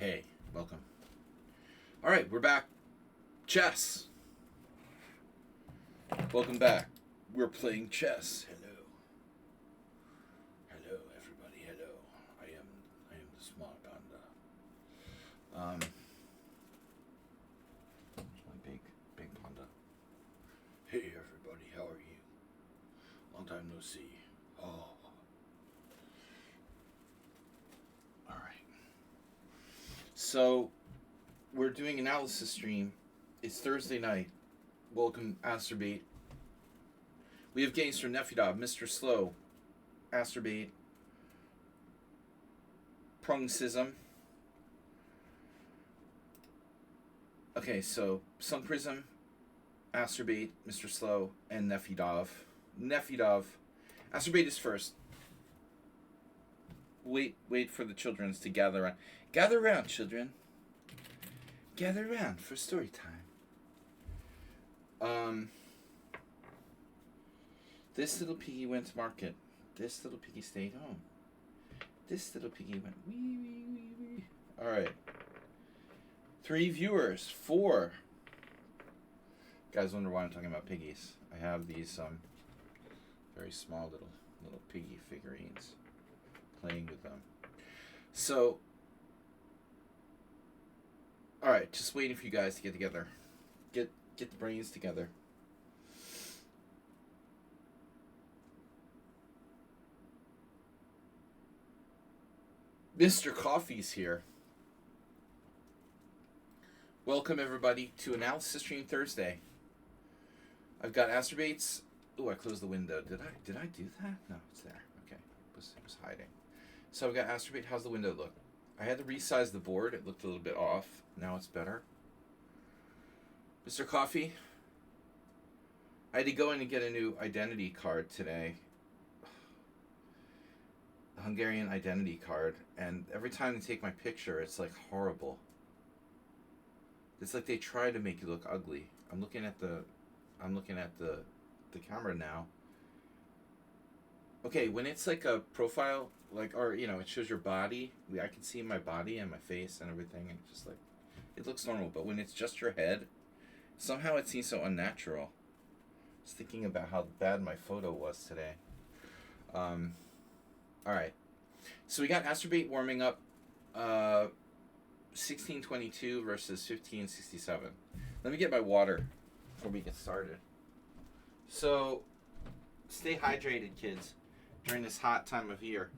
Hey, welcome. All right, we're back. Chess. Welcome back. We're playing chess. Hello. Hello, everybody. Hello. I am the smart panda. My big panda. Hey, everybody. How are you? Long time no see. Oh. All right. So, we're doing analysis stream. It's Thursday night. Welcome, Asterbait. We have games from Nefidov, Mr. Slow, Asterbait, Prungsism. Okay, so Sun Prism, Asterbait, Mr. Slow, and Nefidov. Asterbait is first. Wait for the children to gather around. Gather around, children. Gather around for story time. This little piggy went to market. This little piggy stayed home. This little piggy went wee. All right. 3 viewers. 4. Guys wonder why I'm talking about piggies. I have these very small little piggy figurines. Playing with them. So, all right. Just waiting for you guys to get together. Get the brains together. Mr. Coffee's here. Welcome everybody to Analysis Stream Thursday. I've got Asturbates. Oh, I closed the window. Did I do that? No, it's there. Okay, it was hiding. So I've got Asturbate. How's the window look? I had to resize the board. It looked a little bit off. Now it's better. Mr. Coffee. I had to go in and get a new identity card today. A Hungarian identity card, and every time they take my picture, it's like horrible. It's like they try to make you look ugly. I'm looking at the camera now. Okay, when it's like a profile, like, or it shows your body. I can see my body and my face and everything, and just like it looks normal. But when it's just your head, somehow it seems so unnatural. I was thinking about how bad my photo was today. All right, so we got Asturbate warming up, 1622 versus 1567. Let me get my water before we get started. So, stay hydrated, kids, during this hot time of year.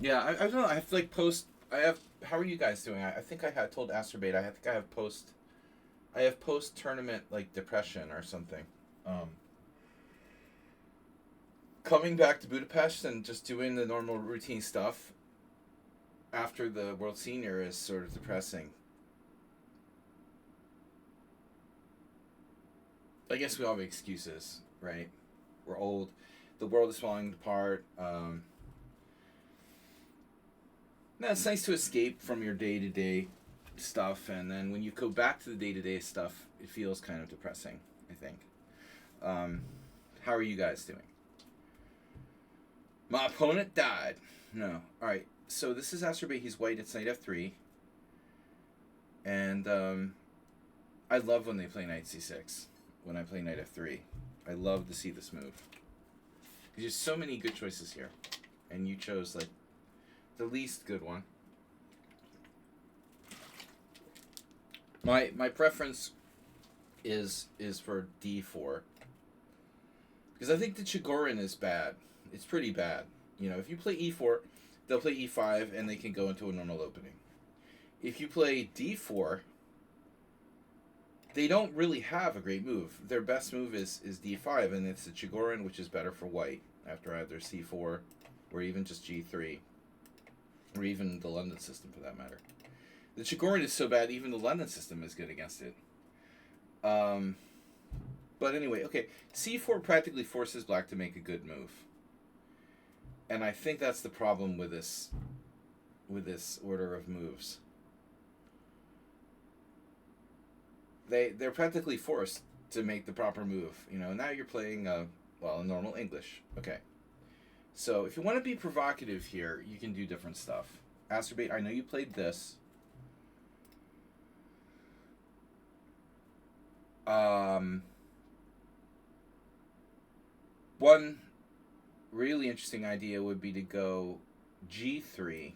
Yeah, I don't know. I have to post. How are you guys doing? I think I had told Asturbate. I think I have post tournament depression or something. Coming back to Budapest and just doing the normal routine stuff after the World Senior is sort of depressing. I guess we all have excuses, right? We're old. The world is falling apart. It's nice to escape from your day-to-day stuff, and then when you go back to the day-to-day stuff, it feels kind of depressing, I think. How are you guys doing? My opponent died. No. Alright, so this is Asturbate. He's white. It's knight f3. And I love when they play knight c6. When I play knight f3. I love to see this move. There's so many good choices here. And you chose, the least good one. My preference is for d4. Because I think the Chigorin is bad. It's pretty bad. If you play e4, they'll play e5 and they can go into a normal opening. If you play d4, they don't really have a great move. Their best move is d5, and it's the Chigorin, which is better for white after either c4 or even just g3. Or even the London system, for that matter. The Chigorin is so bad, even the London system is good against it. But anyway, okay. c4 practically forces black to make a good move. And I think that's the problem with this order of moves. They're practically forced to make the proper move. Now you're playing Well, in normal English. Okay. So if you want to be provocative here, you can do different stuff. Acerbate, I know you played this. One really interesting idea would be to go G3.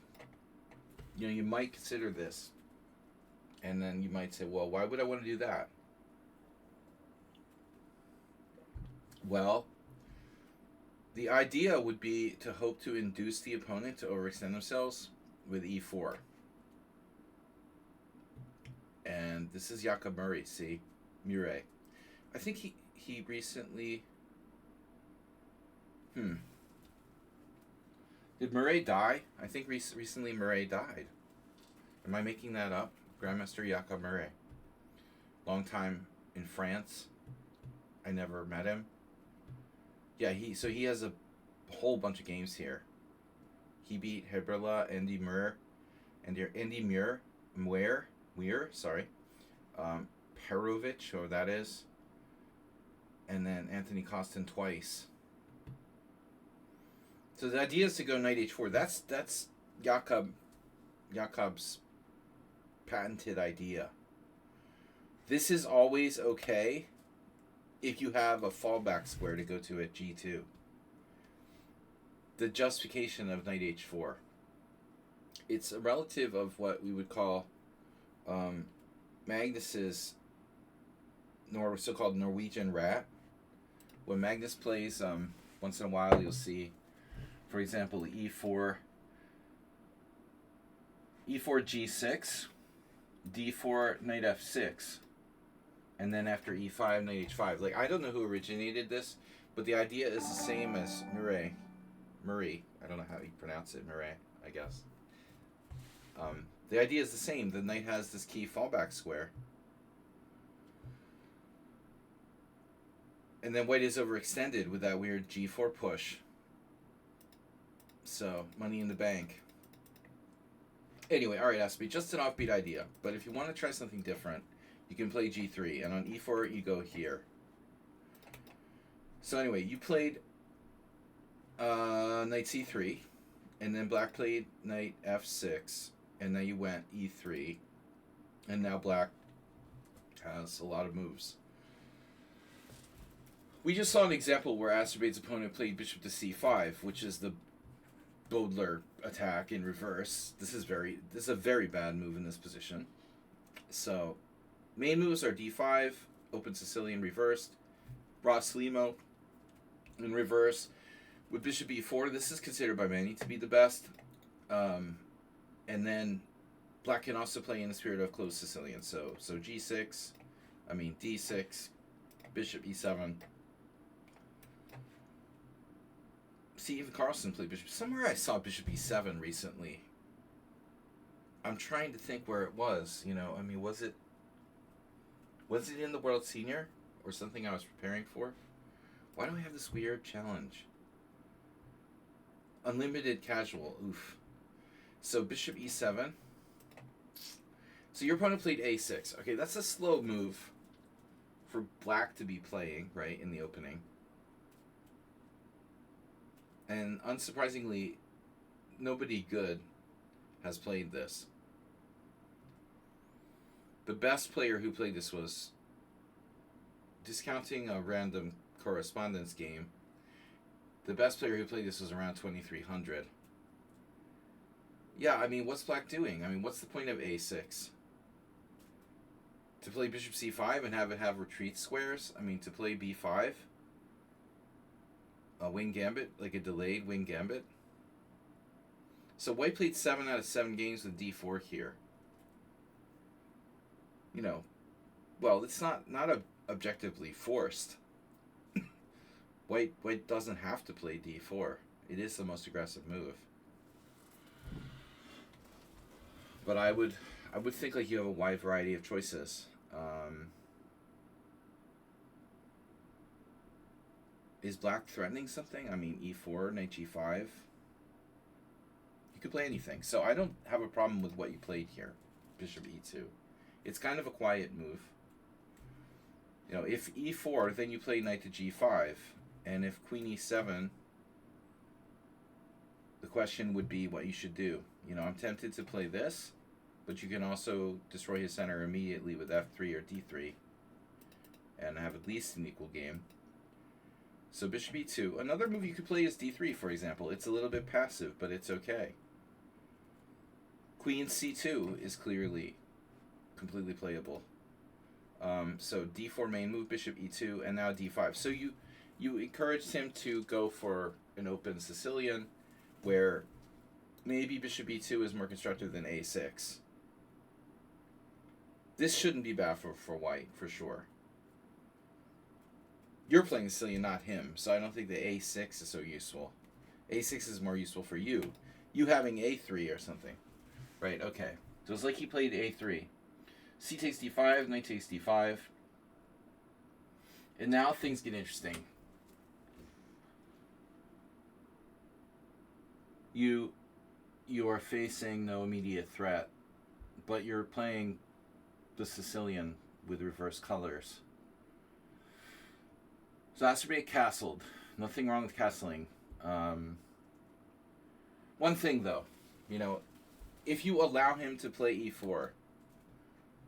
You know, you might consider this. And then you might say, well, why would I want to do that? Well, the idea would be to hope to induce the opponent to overextend themselves with E4. And this is Jakob Murray, see? Murray. I think he recently... Did Murray die? I think recently Murray died. Am I making that up? Grandmaster Jakob Murray. Long time in France. I never met him. Yeah, he has a whole bunch of games here. He beat Heberla, Andy Muir, sorry. Perovic, or that is. And then Anthony Costin twice. So the idea is to go knight h4. That's Jakob's patented idea. This is always okay if you have a fallback square to go to at g2. The justification of knight h4. It's a relative of what we would call Magnus's so-called Norwegian rat. When Magnus plays, once in a while you'll see, for example, e4 g6, d4 knight f6, and then after e5 knight h5. Like, I don't know who originated this, but the idea is the same as Murray. I don't know how you pronounce it. Murray, I guess. The idea is the same. The knight has this key fallback square. And then white is overextended with that weird g4 push. So, money in the bank. Anyway, alright, Aspie, just an offbeat idea. But if you want to try something different, you can play g3. And on e4, you go here. So anyway, you played knight c3. And then black played knight f6. And now you went e3. And now black has a lot of moves. We just saw an example where Acerbade's opponent played bishop to c5, which is the Bodler attack in reverse. This is a very bad move in this position. So, main moves are d5, open Sicilian reversed, Ross Limo in reverse. With bishop e4, this is considered by many to be the best. And then black can also play in the spirit of closed Sicilian. So d6, bishop e7. See, even Carlsen played bishop. Somewhere I saw bishop e7 recently. I'm trying to think where it was. Was it in the World Senior or something I was preparing for? Why do I have this weird challenge? Unlimited casual. Oof. So bishop e7. So your opponent played a6. Okay, that's a slow move for black to be playing, right, in the opening. And unsurprisingly, nobody good has played this. The best player who played this was, discounting a random correspondence game, the best player who played this was around 2300. Yeah, what's black doing? What's the point of a6? To play bishop c5 and have it have retreat squares? To play b5? A wing gambit, like a delayed wing gambit. So white played 7 out of 7 games with d4 here. Well, it's not objectively forced. White doesn't have to play d4. It is the most aggressive move. But I would think like you have a wide variety of choices. Is black threatening something? E4, knight g5. You could play anything. So I don't have a problem with what you played here. Bishop e2. It's kind of a quiet move. If e4, then you play knight to g5. And if queen e7, the question would be what you should do. You know, I'm tempted to play this, but you can also destroy his center immediately with f3 or d3 and have at least an equal game. So bishop e2. Another move you could play is d3, for example. It's a little bit passive, but it's okay. Queen c2 is clearly completely playable. So d4 main move, bishop e2, and now d5. So you encouraged him to go for an open Sicilian, where maybe bishop e2 is more constructive than a6. This shouldn't be bad for white, for sure. You're playing Sicilian, not him, so I don't think the a6 is so useful. a6 is more useful for you. You having a3 or something. Right, okay. So it's like he played a3. C takes d5, knight takes d5. And now things get interesting. You are facing no immediate threat, but you're playing the Sicilian with reverse colors. So Azerbaijan castled. Nothing wrong with castling. One thing though, you know, if you allow him to play e4,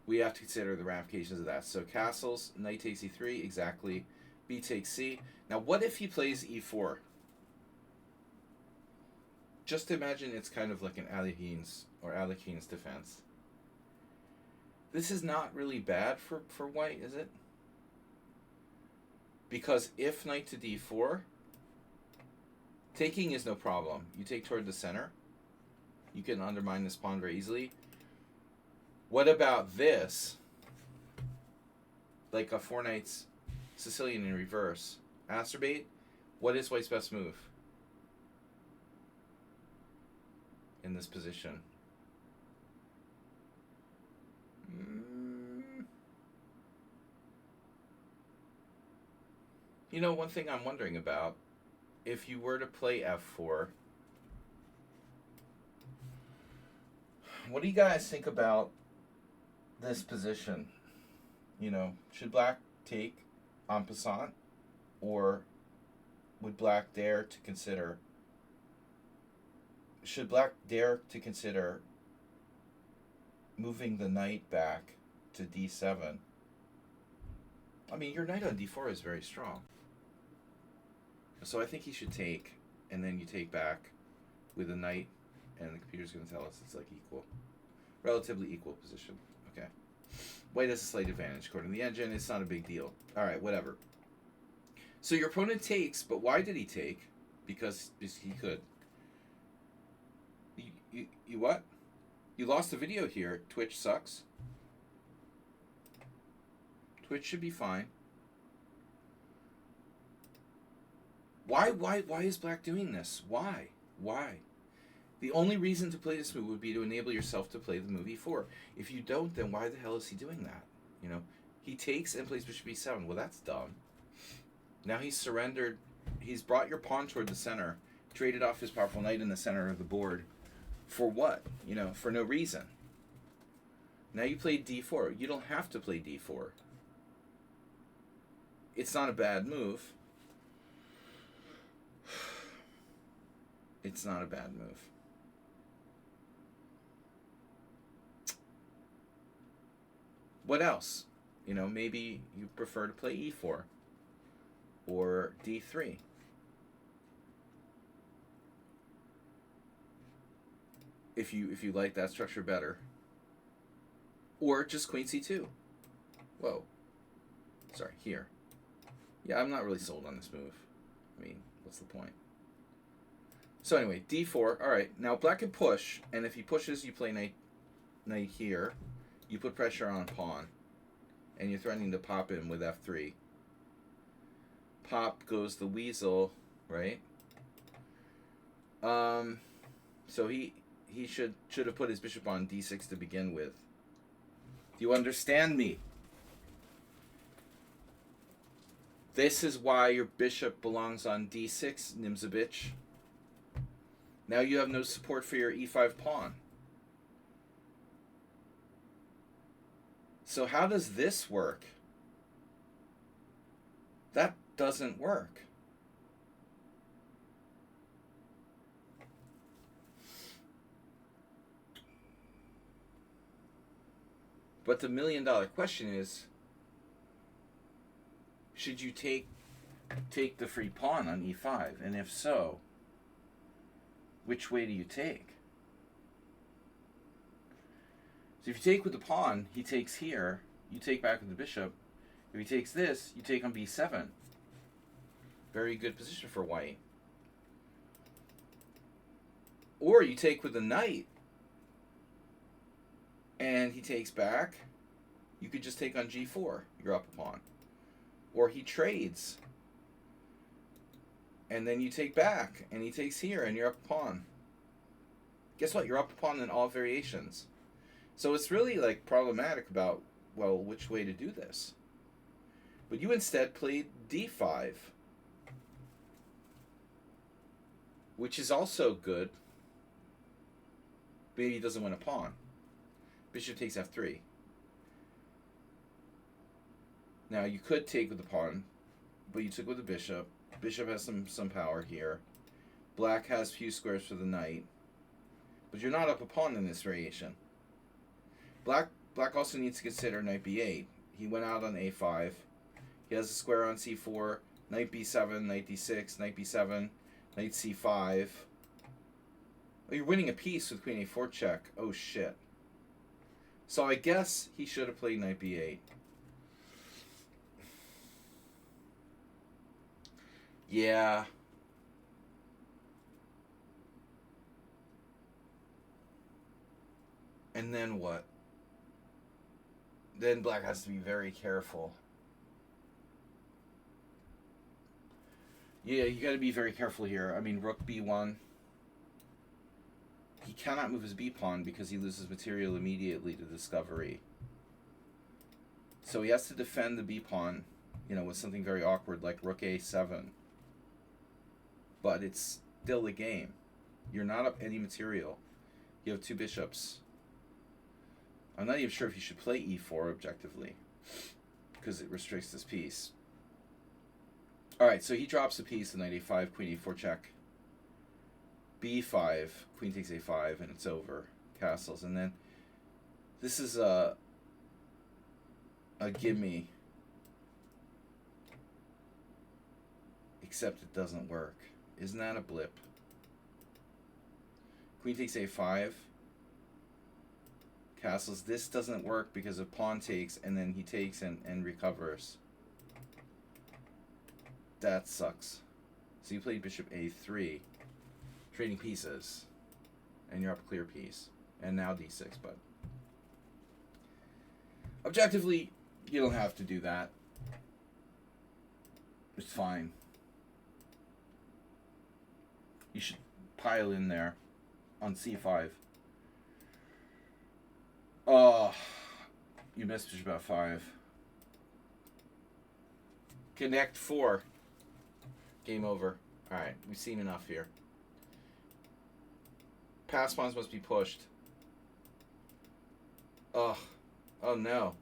we have to consider the ramifications of that. So castles, knight takes e3, exactly. B takes c. Now what if he plays e4? Just imagine it's kind of like an Alekhine's defense. This is not really bad for white, is it? Because if knight to d4, taking is no problem. You take toward the center. You can undermine this pawn very easily. What about this? Like a 4 knights Sicilian in reverse. Acerbate. What is white's best move in this position? You know, one thing I'm wondering about, if you were to play f4, what do you guys think about this position? You know, should black take en passant, or would black dare to consider, should black dare to consider moving the knight back to d7? I mean, your knight on d4 is very strong. So I think he should take, and then you take back with a knight, and the computer's going to tell us it's like equal. Relatively equal position. Okay. White has a slight advantage. According to the engine, it's not a big deal. Alright, whatever. So your opponent takes, but why did he take? Because he could. You what? You lost the video here. Twitch sucks. Twitch should be fine. Why is black doing this? Why? The only reason to play this move would be to enable yourself to play the move e4. If you don't, then why the hell is he doing that? You know, he takes and plays bishop e7. Well, that's dumb. Now he's surrendered. He's brought your pawn toward the center, traded off his powerful knight in the center of the board. For what? You know, for no reason. Now you play d4. You don't have to play d4. It's not a bad move. It's not a bad move. What else? You know, maybe you prefer to play e4 or d3. If you like that structure better. Or just queen c2. Whoa. Sorry, here. Yeah, I'm not really sold on this move. I mean, what's the point? So anyway, d4. All right, now black can push, and if he pushes, you play knight here. You put pressure on pawn, and you're threatening to pop him with f3. Pop goes the weasel, right? So he should have put his bishop on d6 to begin with. Do you understand me? This is why your bishop belongs on d6, Nimzabitch. Now you have no support for your e5 pawn. So how does this work? That doesn't work. But the $1,000,000 question is, should you take the free pawn on e5? And if so, which way do you take? So if you take with the pawn, he takes here. You take back with the bishop. If he takes this, you take on b7. Very good position for white. Or you take with the knight, and he takes back. You could just take on g4. You're up a pawn. Or he trades, and then you take back, and he takes here, and you're up a pawn. Guess what? You're up a pawn in all variations. So it's really like problematic about, well, which way to do this. But you instead played d5, which is also good. Maybe he doesn't win a pawn. Bishop takes f3. Now you could take with the pawn, but you took with the bishop. Bishop has some power here. Black has few squares for the knight. But you're not up a pawn in this variation. Black also needs to consider knight b8. He went out on a5. He has a square on c4, knight b7, knight d6, knight b7, knight c5. Oh, you're winning a piece with queen a4 check. Oh shit. So I guess he should have played knight b8. Yeah. And then what? Then black has to be very careful. Yeah, you got to be very careful here. I mean, rook b1. He cannot move his b pawn because he loses material immediately to discovery. So he has to defend the b pawn, with something very awkward like rook a7. But it's still a game. You're not up any material. You have two bishops. I'm not even sure if you should play e4 objectively, because it restricts this piece. Alright, so he drops a piece, the knight a5, queen a4 check. b5, queen takes a5, and it's over. Castles. And then this is a gimme. Except it doesn't work. Isn't that a blip? Queen takes a5. Castles. This doesn't work because a pawn takes, and then he takes and recovers. That sucks. So you played bishop a3, trading pieces, and you're up a clear piece. And now d6, but objectively, you don't have to do that. It's fine. You should pile in there on c5. Oh, you missed bishop f5. Connect 4. Game over. Alright, we've seen enough here. Pass pawns must be pushed. Ugh. Oh no.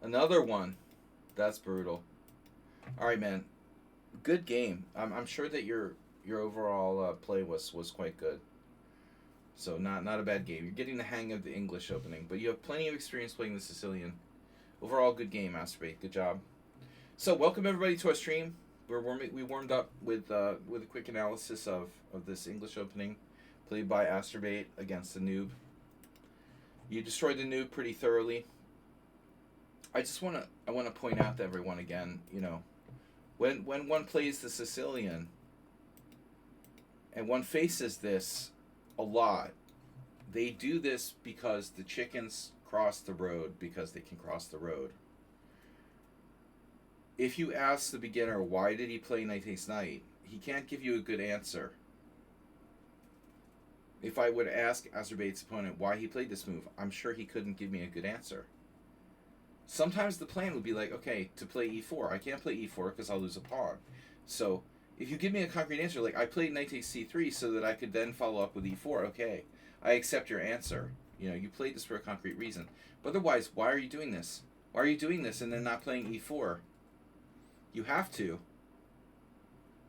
Another one. That's brutal. Alright, man. Good game. I'm sure that your overall play was quite good. So not a bad game. You're getting the hang of the English opening, but you have plenty of experience playing the Sicilian. Overall, good game, Masturbate. Good job. So welcome everybody to our stream. We warmed up with a quick analysis of this English opening, played by Asturbate against the noob. You destroyed the noob pretty thoroughly. I want to point out to everyone again, when one plays the Sicilian, and one faces this a lot, they do this because the chickens cross the road because they can cross the road. If you ask the beginner, why did he play knight takes knight, he can't give you a good answer. If I would ask Azerbaid's opponent why he played this move, I'm sure he couldn't give me a good answer. Sometimes the plan would be like, okay, to play e4. I can't play e4 because I'll lose a pawn. So if you give me a concrete answer, like I played knight takes c3 so that I could then follow up with e4, okay, I accept your answer. You played this for a concrete reason. But otherwise, why are you doing this? Why are you doing this and then not playing e4? You have to.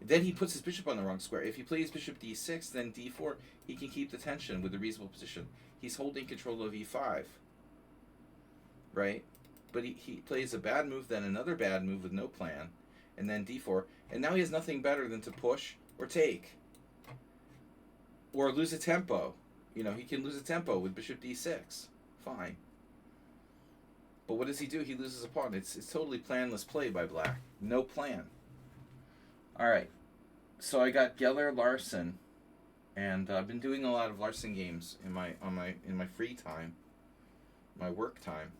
Then he puts his bishop on the wrong square. If he plays bishop d6, then d4, he can keep the tension with a reasonable position. He's holding control of e5. right? But he plays a bad move, then another bad move with no plan, and then d4, and now he has nothing better than to push or take or lose a tempo. You know, he can lose a tempo with bishop d6. Fine. But what does he do? He loses a pawn. It's totally planless play by black. No plan. All right. So I got Geller Larson, and I've been doing a lot of Larson games in my free time, my work time.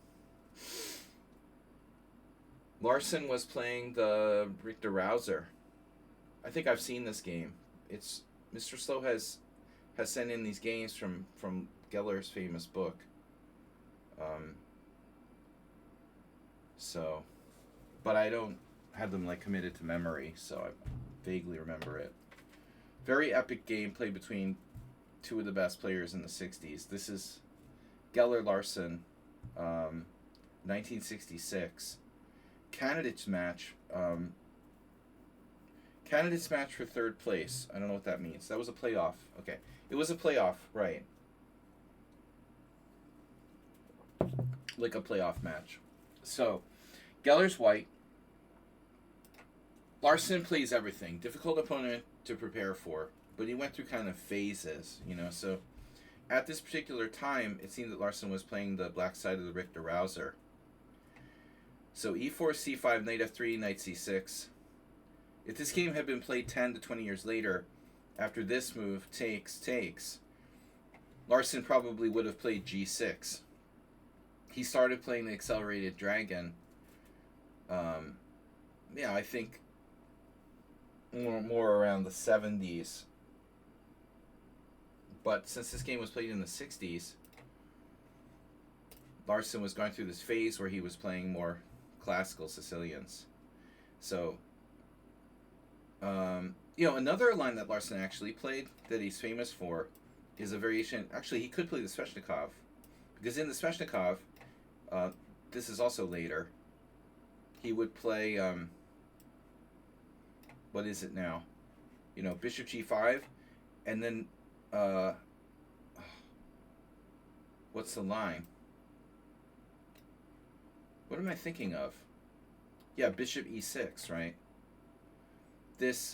Larson was playing the Richter Rouser. I think I've seen this game. It's Mr. Slow has sent in these games from Geller's famous book. So, but I don't have them like committed to memory, so I vaguely remember it. Very epic game played between two of the best players in the 60s. This is Geller Larson, 1966. Candidates match. Candidates match for third place. I don't know what that means. That was a playoff. Okay. It was a playoff, right. Like a playoff match. So, Geller's white. Larson plays everything. Difficult opponent to prepare for, but he went through kind of phases, you know. So, at this particular time, it seemed that Larson was playing the black side of the Richter Rouser. So, e4, c5, knight f3, knight c6. If this game had been played 10 to 20 years later, after this move, takes, Larson probably would have played g6. He started playing the accelerated dragon. I think more around the 70s. But since this game was played in the 60s, Larson was going through this phase where he was playing more classical Sicilians. So, another line that Larson actually played that he's famous for is a variation. Actually, he could play the Sveshnikov, because in the Sveshnikov, this is also later, he would play, what is it now? Bishop g5, and then, what's the line? What am I thinking of? Yeah, bishop e6, right? This,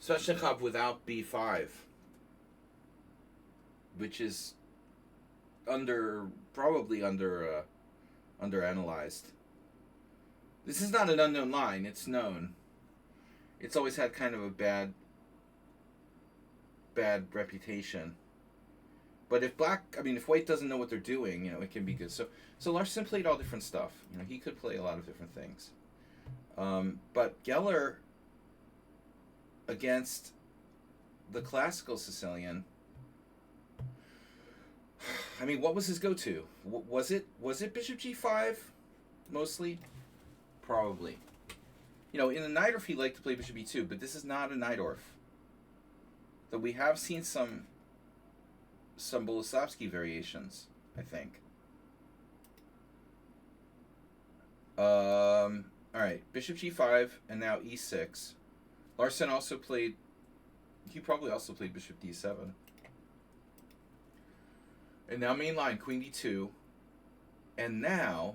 Sveshnikov without b5, which is probably underanalyzed. This is not an unknown line, it's known. It's always had kind of a bad reputation. But if white doesn't know what they're doing, it can be good. So Larson played all different stuff. He could play a lot of different things. But Geller against the classical Sicilian, what was his go-to? Was it bishop g5 mostly? Probably. In the Najdorf he liked to play bishop e2, but this is not a Najdorf. Though we have seen some Boleslavsky variations, I think. All right, bishop g5 and now e6. Larson also played. He probably also played bishop d7. And now main line, queen d2. And now,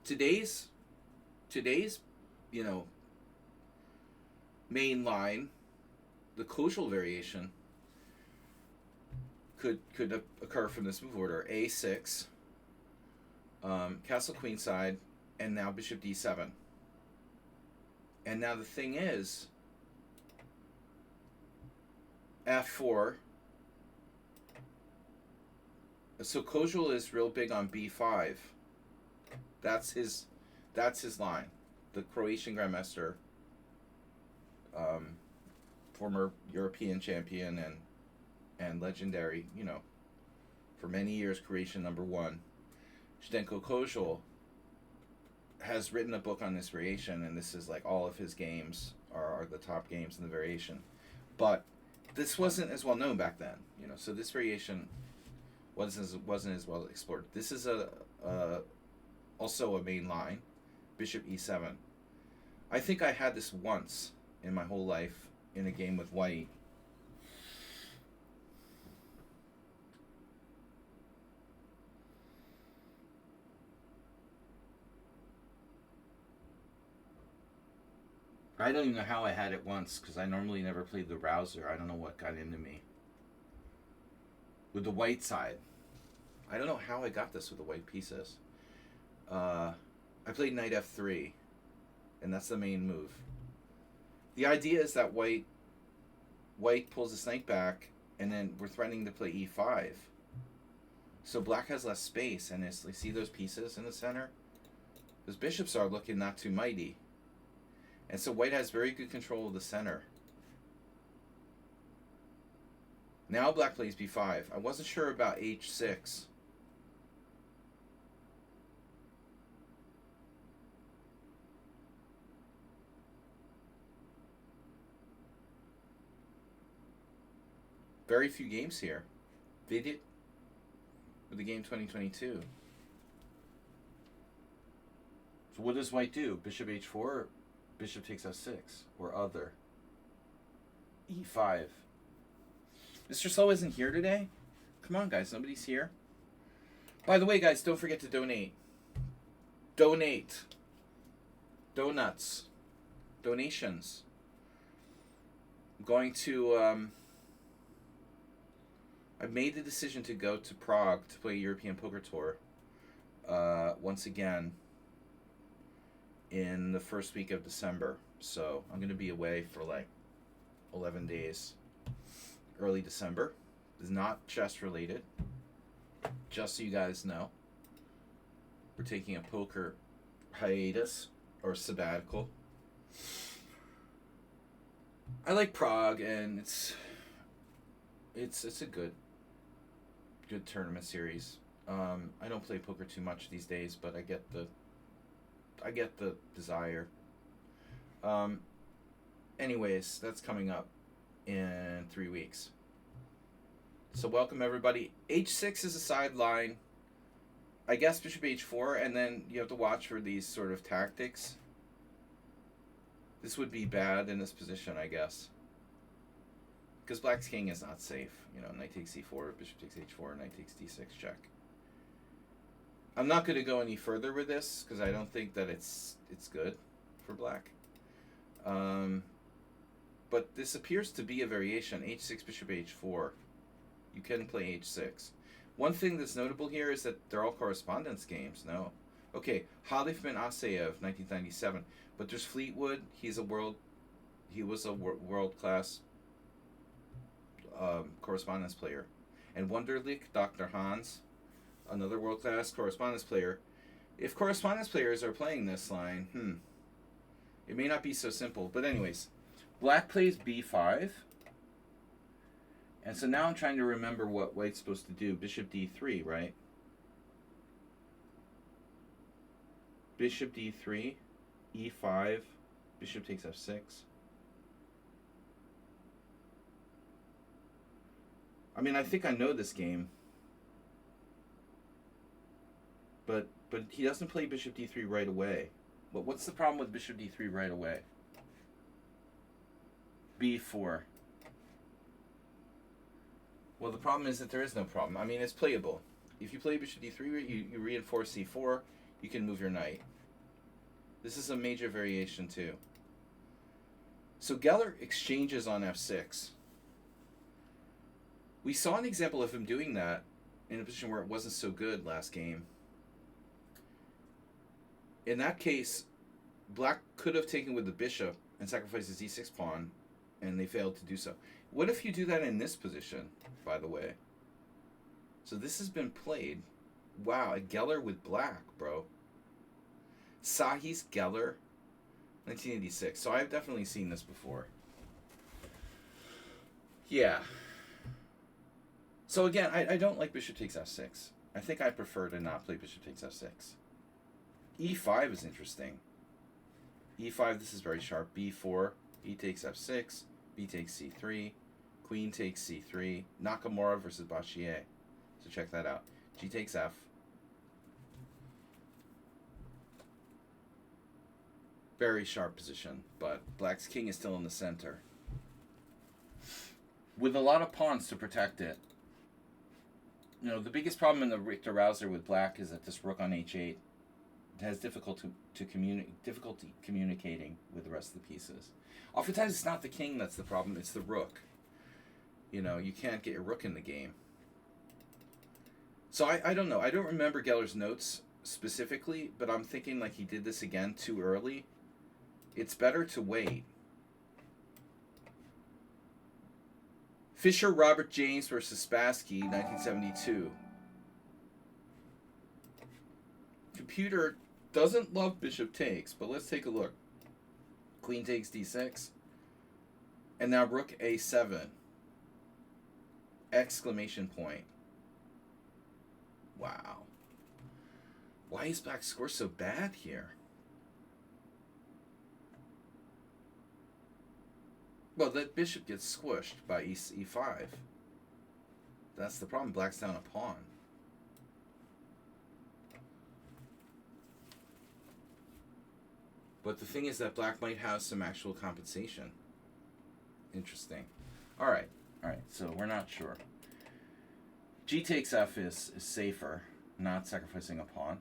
today's main line, the Kozel variation could occur from this move order: a6, castle queenside, and now bishop d7. And now the thing is, f4. So Kozel is real big on b5. That's his line. The Croatian grandmaster, former European champion and legendary, for many years Croatian #1, Zdenko Kozel, has written a book on this variation, and this is like all of his games are the top games in the variation. But this wasn't as well known back then, so this variation wasn't as well explored. This is also a main line, bishop e7. I think I had this once in my whole life in a game with white. I don't even know how I had it once, because I normally never played the Rouser. I don't know what got into me. With the white side. I don't know how I got this with the white pieces. I played knight f3, and that's the main move. The idea is that white pulls his knight back, and then we're threatening to play e5. So black has less space, and it's like, see those pieces in the center? Those bishops are looking not too mighty. And so white has very good control of the center. Now black plays b5. I wasn't sure about h6. Very few games here. Did it with the game 2022. So what does white do? Bishop h4, bishop takes f6, or other. e5. Mr. Slow isn't here today? Come on, guys. Nobody's here. By the way, guys, don't forget to donate. Donate. Donuts. Donations. I'm going to... I've made the decision to go to Prague to play a European Poker Tour once again in the first week of December. So I'm going to be away for like 11 days. Early December. It's not chess related. Just so you guys know. We're taking a poker hiatus or sabbatical. I like Prague, and it's a good tournament series. I don't play poker too much these days, but I get the desire. Anyways, that's coming up in 3 weeks. So welcome everybody. h6 is a sideline. I guess bishop h4, and then you have to watch for these sort of tactics. This would be bad in this position, I guess. Because black's king is not safe. You know, knight takes c4, bishop takes h4, knight takes d6, check. I'm not going to go any further with this, because I don't think that it's good for black. But this appears to be a variation. h6, bishop h4. You can play h6. One thing that's notable here is that they're all correspondence games. No. Okay, Halifman Asayev, 1997. But there's Fleetwood. He was a world-class correspondence player. And Wunderlich, Dr. Hans, another world-class correspondence player. If correspondence players are playing this line, it may not be so simple. But anyways, black plays b5. And so now I'm trying to remember what white's supposed to do. Bishop d3, right? Bishop d3, e5, bishop takes f6. I mean, I think I know this game. But he doesn't play bishop d3 right away. But what's the problem with bishop d3 right away? b4. Well, the problem is that there is no problem. I mean, it's playable. If you play bishop d3, you reinforce c4, you can move your knight. This is a major variation too. So Geller exchanges on f6. We saw an example of him doing that in a position where it wasn't so good last game. In that case, black could have taken with the bishop and sacrificed his e6 pawn, and they failed to do so. What if you do that in this position, by the way? So this has been played. Wow, a Geller with black, bro. Sahis Geller, 1986. So I've definitely seen this before. Yeah. So again, I don't like bishop takes f6. I think I prefer to not play bishop takes f6. e5 is interesting. e5, this is very sharp. b4, e takes f6, b takes c3, queen takes c3, Nakamura versus Bachier. So check that out. G takes f. Very sharp position, but black's king is still in the center. With a lot of pawns to protect it. You know, the biggest problem in the Richter Rouser with black is that this rook on h8 has difficulty communicating with the rest of the pieces. Oftentimes, it's not the king that's the problem; it's the rook. You know, you can't get your rook in the game. So I don't know. I don't remember Geller's notes specifically, but I'm thinking like he did this again too early. It's better to wait. Fisher Robert James versus Spassky, 1972. Computer doesn't love bishop takes, but let's take a look. Queen takes d6. And now rook a7. Exclamation point. Wow. Why is black's score so bad here? Well, that bishop gets squished by e5. That's the problem. Black's down a pawn. But the thing is that black might have some actual compensation. Interesting. All right. So we're not sure. G takes f is safer, not sacrificing a pawn.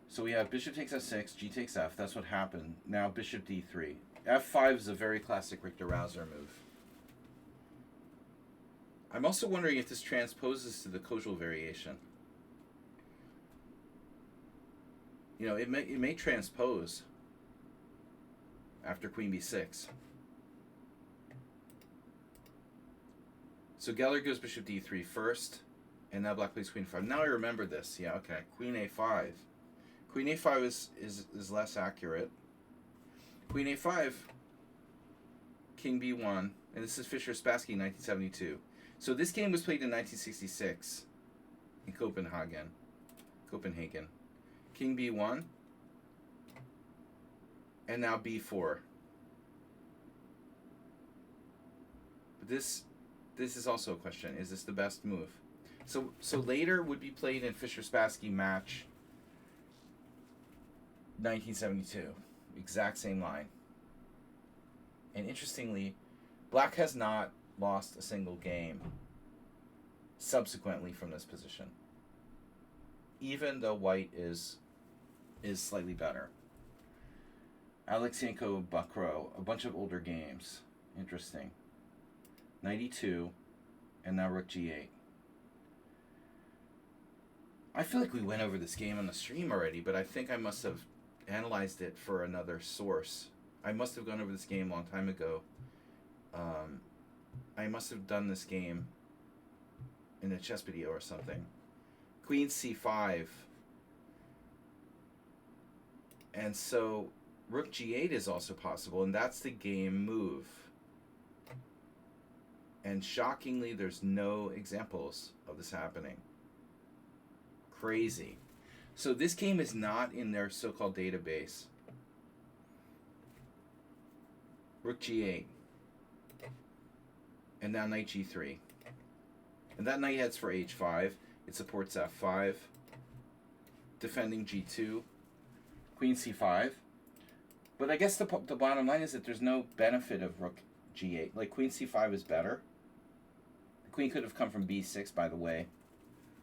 So we have bishop takes f6, G takes f. That's what happened. Now bishop d3. f5 is a very classic Richter-Rauser move. I'm also wondering if this transposes to the Kozel variation. You know, it may transpose after queen b6. So Geller goes bishop d3 first, and now black plays queen 5. Now I remember this. Yeah, okay. Queen a5. Queen a5 is less accurate. Queen a5, king b1, and this is Fischer Spassky, 1972. So this game was played in 1966 in Copenhagen. King b1, and now b4. But this is also a question. Is this the best move? So later would be played in Fischer Spassky match 1972. Exact same line. And interestingly, black has not lost a single game subsequently from this position, even though white is slightly better. Alexyenko Bakro, a bunch of older games. Interesting. 92, and now rook g8. I feel like we went over this game on the stream already, but I think I must have analyzed it for another source. I must have gone over this game a long time ago. I must have done this game in a chess video or something. Queen c5. And so rook g8 is also possible, and that's the game move. And shockingly, there's no examples of this happening. Crazy. So this game is not in their so-called database. Rook g8. And now knight g3. And that knight heads for h5. It supports f5. Defending g2. Queen c5. But I guess the bottom line is that there's no benefit of rook g8. Like, queen c5 is better. The queen could have come from b6, by the way.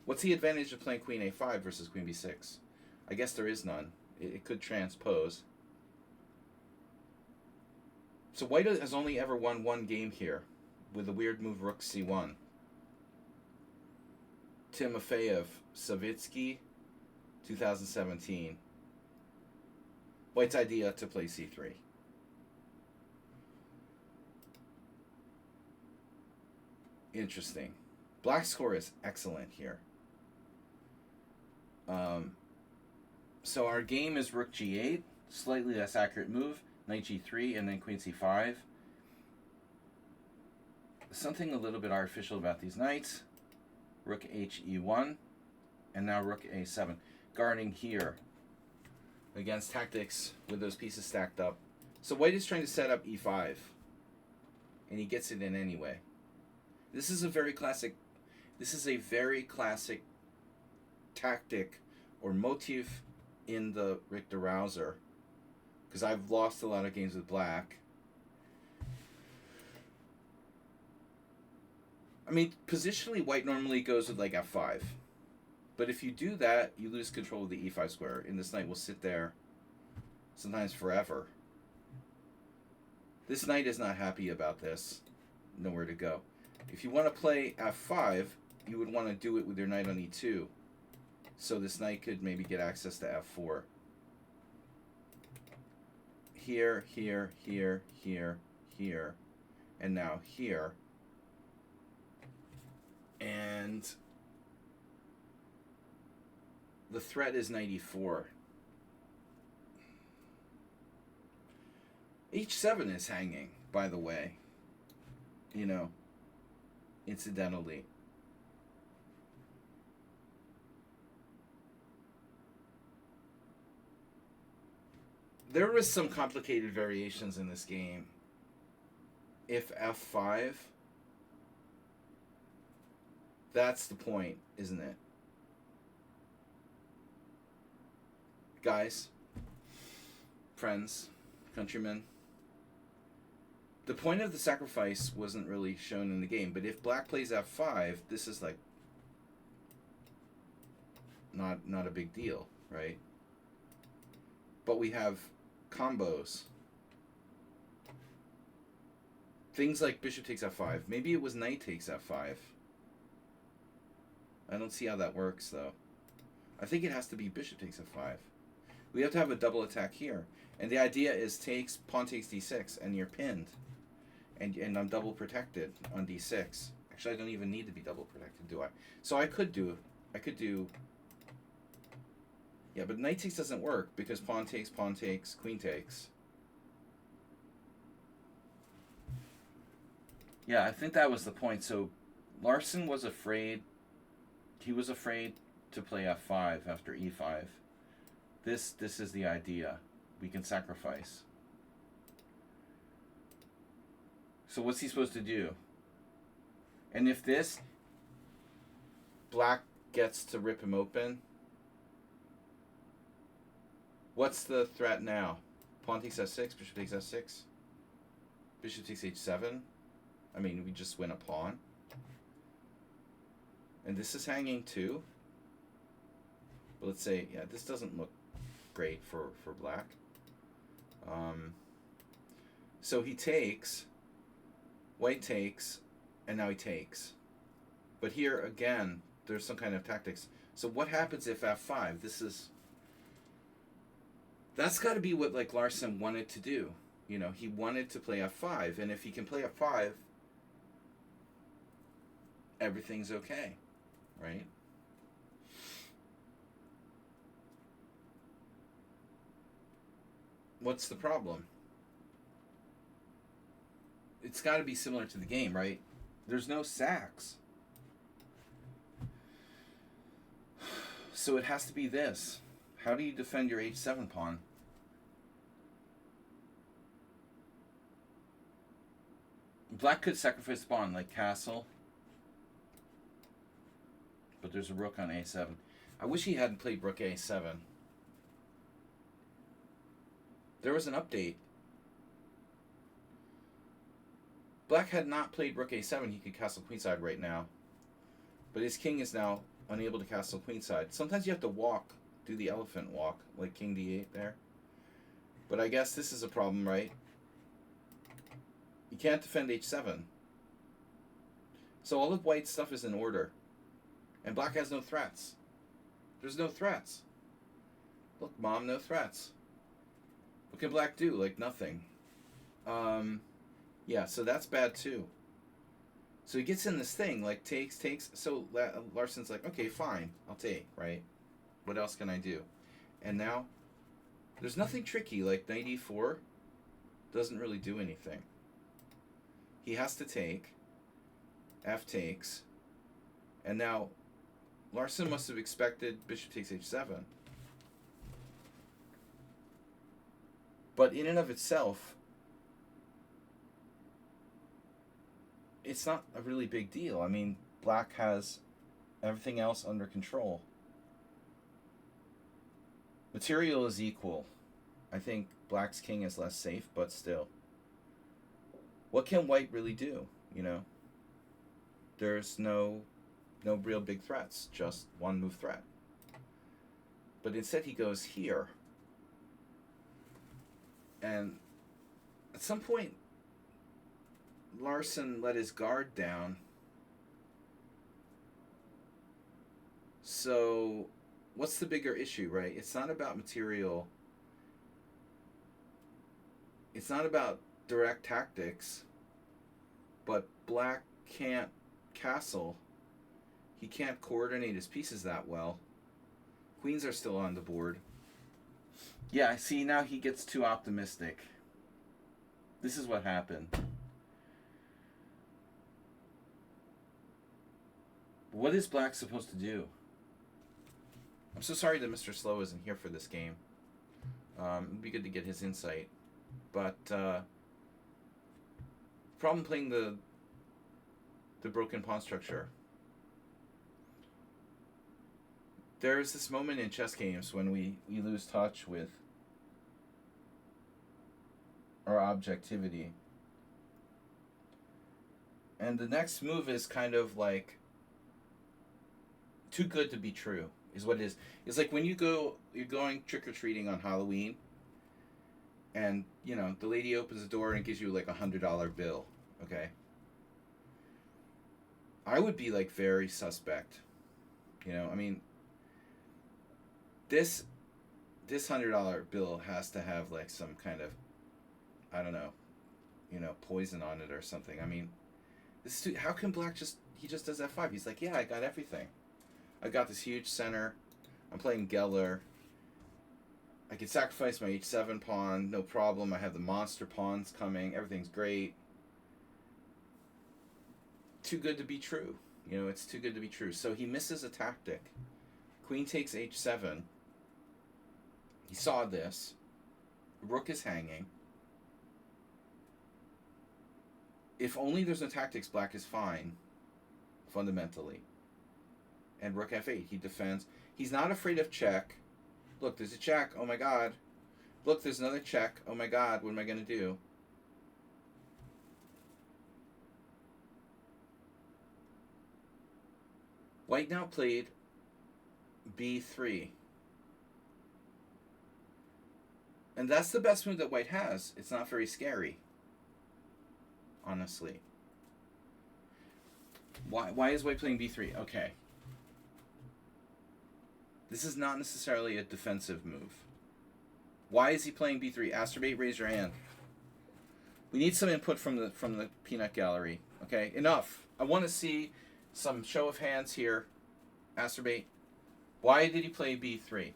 What's the advantage of playing queen a5 versus queen b6? I guess there is none. It could transpose. So white has only ever won one game here with the weird move rook c1. Timofeyev, Savitsky, 2017. White's idea to play c3. Interesting. Black's score is excellent here. So our game is rook g8, slightly less accurate move, knight g3, and then queen c5. Something a little bit artificial about these knights. Rook he1, and now rook a7. Guarding here against tactics with those pieces stacked up. So white is trying to set up e5, and he gets it in anyway. This is a very classic tactic or motif in the Richter-Rauser, because I've lost a lot of games with black. I mean, positionally, white normally goes with like f5. But if you do that, you lose control of the e5 square, and this knight will sit there sometimes forever. This knight is not happy about this. Nowhere to go. If you want to play f5, you would want to do it with your knight on e2. So this knight could maybe get access to f4. Here, here, here, here, here, and now here. And the threat is knight e4. h7 is hanging, by the way. You know, incidentally. There was some complicated variations in this game. If f5, that's the point, isn't it? Guys, friends, countrymen, the point of the sacrifice wasn't really shown in the game, but if black plays f5, this is like not a big deal, right? But we have combos. Things like bishop takes f5. Maybe it was knight takes f5. I don't see how that works, though. I think it has to be bishop takes f5. We have to have a double attack here. And the idea is takes, pawn takes d6, and you're pinned. And I'm double protected on d6. Actually, I don't even need to be double protected, do I? So I could do... Yeah, but knight takes doesn't work because pawn takes, queen takes. Yeah, I think that was the point. So Larson was afraid. He was afraid to play f5 after e5. This is the idea. We can sacrifice. So what's he supposed to do? And if this, black gets to rip him open, what's the threat now? Pawn takes f6, bishop takes f6, bishop takes h7. I mean, we just win a pawn. And this is hanging too. But let's say, yeah, this doesn't look great for black. So he takes, white takes, and now he takes. But here, again, there's some kind of tactics. So what happens if f5? That's got to be what, like, Larson wanted to do. You know, he wanted to play f5. And if he can play f5, everything's okay, right? What's the problem? It's got to be similar to the game, right? There's no sacks. So it has to be this. How do you defend your h7 pawn? Black could sacrifice the pawn, like castle. But there's a rook on a7. I wish he hadn't played rook a7. There was an update. Black had not played rook a7, he could castle queenside right now. But his king is now unable to castle queenside. Sometimes you have to walk, do the elephant walk, like king d8 there. But I guess this is a problem, right? You can't defend h7. So all of white's stuff is in order. And black has no threats. There's no threats. Look, Mom, no threats. What can black do? Like, nothing. Yeah, so that's bad too. So he gets in this thing, like, takes. So Larson's like, okay, fine, I'll take, right? What else can I do? And now, there's nothing tricky, like knight e4 doesn't really do anything. He has to take, f takes, and now Larson must have expected bishop takes h7. But in and of itself, it's not a really big deal. I mean, black has everything else under control. Material is equal. I think black's king is less safe, but still. What can white really do, you know? There's no No real big threats, just one move threat. But instead he goes here. And at some point, Larson let his guard down. So, what's the bigger issue, right? It's not about material. It's not about direct tactics. But Black can't castle. He can't coordinate his pieces that well. Queens are still on the board. Yeah, see, now he gets too optimistic. This is what happened. What is Black supposed to do? I'm so sorry that Mr. Slow isn't here for this game. It'd be good to get his insight. But, problem playing the broken pawn structure. There's this moment in chess games when we lose touch with our objectivity. And the next move is kind of like too good to be true, is what it is. It's like when you're going trick-or-treating on Halloween, and, you know, the lady opens the door and gives you like $100 bill, okay? I would be like very suspect. You know, I mean, this $100 bill has to have like some kind of, I don't know, you know, poison on it or something. I mean, this how can Black he just does F5? He's like, yeah, I got everything. I got this huge center. I'm playing Geller. I can sacrifice my H7 pawn, no problem. I have the monster pawns coming. Everything's great. Too good to be true. You know, it's too good to be true. So he misses a tactic. Queen takes H7. He saw this. Rook is hanging. If only there's no tactics, Black is fine, fundamentally. And Rook F8, he defends. He's not afraid of check. Look, there's a check. Oh my god. Look, there's another check. Oh my god, what am I going to do? White now played B3. And that's the best move that White has. It's not very scary, honestly. Why is White playing B3? Okay. This is not necessarily a defensive move. Why is he playing B3? Astrobate, raise your hand. We need some input from the peanut gallery. Okay, enough. I want to see some show of hands here. Astrobate. Why did he play B3?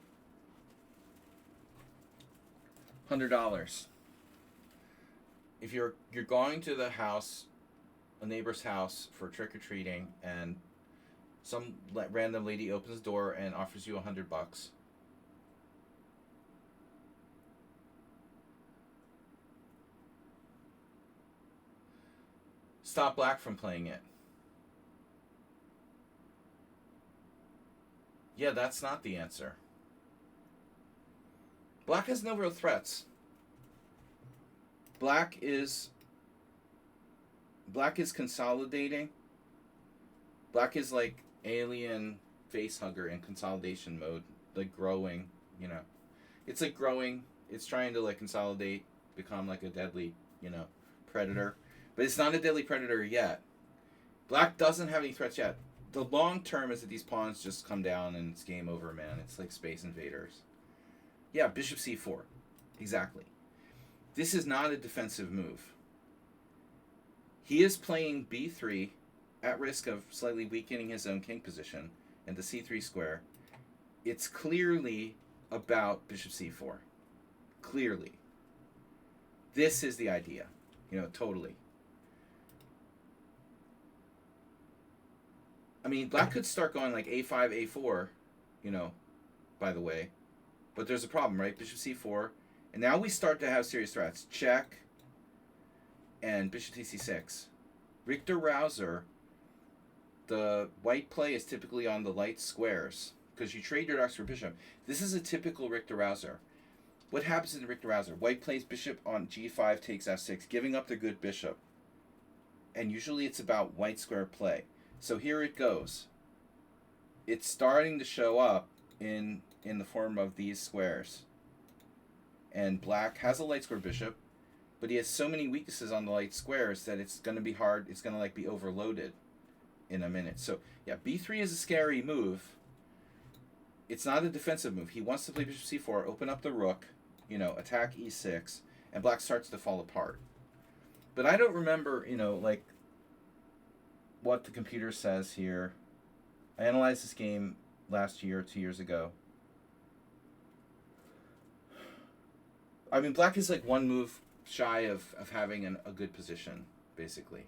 $100. If you're going to the house, a neighbor's house for trick-or-treating, and some random lady opens the door and offers you $100. Stop Black from playing it. Yeah, that's not the answer. Black has no real threats. Black is consolidating. Black is like alien face hugger in consolidation mode, like growing, you know. It's like growing. It's trying to like consolidate, become like a deadly, you know, predator. But it's not a deadly predator yet. Black doesn't have any threats yet. The long term is that these pawns just come down and it's game over, man. It's like Space Invaders. Yeah, bishop c4. Exactly. This is not a defensive move. He is playing b3 at risk of slightly weakening his own king position and the c3 square. It's clearly about bishop c4. Clearly. This is the idea. You know, totally. I mean, Black could start going like a5, a4, you know, by the way. But there's a problem, right? Bishop c4. And now we start to have serious threats. Check and bishop takes c6. Richter Rouser, the white play is typically on the light squares because you trade your darks for bishop. This is a typical Richter Rouser. What happens in the Richter Rouser? White plays bishop on g5, takes f6, giving up the good bishop. And usually it's about white square play. So here it goes. it's starting to show up in the form of these squares. And black has a light square bishop, but he has so many weaknesses on the light squares that it's going to be hard. It's going to like be overloaded in a minute. So yeah, b3 is a scary move. It's not a defensive move. He wants to play bishop c4, open up the rook, attack e6, and black starts to fall apart. But I don't remember, like what the computer says here. I analyzed this game last year, 2 years ago. I mean, black is like one move shy of having a good position, basically.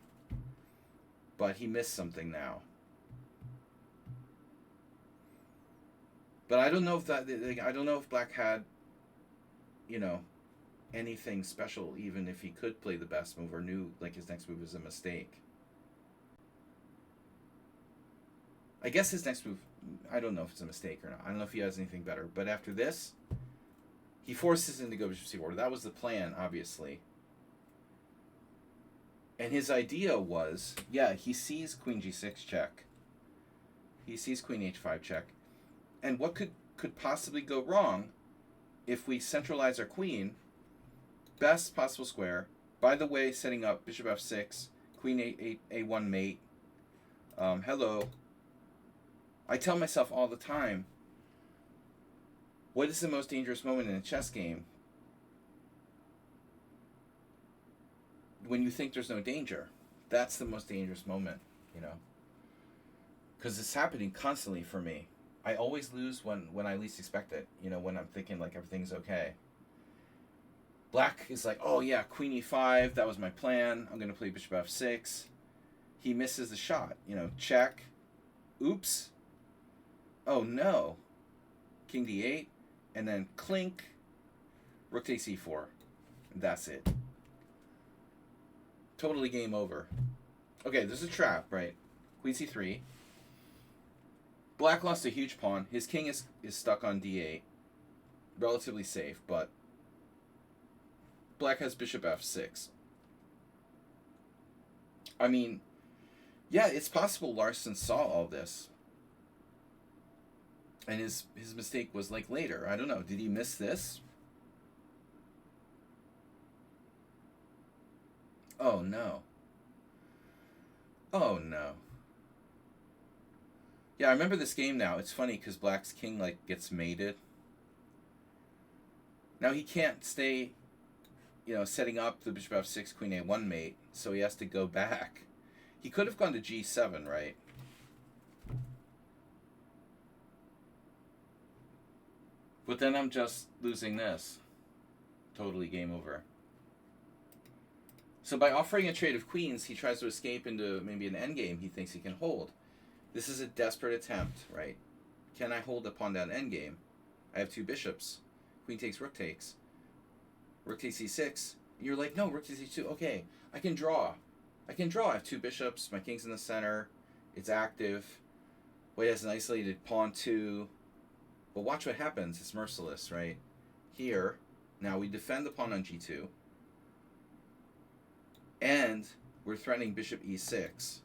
But he missed something now. But I don't know if I don't know if black had, anything special, even if he could play the best move or knew like his next move was a mistake. I guess his next move, I don't know if it's a mistake or not. I don't know if he has anything better. But after this, he forces him to go bishop c4. That was the plan, obviously. And his idea was, yeah, he sees queen g6 check. He sees queen h5 check. And what could possibly go wrong if we centralize our queen? Best possible square. By the way, setting up bishop f6, queen a1 mate. Hello. I tell myself all the time, what is the most dangerous moment in a chess game? When you think there's no danger. That's the most dangerous moment, Because it's happening constantly for me. I always lose when I least expect it, when I'm thinking like everything's okay. Black is like, oh yeah, queen e5, that was my plan. I'm going to play bishop f6. He misses the shot, check. Oops. Oh no. King d8, and then clink, rook takes e4. And that's it. Totally game over. Okay, there's a trap, right? Queen c3. Black lost a huge pawn. His king is stuck on d8. Relatively safe, but black has bishop f6. I mean, yeah, it's possible Larson saw all this. And his mistake was like later. I don't know. Did he miss this? Oh no. Oh no. Yeah, I remember this game now. It's funny because black's king like gets mated. Now he can't stay, setting up the bishop f6, queen a1 mate, so he has to go back. He could have gone to g7, right? But then I'm just losing this. Totally game over. So by offering a trade of queens, he tries to escape into maybe an endgame he thinks he can hold. This is a desperate attempt, right? Can I hold a pawn down endgame? I have two bishops. Queen takes, rook takes. Rook takes e6. You're like, no, rook takes e2. Okay, I can draw. I have two bishops. My king's in the center. It's active. White has an isolated pawn 2. But watch what happens. It's merciless, right? Here, now we defend the pawn on g2. And we're threatening bishop e6.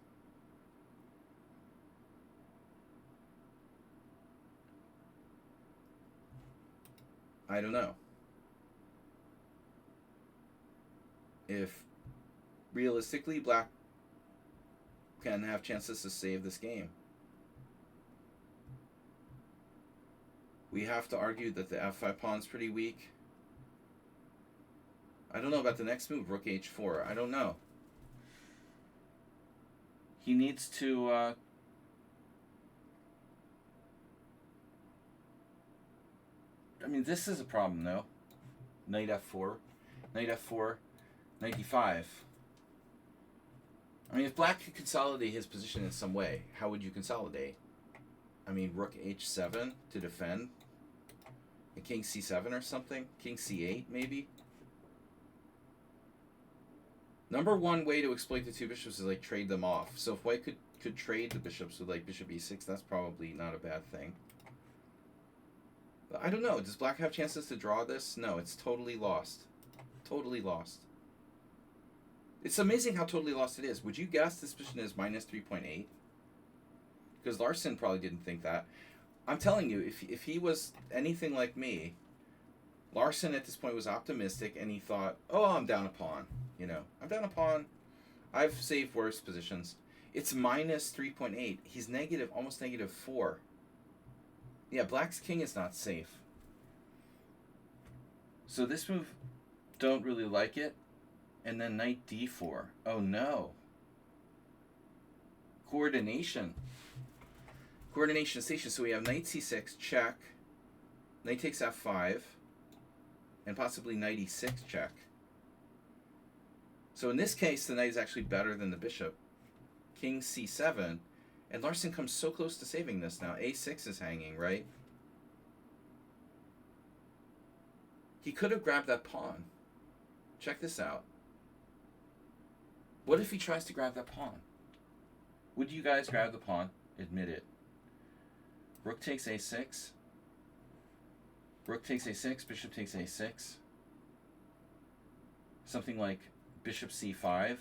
I don't know. If realistically black can have chances to save this game. We have to argue that the f5 pawn's pretty weak. I don't know about the next move, rook h4. I don't know. He needs to... I mean, this is a problem, though. Knight f4. Knight f4. Knight d5. I mean, if black could consolidate his position in some way, how would you consolidate? I mean, rook h7 to defend. And king c7 or something? King c8, maybe? Number one way to exploit the two bishops is, like, trade them off. So if white could trade the bishops with, like, bishop e6, that's probably not a bad thing. But I don't know. Does black have chances to draw this? No, it's totally lost. Totally lost. It's amazing how totally lost it is. Would you guess this position is minus 3.8? because Larson probably didn't think that. I'm telling you, if he was anything like me, Larson at this point was optimistic, and he thought, oh, I'm down a pawn. I'm down a pawn. I've saved worse positions. It's minus 3.8. He's negative, almost negative 4. Yeah, black's king is not safe. So this move, don't really like it. And then knight d4. Oh no. Coordination station. So we have knight c6, check. Knight takes f5. And possibly knight e6, check. So in this case, the knight is actually better than the bishop. King c7. And Larson comes so close to saving this now. a6 is hanging, right? He could have grabbed that pawn. Check this out. What if he tries to grab that pawn? Would you guys grab the pawn? Admit it. Rook takes a6. Rook takes a6. Bishop takes a6. Something like bishop c5.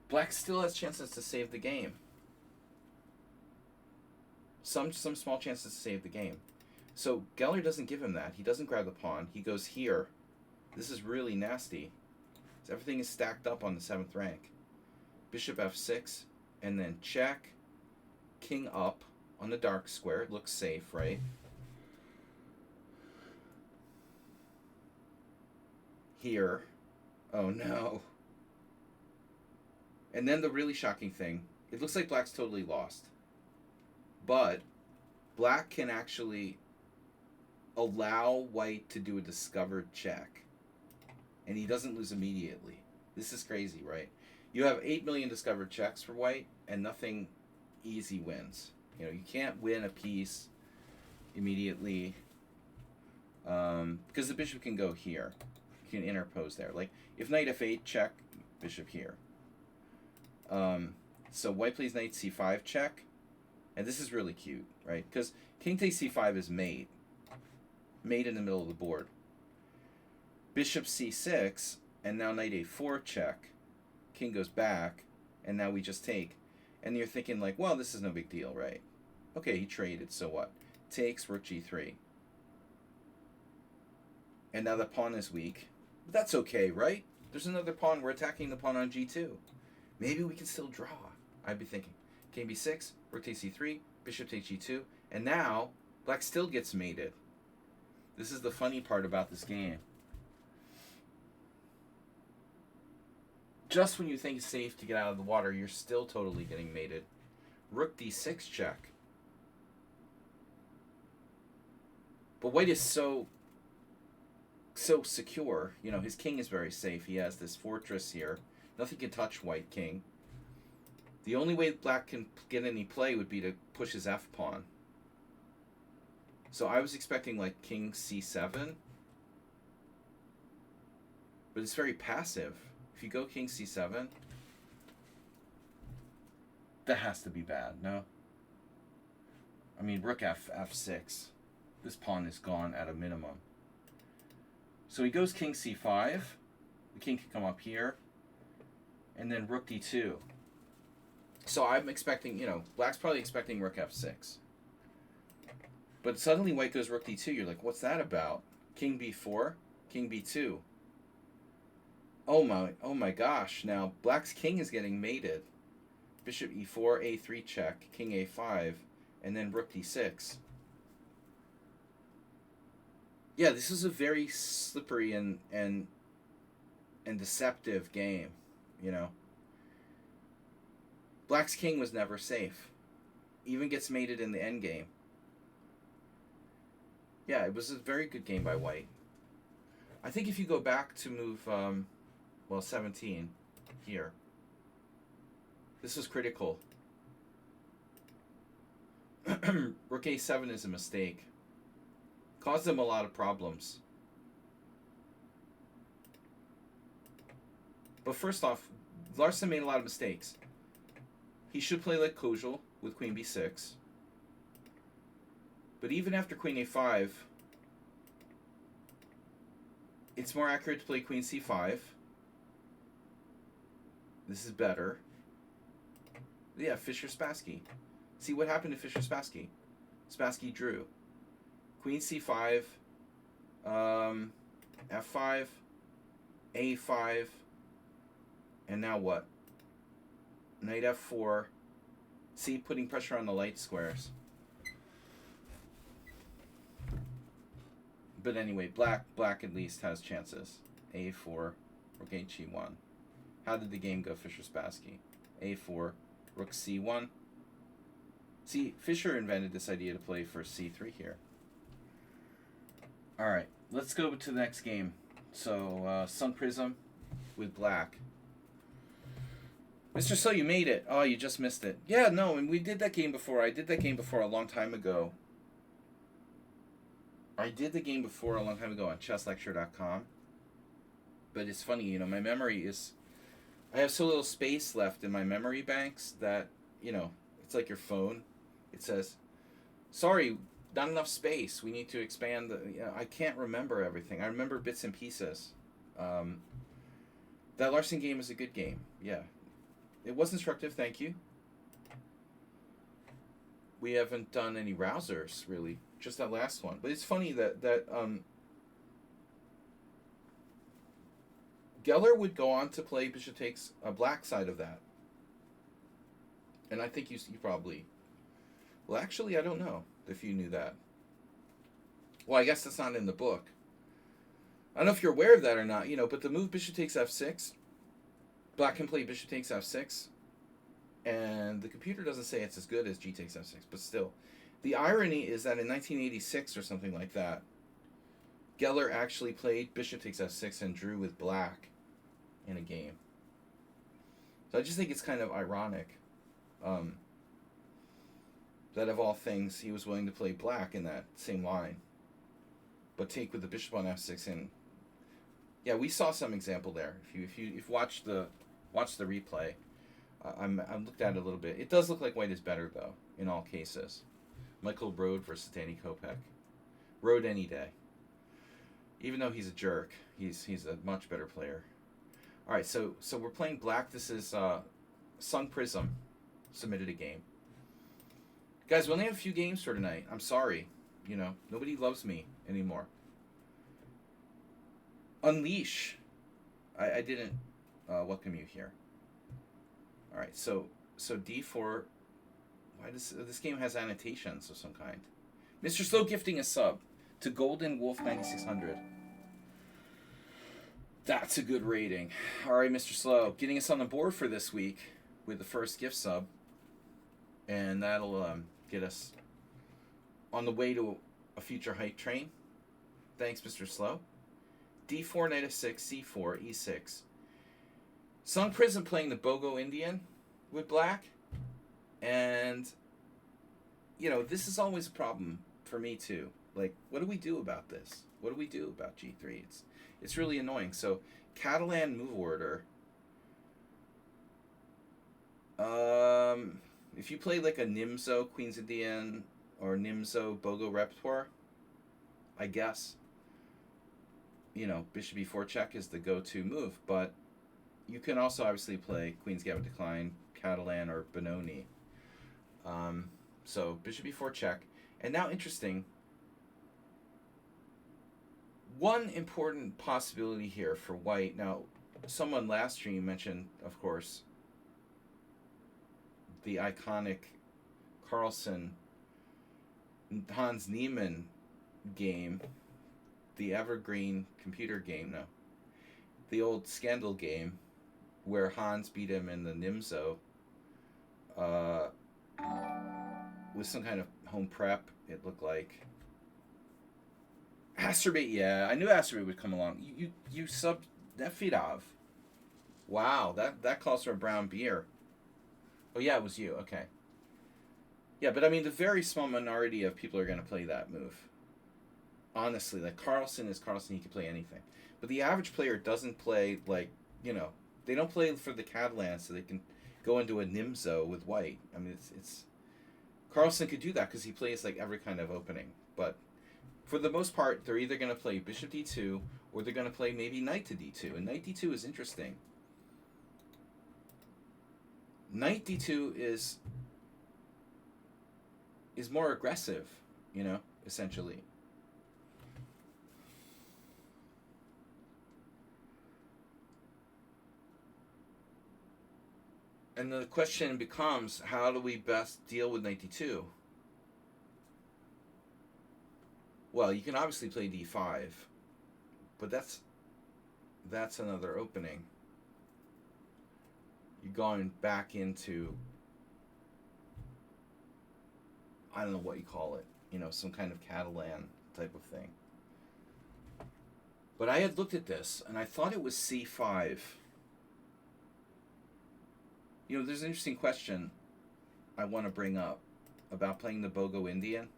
Black still has chances to save the game. Some small chances to save the game. So Geller doesn't give him that. He doesn't grab the pawn. He goes here. This is really nasty. So everything is stacked up on the 7th rank. Bishop f6, and then check. King up on the dark square. It looks safe, right? Here. Oh no. And then the really shocking thing. It looks like black's totally lost. But black can actually allow white to do a discovered check. And he doesn't lose immediately. This is crazy, right? You have 8 million discovered checks for white, and nothing easy wins. You can't win a piece immediately because the bishop can go here. You can interpose there. Like, if knight f8, check, bishop here. So white plays knight c5, check. And this is really cute, right? Because king takes c5 is mate. Mate in the middle of the board. Bishop c6, and now knight a4, check. King goes back, and now we just take. And you're thinking like, well, this is no big deal, right? Okay, he traded, so what? Takes, rook g3. And now the pawn is weak. But that's okay, right? There's another pawn. We're attacking the pawn on g2. Maybe we can still draw. I'd be thinking. King b6, rook takes c3, bishop takes g2. And now, black still gets mated. This is the funny part about this game. Just when you think it's safe to get out of the water, you're still totally getting mated. Rook d6 check. But white is so secure. His king is very safe. He has this fortress here. Nothing can touch white king. The only way black can get any play would be to push his f-pawn. So I was expecting like king c7. But it's very passive. If you go king c7, that has to be bad, no? I mean, rook f6. This pawn is gone at a minimum. So he goes king c5. The king can come up here. And then rook d2. So I'm expecting, black's probably expecting rook f6. But suddenly white goes rook d2. You're like, what's that about? King b4, king b2. Oh my gosh. Now, black's king is getting mated. Bishop e4, a3 check, king a5, and then rook d6. Yeah, this is a very slippery and deceptive game, Black's king was never safe. Even gets mated in the endgame. Yeah, it was a very good game by white. I think if you go back to move, 17 here, this was critical. Rook a7 is a mistake. Caused them a lot of problems. But first off, Larson made a lot of mistakes. He should play like Kojal with queen b6. But even after queen a5, it's more accurate to play queen c5. This is better. Yeah, Fischer-Spassky. See what happened to Fischer-Spassky? Spassky drew. Queen c5, f5, a5, and now what? Knight f4. See, putting pressure on the light squares. But anyway, black at least has chances. A4, rook h1. How did the game go, Fischer-Spassky? A4, rook c1. See, Fischer invented this idea to play for c3 here. All right, let's go to the next game. So, Sun Prism with black. Mr. So, you made it. Oh, you just missed it. Yeah, no, and we did that game before. I did that game before a long time ago. I did the game before a long time ago on chesslecture.com. But it's funny, you know, my memory is... I have so little space left in my memory banks that, you know, it's like your phone. It says, sorry, not enough space. We need to expand the... You know, I can't remember everything. I remember bits and pieces. That Larson game is a good game. Yeah. It was instructive, thank you. We haven't done any rousers, really. Just that last one. But it's funny that Geller would go on to play bishop takes a black side of that. And I think you probably... Well, actually, I don't know if you knew that. Well, I guess that's not in the book. I don't know if you're aware of that or not, you know, but the move bishop takes f6, black can play bishop takes f6, and the computer doesn't say it's as good as g takes f6, but still. The irony is that in 1986 or something like that, Geller actually played bishop takes f6 and drew with black in a game. So I just think it's kind of ironic that of all things he was willing to play black in that same line, but take with the bishop on f6. And yeah, we saw some example there. If you watch the replay, I looked at it a little bit. It does look like white is better though in all cases. Michael Rode versus Danny Kopech. Rode any day. Even though he's a jerk, he's a much better player. All right, so we're playing black. This is Sun Prism submitted a game. Guys, we only have a few games for tonight. I'm sorry. You know, nobody loves me anymore. Unleash. I didn't welcome you here. All right, so d4. Why does this game has annotations of some kind? Mr. Slow gifting a sub to Golden Wolf 9600. That's a good rating. All right, Mr. Slow, getting us on the board for this week with the first gift sub, and that'll get us on the way to a future hype train. Thanks, Mr. Slow. d4, knight f6, c4, e6. Sun Prism playing the Bogo Indian with black. And, you know, this is always a problem for me too. Like, what do we do about this? What do we do about g3? It's really annoying. So, Catalan move order. If you play like a Nimzo Queen's Indian or Nimzo Bogo repertoire, I guess, you know, bishop e4 check is the go-to move. But you can also obviously play Queen's Gambit Decline, Catalan, or Benoni. So bishop e4 check. And now interesting, one important possibility here for white. Now, someone last stream mentioned, of course, the iconic Carlsen Hans Niemann game, the evergreen computer game, no, the old Scandal game where Hans beat him in the Nimzo with some kind of home prep, it looked like. Asterbait, yeah, I knew Asterbait would come along. You subbed Nefidov. Wow, that calls for a brown beer. Oh yeah, it was you, okay. Yeah, but I mean, the very small minority of people are going to play that move. Honestly, like Carlsen is Carlsen, he can play anything. But the average player doesn't play, like, you know, they don't play for the Catalan so they can go into a Nimzo with white. I mean, it's Carlsen could do that because he plays like every kind of opening. But for the most part, they're either going to play bishop d2 or they're going to play maybe knight to d2. And knight d2 is interesting. Knight d2 is more aggressive, you know, essentially. And the question becomes, how do we best deal with knight d2? Well, you can obviously play d5, but that's another opening. You're going back into, I don't know what you call it, you know, some kind of Catalan type of thing. But I had looked at this, and I thought it was c5. You know, there's an interesting question I want to bring up about playing the Bogo Indian.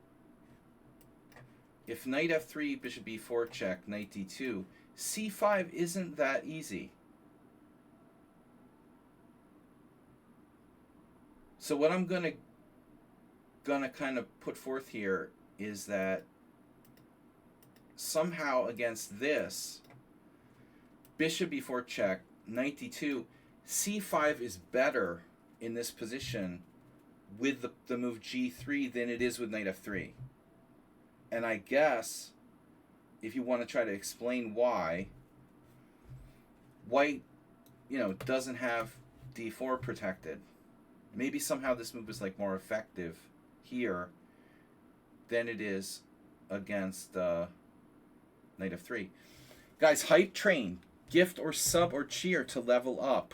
If knight f3, bishop b4 check, knight d2, c5 isn't that easy. So what I'm gonna kind of put forth here is that somehow against this, bishop b4 check, knight d2, c5 is better in this position with the move g3 than it is with knight f3. And I guess if you want to try to explain why, white, you know, doesn't have d4 protected. Maybe somehow this move is like more effective here than it is against knight f3. Guys, hype train, gift or sub or cheer to level up.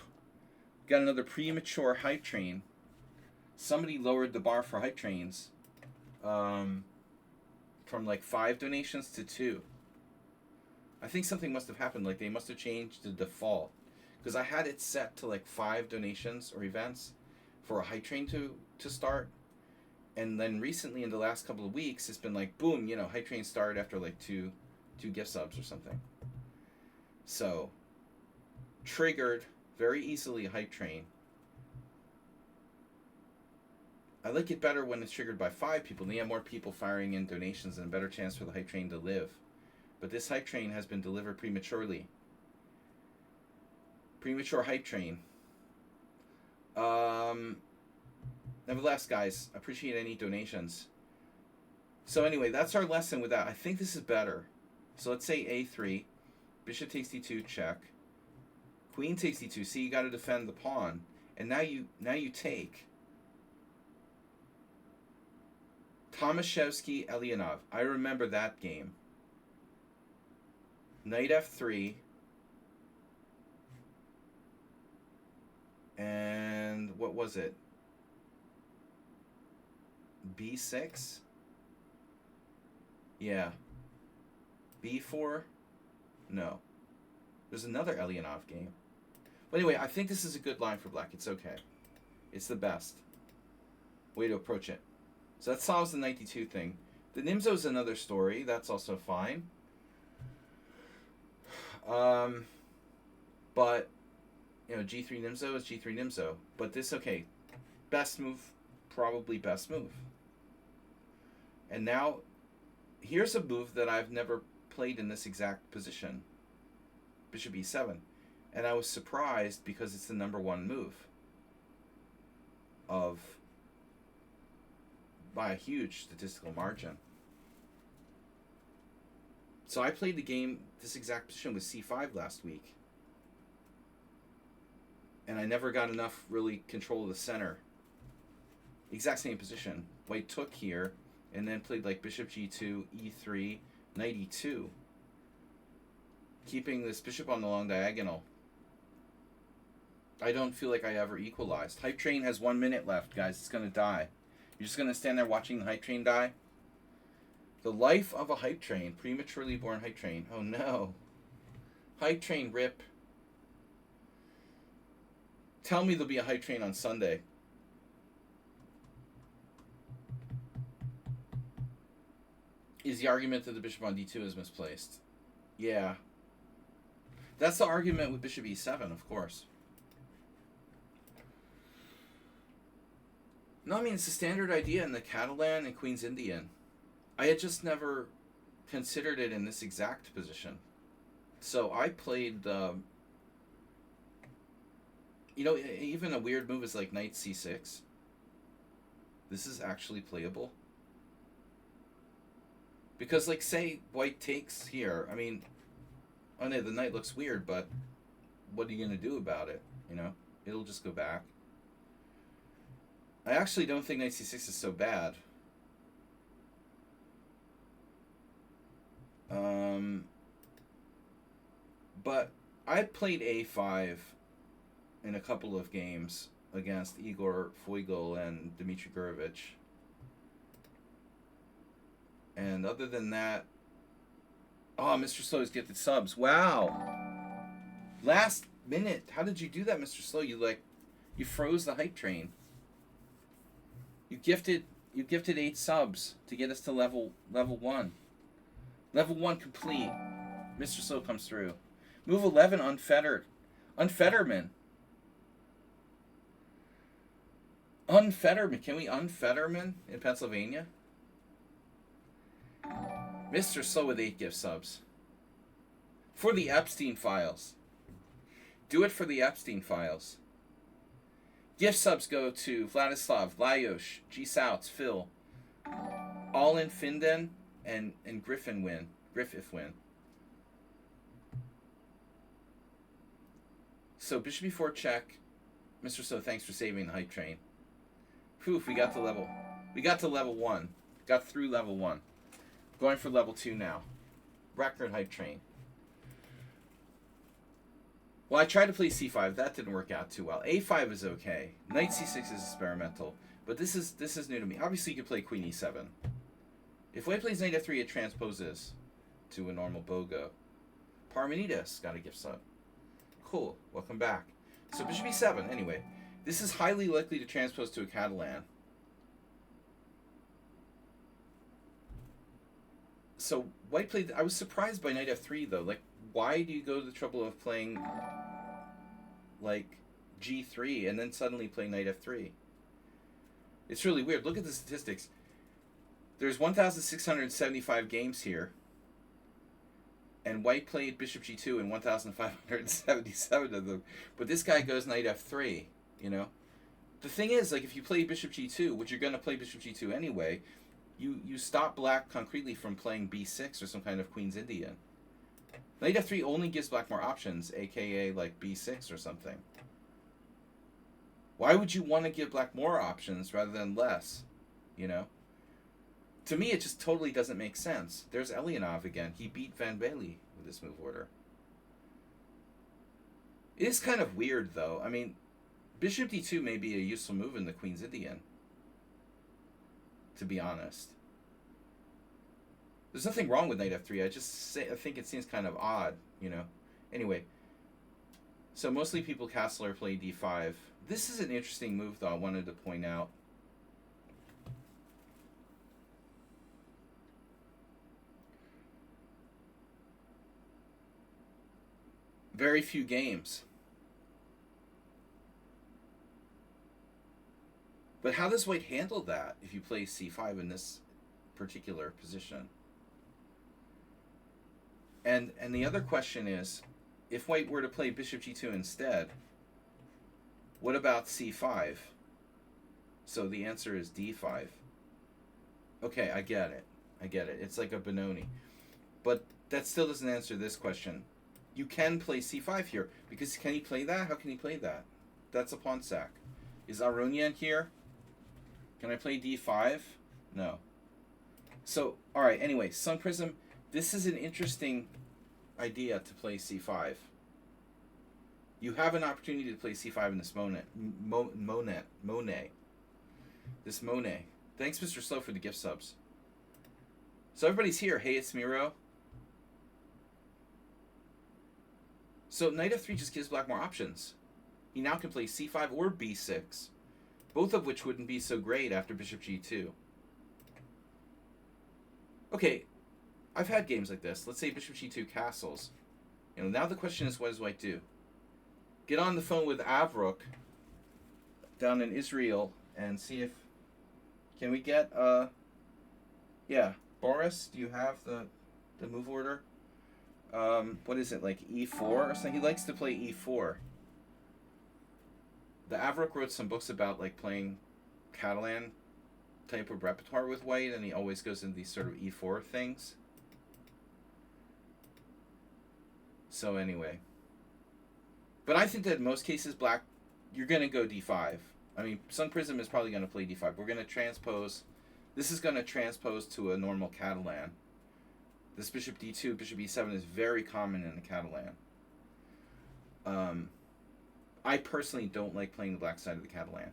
Got another premature hype train. Somebody lowered the bar for hype trains from like 5 donations to 2. I think something must have happened. Like they must have changed the default, because I had it set to like 5 donations or events for a hype train to start, and then recently in the last couple of weeks it's been like boom, you know, hype train started after like two gift subs or something. So triggered very easily a hype train. I like it better when it's triggered by 5 people, and you have more people firing in donations and a better chance for the hype train to live. But this hype train has been delivered prematurely. Premature hype train. Nevertheless, guys, appreciate any donations. So anyway, that's our lesson with that. I think this is better. So let's say a3, bishop takes d2, check. Queen takes d2. See, you got to defend the pawn, and now you take. Tomaszewski, Elianov. I remember that game. Knight f3. And what was it? b6? Yeah. b4? No. There's another Elianov game. But anyway, I think this is a good line for black. It's okay. It's the best way to approach it. So that solves the knight d2 thing. The Nimzo is another story. That's also fine. But, you know, g3 Nimzo is g3 Nimzo. But this, okay, best move, probably best move. And now, here's a move that I've never played in this exact position. Bishop e7. And I was surprised because it's the #1 move by a huge statistical margin. So I played the game, this exact position with c5 last week. And I never got enough really control of the center. Exact same position. White took here, and then played like bishop g2, e3, knight e2. Keeping this bishop on the long diagonal. I don't feel like I ever equalized. Hype train has 1 minute left, guys. It's going to die. You're just going to stand there watching the hype train die? The life of a hype train. Prematurely born hype train. Oh no. Hype train rip. Tell me there'll be a hype train on Sunday. Is the argument that the bishop on d2 is misplaced? Yeah. That's the argument with bishop e7, of course. No, I mean, it's a standard idea in the Catalan and Queen's Indian. I had just never considered it in this exact position. So I played, You know, even a weird move is like knight c6. This is actually playable. Because, like, say white takes here. I mean, oh no, the knight looks weird, but what are you going to do about it? You know, it'll just go back. I actually don't think knight c6 is so bad. But I played a5 in a couple of games against Igor Foigl and Dmitry Gurevich. And other than that, oh, Mr. Slow has gifted subs. Wow. Last minute. How did you do that, Mr. Slow? You froze the hype train. You gifted 8 subs to get us to level 1. Level 1 complete. Mr. Slow comes through. Move 11 unfettered. Unfetterman. Unfetterman. Can we unfetterman in Pennsylvania? Mr. Slow with 8 gift subs. For the Epstein files. Do it for the Epstein files. Gift subs go to Vladislav, Lajos, G. Souts, Phil, All in Finden, and Griffith win. So bishop b4 check. Mr. So thanks for saving the hype train. Poof, we got to level 1. Got through level 1. Going for level 2 now. Record hype train. Well, I tried to play c5. That didn't work out too well. a5 is okay. Knight c6 is experimental. But this is new to me. Obviously, you could play queen e7. If white plays knight f3, it transposes to a normal bogo. Parmenides got a gift sub. Cool. Welcome back. So bishop e7. Anyway, this is highly likely to transpose to a Catalan. So white played. I was surprised by knight f3 though. Like, why do you go to the trouble of playing like g3 and then suddenly play knight f3? It's really weird. Look at the statistics. There's 1,675 games here, and white played bishop g2 in 1,577 of them. But this guy goes knight f3. You know, the thing is, like, if you play bishop g2, which you're going to play bishop g2 anyway, you stop black concretely from playing b6 or some kind of Queen's Indian. Knight f3 only gives black more options, aka like b6 or something. Why would you want to give black more options rather than less? You know? To me, it just totally doesn't make sense. There's Elianov again. He beat Van Bailey with this move order. It is kind of weird, though. I mean, bishop d2 may be a useful move in the Queen's Indian, to be honest. There's nothing wrong with knight f3. I think it seems kind of odd, you know. Anyway, so mostly people Castler play d5. This is an interesting move, though, I wanted to point out. Very few games. But how does white handle that if you play c5 in this particular position? And the other question is, if white were to play bishop g2 instead, what about c5? So the answer is d5. Okay, I get it. It's like a Benoni. But that still doesn't answer this question. You can play c5 here, because can he play that? How can he play that? That's a pawn sack. Is Aronian here? Can I play d5? No. So, alright, anyway, Sun Prism, this is an interesting idea to play c5. You have an opportunity to play c5 in this Monet. This Monet. Thanks, Mr. Slow, for the gift subs. So everybody's here. Hey, it's Miro. So knight f3 just gives black more options. He now can play c5 or b6, both of which wouldn't be so great after bishop g2. Okay, I've had games like this. Let's say bishop g2 castles. You know, now the question is, what does white do? Get on the phone with Avruk down in Israel and see if... Can we get, yeah, Boris, do you have the move order? What is it, like e4 or something? He likes to play e4. the Avrock wrote some books about like playing Catalan type of repertoire with white, and he always goes into these sort of e4 things. So anyway, but I think that in most cases, black, you're gonna go d5. I mean, Sun Prism is probably gonna play d5. We're gonna transpose. This is gonna transpose to a normal Catalan. This bishop d2, bishop e7 is very common in the Catalan. I personally don't like playing the black side of the Catalan.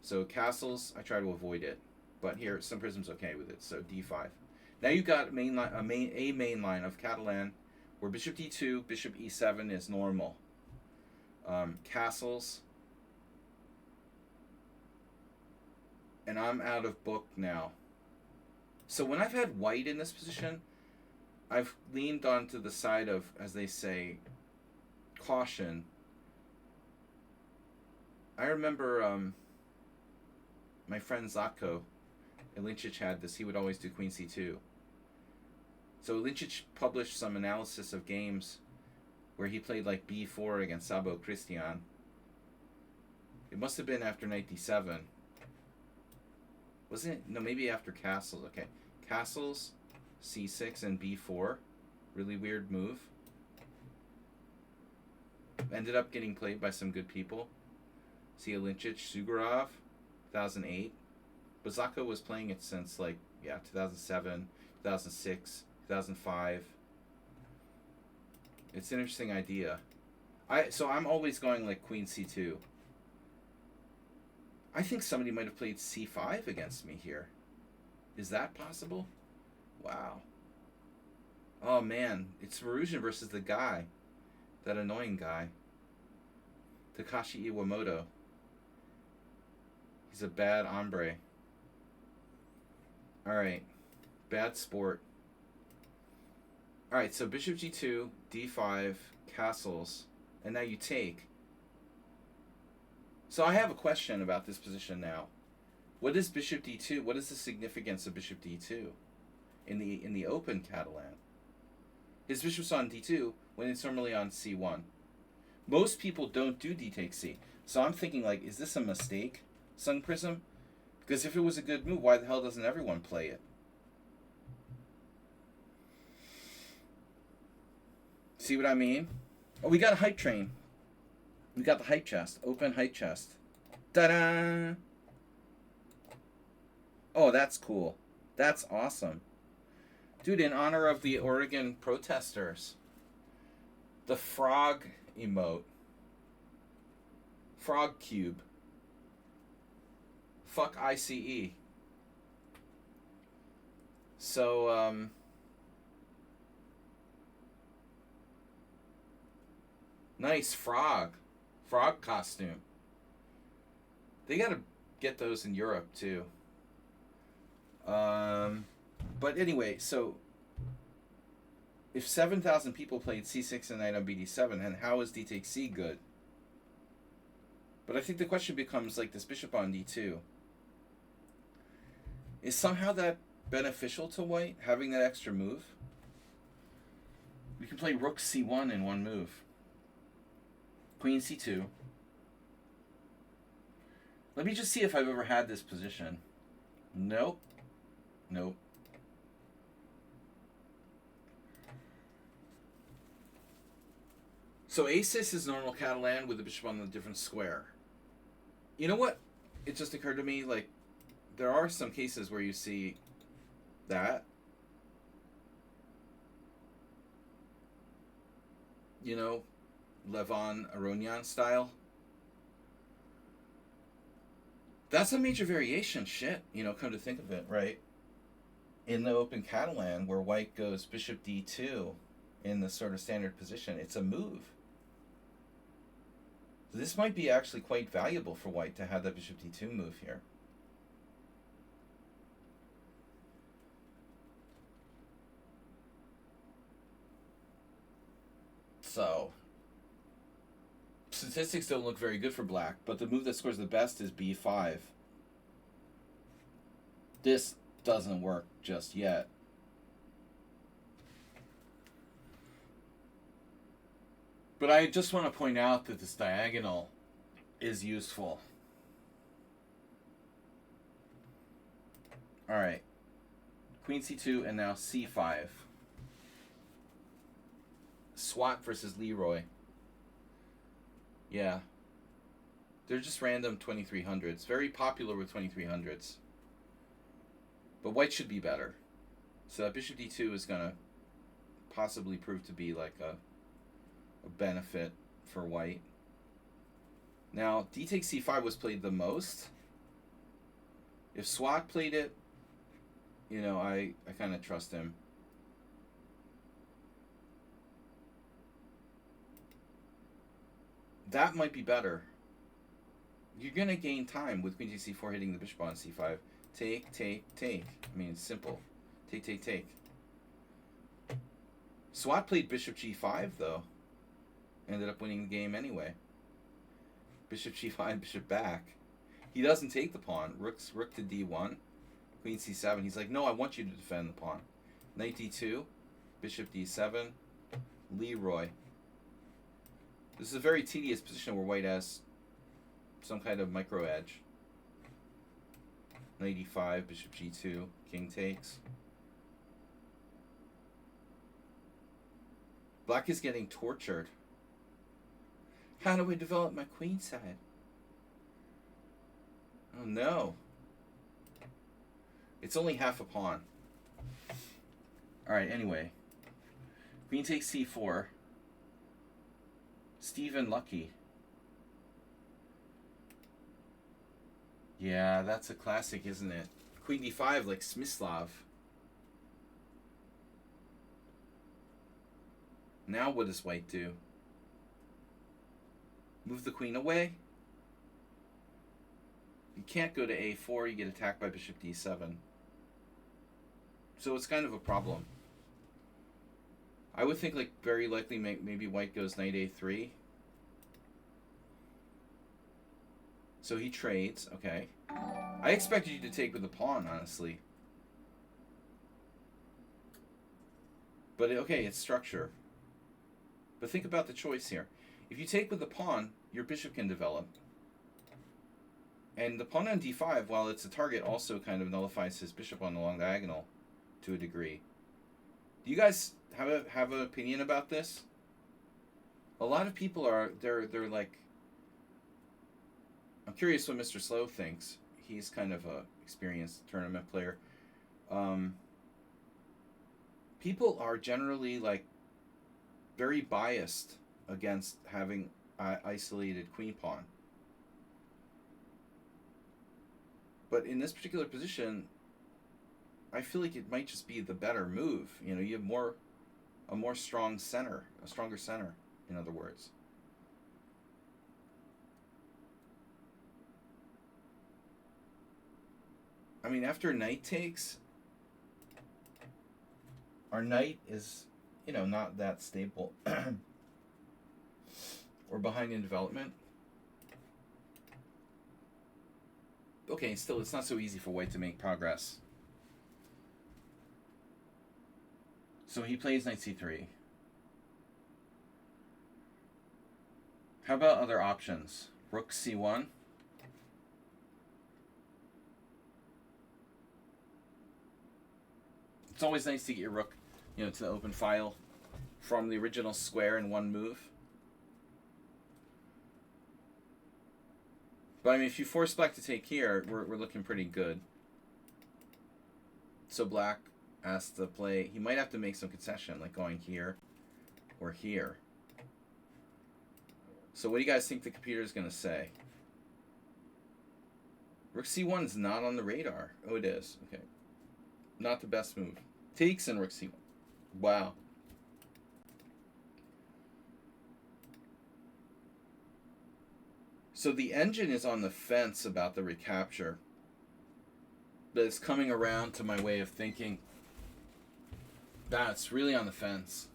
So castles, I try to avoid it. But here, Sun Prism's okay with it. So d5. Now you've got a main line of Catalan where bishop d2, bishop e7 is normal. Castles. And I'm out of book now. So when I've had white in this position, I've leaned onto the side of, as they say, caution. I remember my friend Zatko Ilincic had this. He would always do queen c2. So Ilincic published some analysis of games where he played like b4 against Sabo Christian. It must have been after knight d7. Wasn't it? No, maybe after castles. Okay. Castles, c6, and b4. Really weird move. Ended up getting played by some good people. See Ilincic, Sugarov, 2008. But Zatko was playing it since, 2007, 2006, 2005. It's an interesting idea. So I'm always going like queen c2. I think somebody might have played c5 against me here. Is that possible? Wow. Oh man, it's Varusian versus the guy. That annoying guy. Takashi Iwamoto. He's a bad hombre. Alright. Bad sport. Alright, so bishop g2, d5, castles, and now you take. So I have a question about this position now. What is bishop d2? What is the significance of bishop d2 in the open Catalan? His bishop's on d2 when it's normally on c1. Most people don't do d takes c. So I'm thinking, like, is this a mistake, Sun Prism? Because if it was a good move, why the hell doesn't everyone play it? See what I mean? Oh, we got a hype train. We got the hype chest. Open hype chest. Ta-da! Oh, that's cool. That's awesome. Dude, in honor of the Oregon protesters, the frog emote. Frog cube. Fuck ICE. So, nice frog. Frog costume. They gotta get those in Europe, too. But anyway, so if 7,000 people played c6 and knight on bd7, then how is d takes c good? But I think the question becomes, like, this bishop on d2. Is somehow that beneficial to white, having that extra move? We can play rook c1 in one move. Queen c2. Let me just see if I've ever had this position. Nope. Nope. So a6 is normal Catalan with the bishop on a different square. You know what? It just occurred to me, like, there are some cases where you see that. You know, Levon Aronian style. That's a major variation, shit, you know, come to think of it, right? In the open Catalan, where white goes bishop d2 in the sort of standard position, it's a move. This might be actually quite valuable for white to have that bishop d2 move here. So, statistics don't look very good for black, but the move that scores the best is b5. This doesn't work just yet. But I just want to point out that this diagonal is useful. All right. Queen c2 and now c5. SWAT versus Leroy. Yeah. They're just random 2300s. Very popular with 2300s. But white should be better. So that bishop d2 is going to possibly prove to be like a benefit for white. Now, d takes c5 was played the most. If SWAT played it, you know, I kind of trust him. That might be better. You're going to gain time with queen takes c4 hitting the bishop on c5. Take, take, take. I mean, it's simple. Take, take, take. SWAT played bishop g5, though. Ended up winning the game anyway. Bishop g5, bishop back. He doesn't take the pawn. Rook to d1. Queen c7. He's like, no, I want you to defend the pawn. Knight d2. Bishop d7. Leroy. This is a very tedious position where white has some kind of micro edge. Knight e5, bishop g2, king takes. Black is getting tortured. How do we develop my queen side? Oh no. It's only half a pawn. Alright, anyway. Queen takes c4. Stephen Lucky. Yeah, that's a classic, isn't it? Queen d5 like Smyslov. Now what does white do? Move the queen away? You can't go to a4, you get attacked by bishop d7. So it's kind of a problem. I would think like very likely maybe white goes knight a3. So he trades, okay. I expected you to take with the pawn, honestly. But okay, it's structure. But think about the choice here. If you take with the pawn, your bishop can develop. And the pawn on d5, while it's a target, also kind of nullifies his bishop on the long diagonal to a degree. Do you guys have an opinion about this? A lot of people are they're like, I'm curious what Mr. Slow thinks. He's kind of a experienced tournament player. People are generally like very biased against having isolated queen pawn. But in this particular position, I feel like it might just be the better move. You know, you have a more strong center, a stronger center, in other words. I mean, after knight takes, our knight is, you know, not that stable. We're behind in development. Okay, still, it's not so easy for white to make progress. So he plays knight c3. How about other options? Rook c1. It's always nice to get your rook, you know, to the open file from the original square in one move. But I mean, if you force black to take here, we're looking pretty good. So black has to play. He might have to make some concession, like going here or here. So what do you guys think the computer is going to say? Rook c1 is not on the radar. Oh, it is. Okay. Not the best move. Takes and rook c1. Wow. So the engine is on the fence about the recapture, but it's coming around to my way of thinking. That's really on the fence.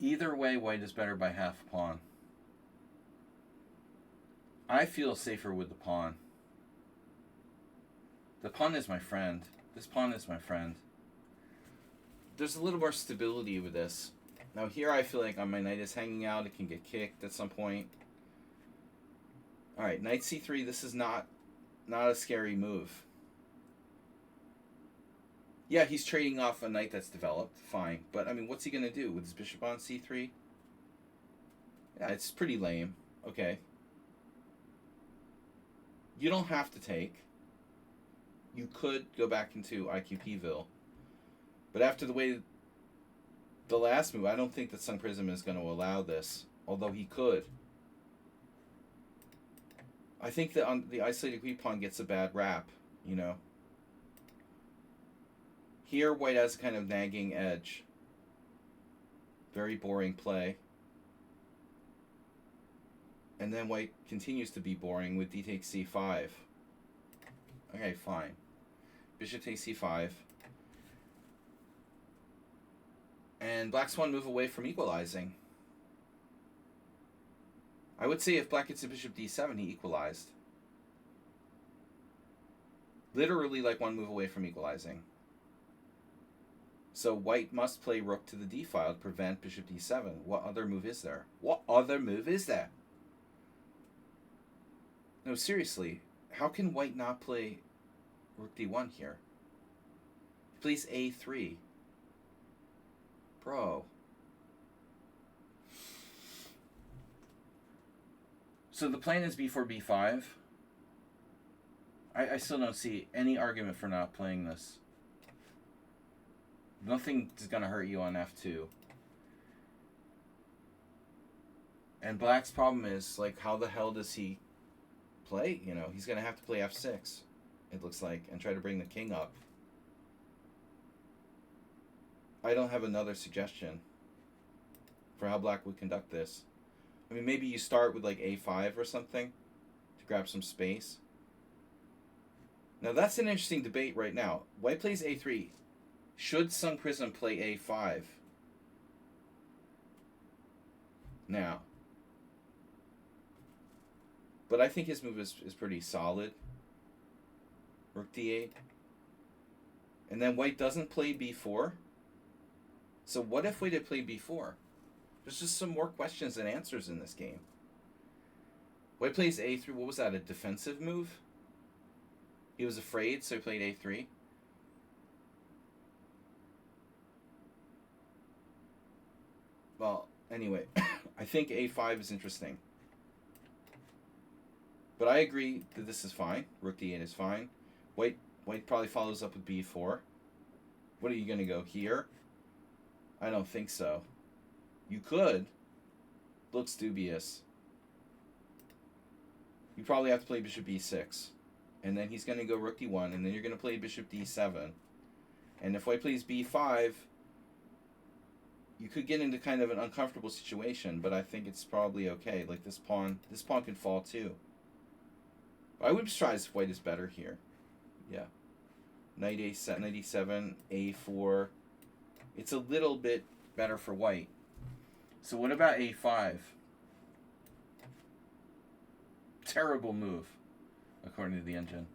Either way, white is better by half a pawn. I feel safer with the pawn. The pawn is my friend. This pawn is my friend. There's a little more stability with this. Now here I feel like my knight is hanging out. It can get kicked at some point. All right, knight c3. This is not a scary move. Yeah, he's trading off a knight that's developed. Fine, but I mean, what's he gonna do with his bishop on c3? Yeah, it's pretty lame. Okay. You don't have to take. You could go back into IQPville, but after the way the last move, I don't think that Sun Prism is going to allow this. Although he could. I think that on the isolated queen pawn gets a bad rap. You know. Here, white has a kind of nagging edge. Very boring play. And then white continues to be boring with d takes c5. Okay, fine. Bishop takes c5. And black's one move away from equalizing. I would say if black gets a bishop d7, he equalized. Literally like one move away from equalizing. So white must play rook to the d file to prevent bishop d7. What other move is there? What other move is there? No, seriously. How can white not play rook d1 here? He plays a3. Bro. So the plan is b4, b5. I still don't see any argument for not playing this. Nothing is going to hurt you on f2. And black's problem is, like, how the hell does he play? You know, he's going to have to play f6, it looks like, and try to bring the king up. I don't have another suggestion for how black would conduct this. I mean, maybe you start with, like, a5 or something to grab some space. Now, that's an interesting debate right now. White plays a3. Should Sun Prism play a5? Now. But I think his move is pretty solid. Rook d8. And then white doesn't play b4. So what if white had played b4? There's just some more questions than answers in this game. White plays a3. What was that, a defensive move? He was afraid, so he played a3. Well, anyway, I think a5 is interesting. But I agree that this is fine. Rook d8 is fine. White probably follows up with b4. What are you going to go here? I don't think so. You could. Looks dubious. You probably have to play bishop b6. And then he's going to go rook d1. And then you're going to play bishop d7. And if white plays b5, you could get into kind of an uncomfortable situation. But I think it's probably okay. Like this pawn can fall too. I would be surprised if white is better here. Yeah. Knight a7, knight e7, a4. It's a little bit better for white. So what about a5? Terrible move, according to the engine.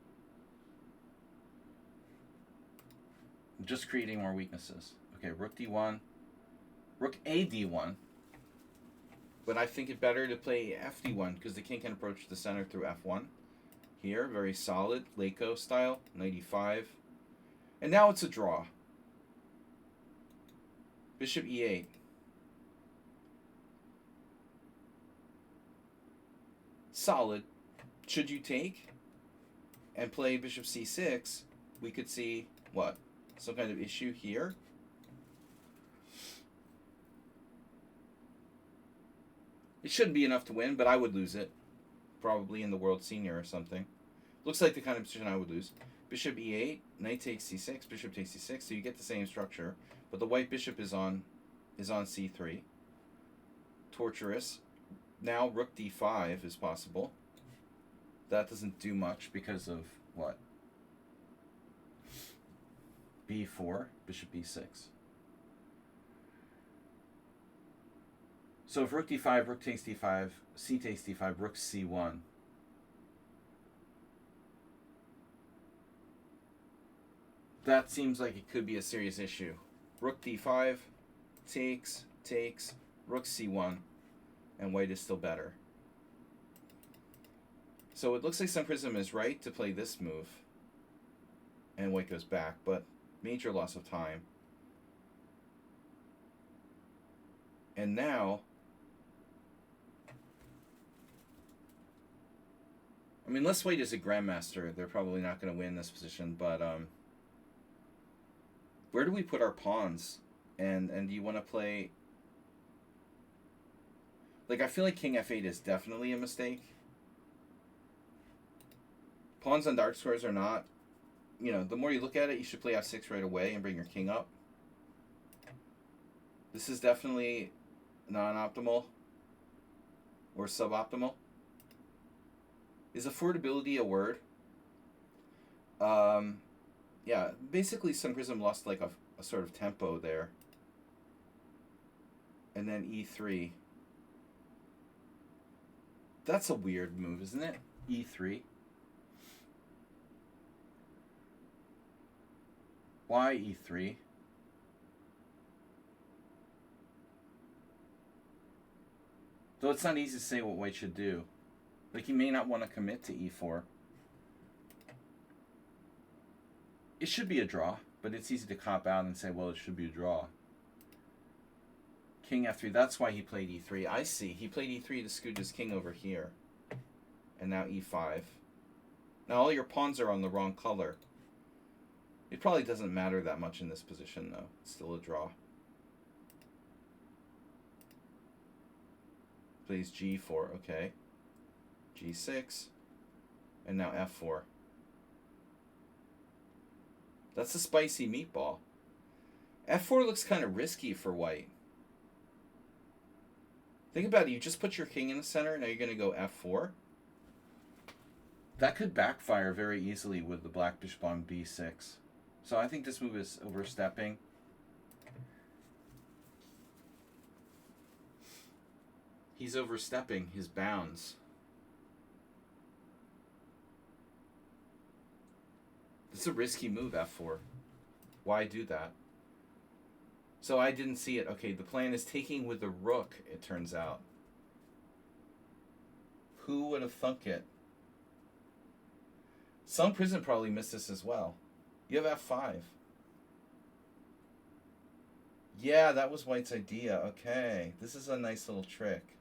Just creating more weaknesses. Okay, rook d1. Rook a d1. But I think it better to play fd1 because the king can approach the center through f1. Here, very solid, Leko style, knight e5. And now it's a draw. Bishop e8. Solid. Should you take and play bishop c6, we could see, what, some kind of issue here? It shouldn't be enough to win, but I would lose it. Probably in the World Senior or something. Looks like the kind of position I would lose. Bishop e8, knight takes c6, bishop takes c6, so you get the same structure, but the white bishop is on c3. Torturous. Now rook d5 is possible. That doesn't do much because of what? b4, bishop b6. So if rook d5, rook takes d5, c takes d5, rook c1. That seems like it could be a serious issue. Rook d5, takes, rook c1, and white is still better. So it looks like Sun Prism is right to play this move. And white goes back, but major loss of time. And now, I mean, unless white is a grandmaster, they're probably not going to win this position. But where do we put our pawns? And do you want to play? Like, I feel like King F8 is definitely a mistake. Pawns on dark squares are not. You know, the more you look at it, you should play F6 right away and bring your king up. This is definitely non-optimal or suboptimal. Is affordability a word? Yeah, basically Sun Prism lost like a sort of tempo there. And then E3. That's a weird move, isn't it? E3. Why E3? Though it's not easy to say what white should do. Like, he may not want to commit to E4. It should be a draw, but it's easy to cop out and say, well, it should be a draw. King F3, that's why he played E3. I see. He played E3 to scoot his king over here. And now E5. Now all your pawns are on the wrong color. It probably doesn't matter that much in this position, though. It's still a draw. Plays G4, okay. G6. And now F4. That's a spicy meatball. F4 looks kind of risky for white. Think about it. You just put your king in the center. Now you're going to go F4. That could backfire very easily with the black bishop on B6. So I think this move is overstepping. He's overstepping his bounds. It's a risky move, F4. Why do that? So I didn't see it. Okay, the plan is taking with the rook, it turns out. Who would have thunk it? Sun Prism probably missed this as well. You have F5. Yeah, that was white's idea. Okay, this is a nice little trick.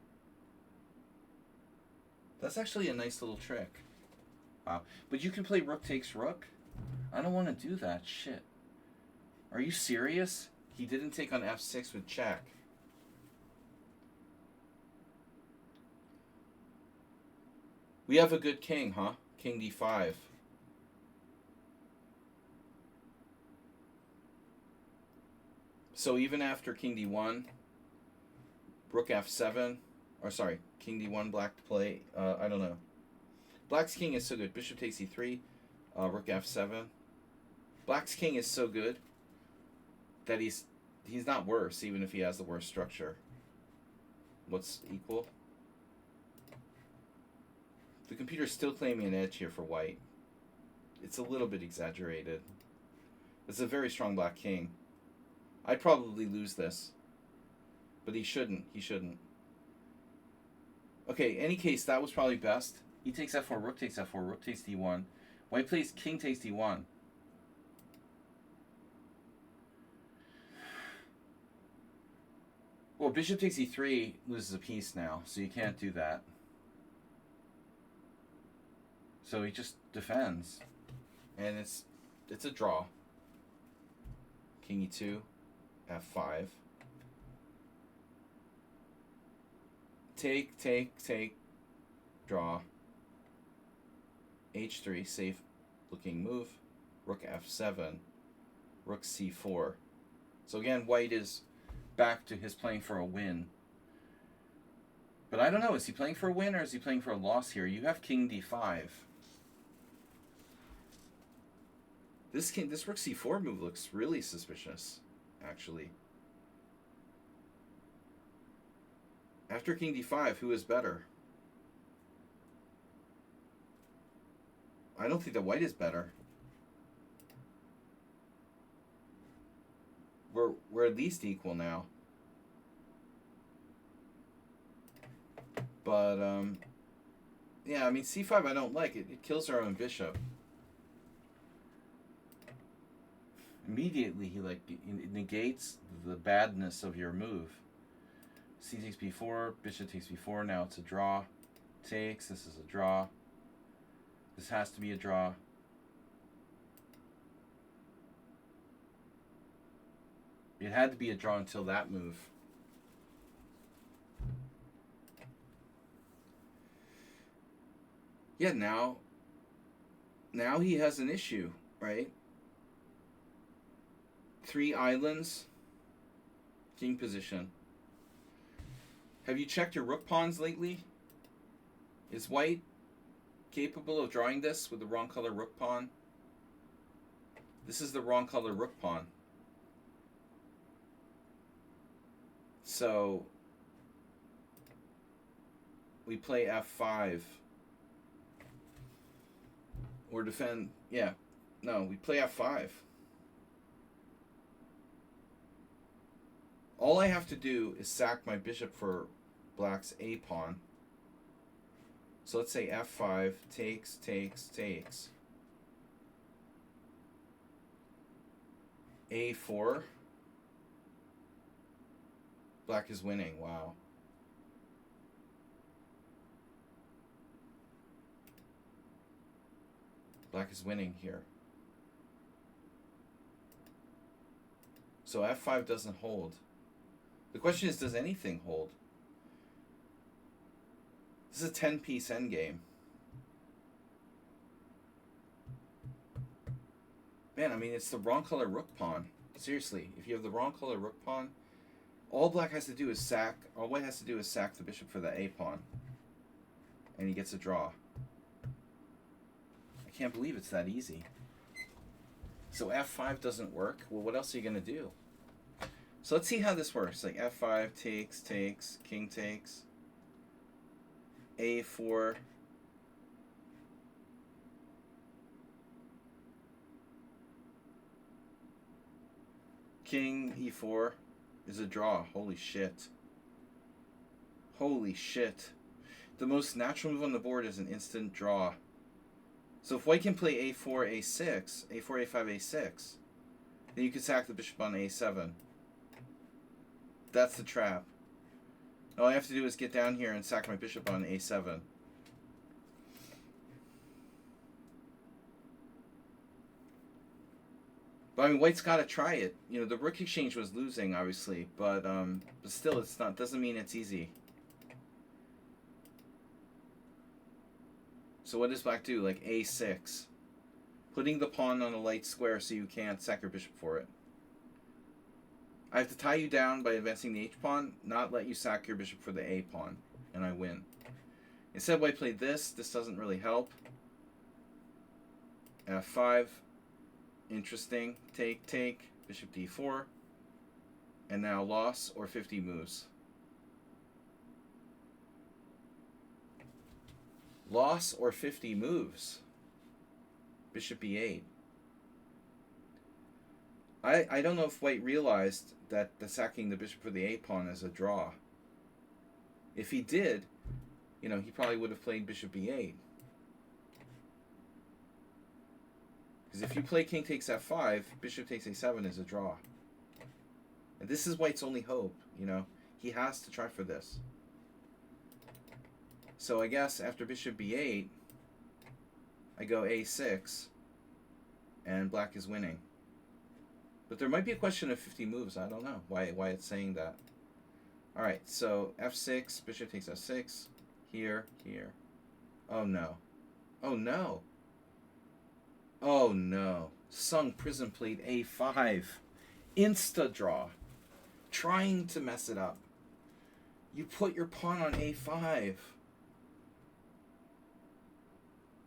That's actually a nice little trick. Wow. But you can play rook takes rook? I don't want to do that. Shit. Are you serious? He didn't take on F6 with check. We have a good king, huh? King D5. So even after King D1, Rook F7, or sorry, King D1, black to play, I don't know. Black's king is so good. Bishop takes E3, Rook F7. Black's king is so good that he's not worse, even if he has the worst structure. What's equal? The computer's still claiming an edge here for white. It's a little bit exaggerated. It's a very strong black king. I'd probably lose this. But he shouldn't. He shouldn't. Okay, any case, that was probably best. He takes F4, rook takes F4, rook takes D1. White plays king takes D1. Well, bishop takes E3 loses a piece now, so you can't do that. So he just defends. And it's a draw. King E2, F5. Take, take, take, draw. H3, safe looking move. Rook F7, Rook C4. So again, white is back to his playing for a win. But I don't know, is he playing for a win or is he playing for a loss here? You have King D5. This Rook C4 move looks really suspicious, actually. After King D5, who is better? I don't think that white is better. We're at least equal now. But Yeah, I mean, c5 I don't like. It kills our own bishop. Immediately, he like it negates the badness of your move. C takes b4, bishop takes b4, now it's a draw. Takes, this is a draw. This has to be a draw. It had to be a draw until that move. Yeah, now he has an issue, right? 3 islands, king position. Have you checked your rook pawns lately? Is white capable of drawing this with the wrong color rook pawn? This is the wrong color rook pawn. So we play f5 or defend. Yeah, no, we play f5. All I have to do is sack my bishop for black's a pawn. So let's say f5, takes, takes, takes. a4. Black is winning, wow. Black is winning here. So f5 doesn't hold. The question is, does anything hold? This is a 10-piece endgame. Man, I mean, it's the wrong color rook pawn. Seriously, if you have the wrong color rook pawn, all black has to do is sack, all white has to do is sack the bishop for the a pawn. And he gets a draw. I can't believe it's that easy. So f5 doesn't work. Well, what else are you going to do? So let's see how this works. Like f5, takes, takes, king takes. a4. King e4 is a draw. Holy shit. Holy shit. The most natural move on the board is an instant draw. So if white can play a4, a6, a4, a5, a6, then you can sack the bishop on a7. That's the trap. All I have to do is get down here and sack my bishop on a7. But I mean, white's got to try it. You know, the rook exchange was losing, obviously, but still, it's not. Doesn't mean it's easy. So what does black do? Like a6, putting the pawn on a light square so you can't sack your bishop for it. I have to tie you down by advancing the h pawn, not let you sack your bishop for the a pawn, and I win. Instead, white played this. This doesn't really help. f5. Interesting. Take, take. Bishop d4. And now loss or 50 moves. Loss or 50 moves. Bishop e8. I don't know if white realized that the sacking the bishop for the a pawn is a draw. If he did, you know, he probably would have played bishop e8. Because if you play king takes f5, bishop takes a7 is a draw. And this is white's only hope, you know. He has to try for this. So I guess after bishop b8, I go a6, and black is winning. But there might be a question of 50 moves. I don't know why it's saying that. All right, so f6, bishop takes f6, here, here. Oh no. Oh no. Oh no. Sung Prison played a5. Insta draw. Trying to mess it up. You put your pawn on a5.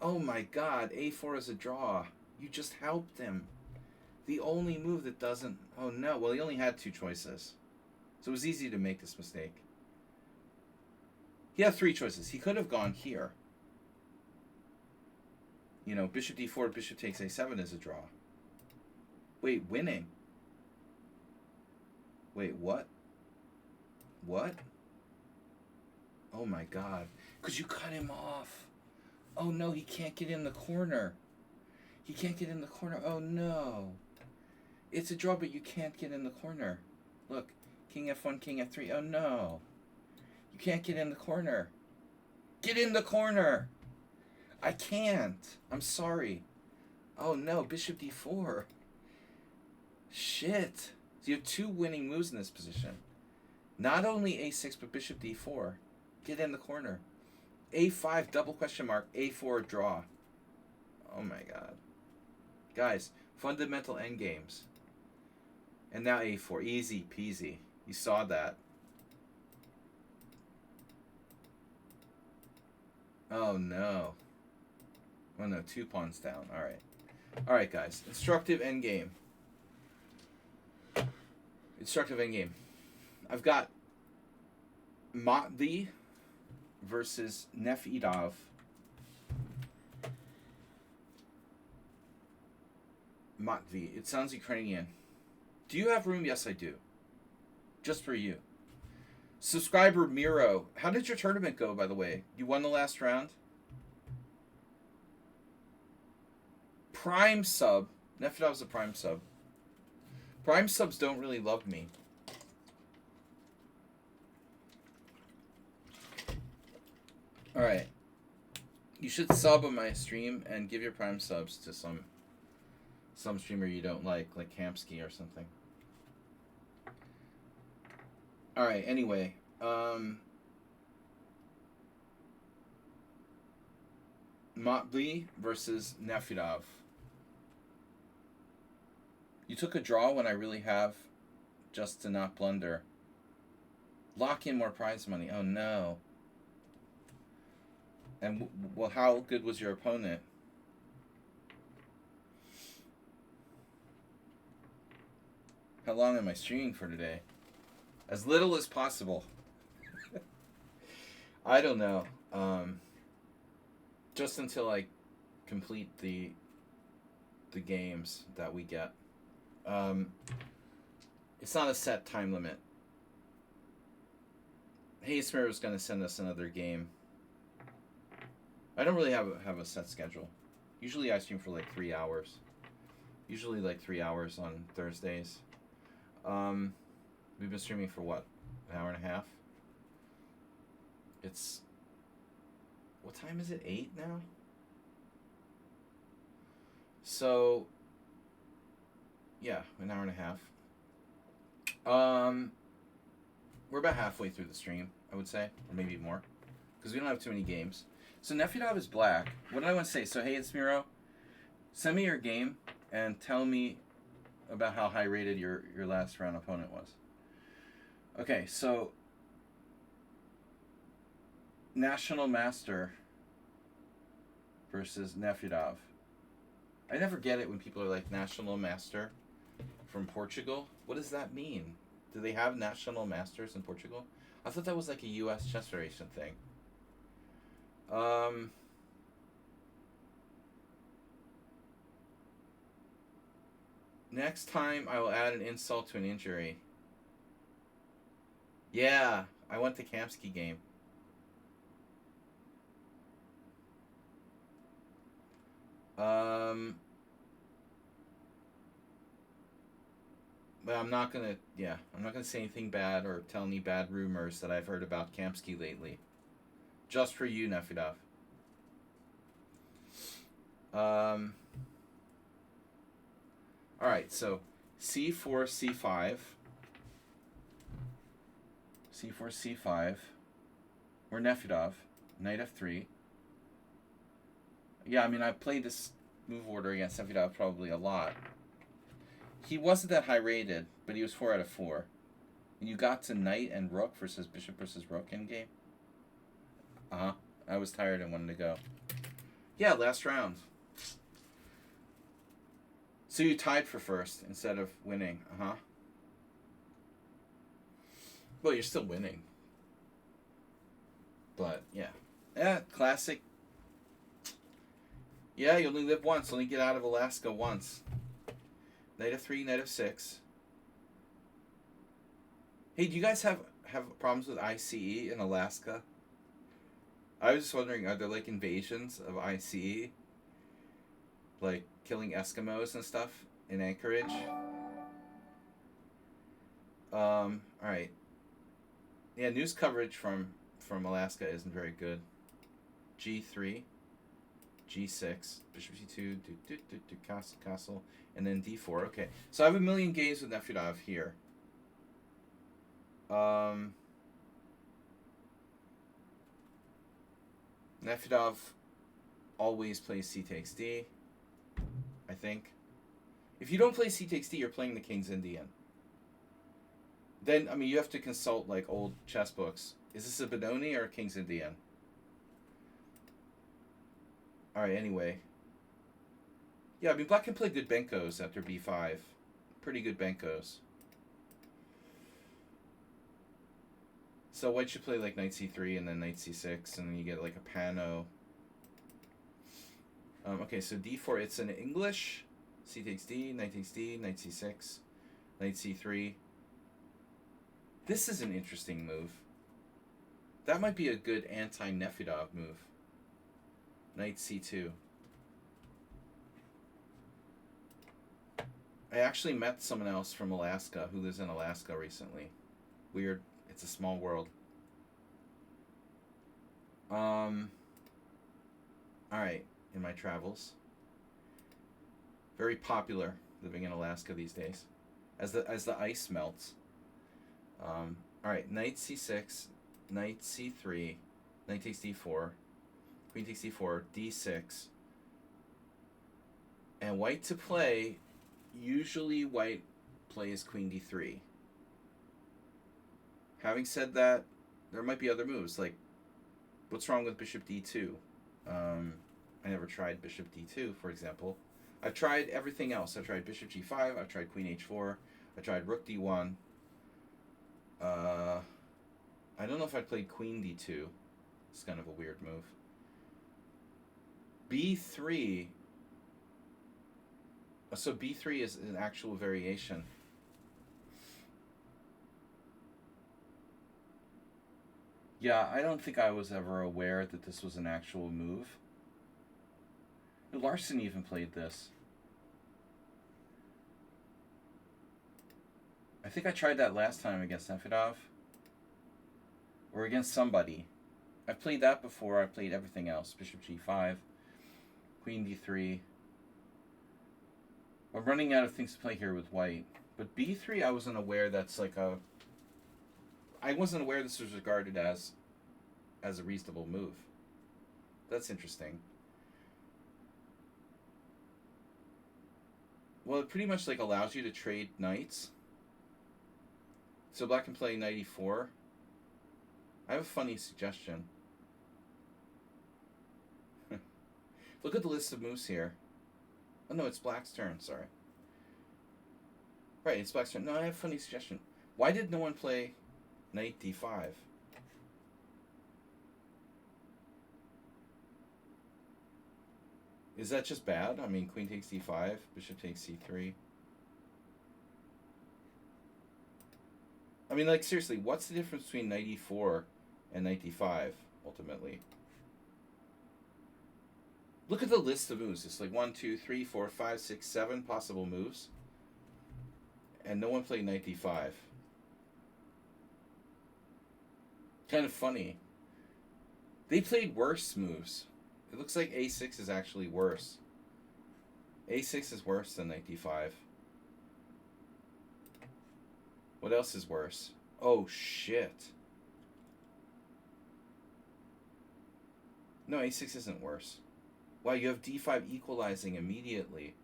Oh my god, a4 is a draw. You just helped him. The only move that doesn't... Oh no, well he only had 2 choices. So it was easy to make this mistake. He had 3 choices. He could have gone here. You know, bishop d4, bishop takes a7 is a draw. Wait, winning? Wait, what? What? Oh my god. Because you cut him off. Oh no, he can't get in the corner. He can't get in the corner. Oh no. It's a draw, but you can't get in the corner. Look, king f1, king f3. Oh no. You can't get in the corner. Get in the corner. I can't. I'm sorry. Oh no, bishop d4. Shit. So you have two winning moves in this position. Not only a6, but bishop d4. Get in the corner. a5, double question mark, a4, draw. Oh my god. Guys, fundamental endgames. And now a4. Easy peasy. You saw that. Oh no. Oh no, 2 pawns down. Alright. Alright, guys. Instructive endgame. Instructive endgame. I've got Matli versus Nefidov. Matli. It sounds Ukrainian. Do you have room? Yes, I do. Just for you. Subscriber Miro. How did your tournament go, by the way? You won the last round? Prime sub. Nefidov's a prime sub. Prime subs don't really love me. Alright. You should sub on my stream and give your prime subs to some streamer you don't like Kamsky or something. Alright, anyway. Matli versus Nefidov. You took a draw when I really have, just to not blunder. Lock in more prize money. Oh no. And well, how good was your opponent? How long am I streaming for today? As little as possible. I don't know. Just until I complete the games that we get. It's not a set time limit. Haysmir was going to send us another game. I don't really have a set schedule. Usually I stream for like 3 hours. Usually like 3 hours on Thursdays. We've been streaming for what? An hour and a half? It's... What time is it? 8 now? So... Yeah, an hour and a half. We're about halfway through the stream, I would say. Or maybe more. Because we don't have too many games. So Nefidov is black. What did I want to say? So hey, it's Miro. Send me your game and tell me about how high rated your last round opponent was. Okay, so National Master versus Nefidov. I never get it when people are like National Master from Portugal. What does that mean? Do they have National Masters in Portugal? I thought that was like a U.S. Chess Federation thing. Next time I will add an insult to an injury. Yeah, I went to Kamsky game. But I'm not gonna say anything bad or tell any bad rumors that I've heard about Kamsky lately. Just for you, Nefidov. Alright, so c4, c5. c4, c5. We're Nefidov. Knight f3. Yeah, I mean, I played this move order against Nefidov probably a lot. He wasn't that high rated, but he was 4 out of 4. And you got to knight and rook versus bishop versus rook in game. I was tired and wanted to go. Yeah, last round. So you tied for first instead of winning. Well, you're still winning. But, yeah. Yeah, classic. Yeah, you only live once. Only get out of Alaska once. Knight f3, knight f6. Hey, do you guys have problems with ICE in Alaska? I was just wondering, are there like invasions of ICE, like killing Eskimos and stuff in Anchorage? All right. Yeah, news coverage from Alaska isn't very good. G3, G6, Bishop G2, castle, and then D4. Okay, so I have a million games with Nefedov here. Nefedov always plays C takes D, I think. If you don't play C takes D, you're playing the King's Indian. Then, I mean, you have to consult, like, old chess books. Is this a Benoni or a King's Indian? Alright, anyway. Yeah, I mean, black can play good Benkos after B5. Pretty good Benkos. So white should play, like, Knight C3 and then Knight C6, and then you get, like, a Pano. Okay, so D4, it's in English. C takes D, Knight takes D, Knight C6, Knight C3. This is an interesting move. That might be a good anti-Nefedov move. Knight C2. I actually met someone else from Alaska who lives in Alaska recently. Weird. It's a small world. Alright, in my travels. Very popular living in Alaska these days. As the ice melts. Alright, Knight C6, Knight C3, Knight takes D4, Queen takes D4, D6. And white to play, usually white plays Queen D3. Having said that, there might be other moves, like, what's wrong with Bishop D2? I never tried Bishop D2, for example. I've tried everything else. I've tried Bishop G5, I've tried Queen H4, I tried Rook D1. I don't know if I played Queen D2. It's kind of a weird move. B3. So B3 is an actual variation. Yeah, I don't think I was ever aware that this was an actual move. Larson even played this. I think I tried that last time against Nefedov. Or against somebody. I've played that before. I've played everything else. Bishop G5. Queen D3. I'm running out of things to play here with white. But B3, I wasn't aware that's like a... I wasn't aware this was regarded as a reasonable move. That's interesting. Well, it pretty much like allows you to trade knights. So black can play Knight E4. I have a funny suggestion. Look at the list of moves here. Oh no, it's black's turn, sorry. Right, it's black's turn. No, I have a funny suggestion. Why did no one play Knight D5? Is that just bad? I mean, Queen takes D5, Bishop takes C3. I mean, like, seriously, what's the difference between Knight E4 and Knight D5, ultimately? Look at the list of moves. It's like 1, 2, 3, 4, 5, 6, 7 possible moves. And no one played Knight D5. Kind of funny. They played worse moves. It looks like A6 is actually worse. A6 is worse than Knight D5. What else is worse? Oh, shit. No, A6 isn't worse. Wow, you have D5 equalizing immediately.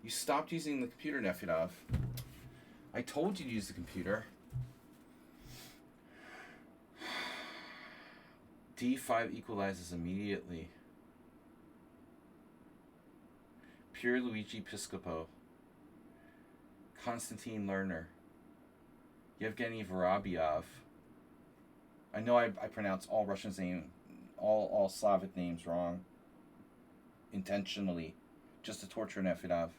You stopped using the computer, Nefedov. I told you to use the computer. D5 equalizes immediately. Pure Luigi Piscopo. Konstantin Lerner. Yevgeny Vorobyov. I know I pronounce all Russian names, all Slavic names wrong. Intentionally. Just to torture Nefedov.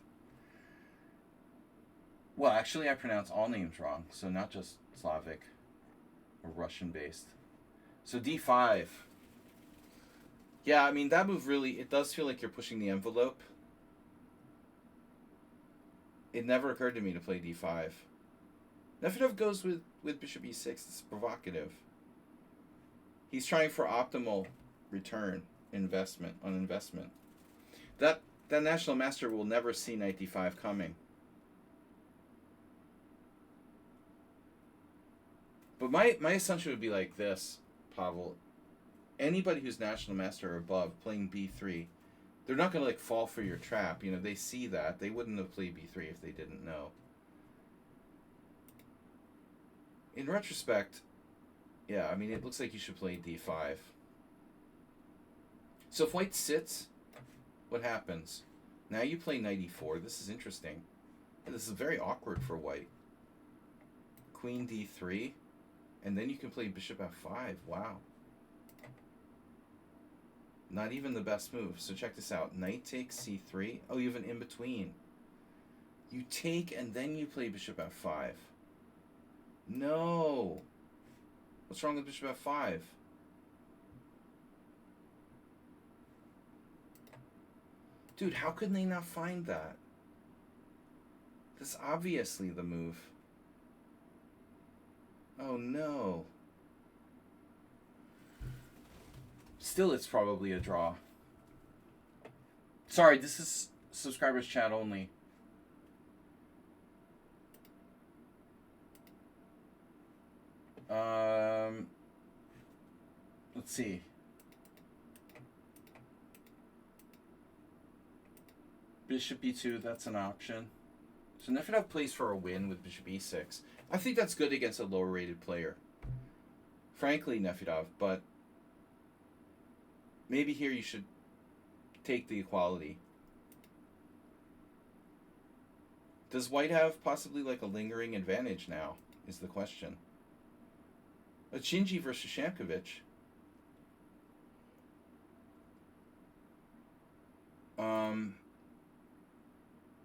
Well, actually, I pronounce all names wrong, so not just Slavic or Russian-based. So D5. Yeah, I mean, that move really, it does feel like you're pushing the envelope. It never occurred to me to play d5. Nefedov goes with bishop e6. It's provocative. He's trying for optimal return investment on investment. That that national master will never see knight d5 coming. But my assumption would be like this, Pavel. Anybody who's national master or above playing b3, they're not going to like fall for your trap. You know, they see that. They wouldn't have played b3 if they didn't know. In retrospect, yeah, I mean, it looks like you should play d5. So if white sits, what happens? Now you play knight e4. This is interesting. And this is very awkward for white. Queen d3, and then you can play bishop f5. Wow. Not even the best move. So check this out. Knight takes c3. Oh, you have an in-between. You take and then you play bishop f5. No. What's wrong with bishop f5? Dude, how could they not find that? That's obviously the move. Oh no. Still, it's probably a draw. Sorry, this is subscribers chat only. Let's see. Bishop e2, that's an option. So Nefedov plays for a win with bishop e6. I think that's good against a lower rated player. Frankly, Nefedov, but maybe here you should take the equality. Does white have possibly like a lingering advantage now, is the question. A Chinji versus Shamkovich.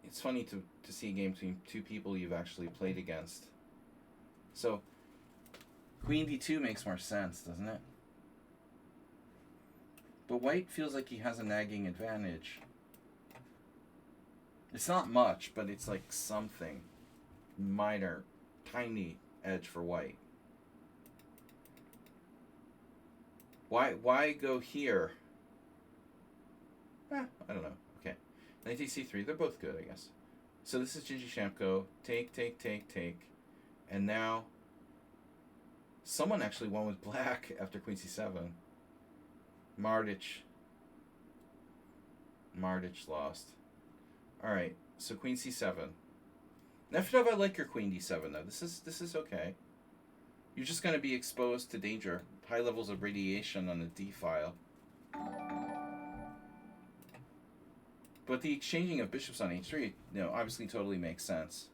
It's funny to see a game between two people you've actually played against. So, Queen d2 makes more sense, doesn't it? But white feels like he has a nagging advantage. It's not much, but it's like something. Minor, tiny edge for white. Why go here? I don't know. Okay. Knight c3, they're both good, I guess. So this is Gingy Shamko. Take, take, take, take. And now someone actually won with black after Queen c7. Mardich lost. Alright, so Queen c7. Nefedov, I like your Queen d7 though. This is okay. You're just gonna be exposed to danger. High levels of radiation on the D file. But the exchanging of bishops on h3, obviously totally makes sense.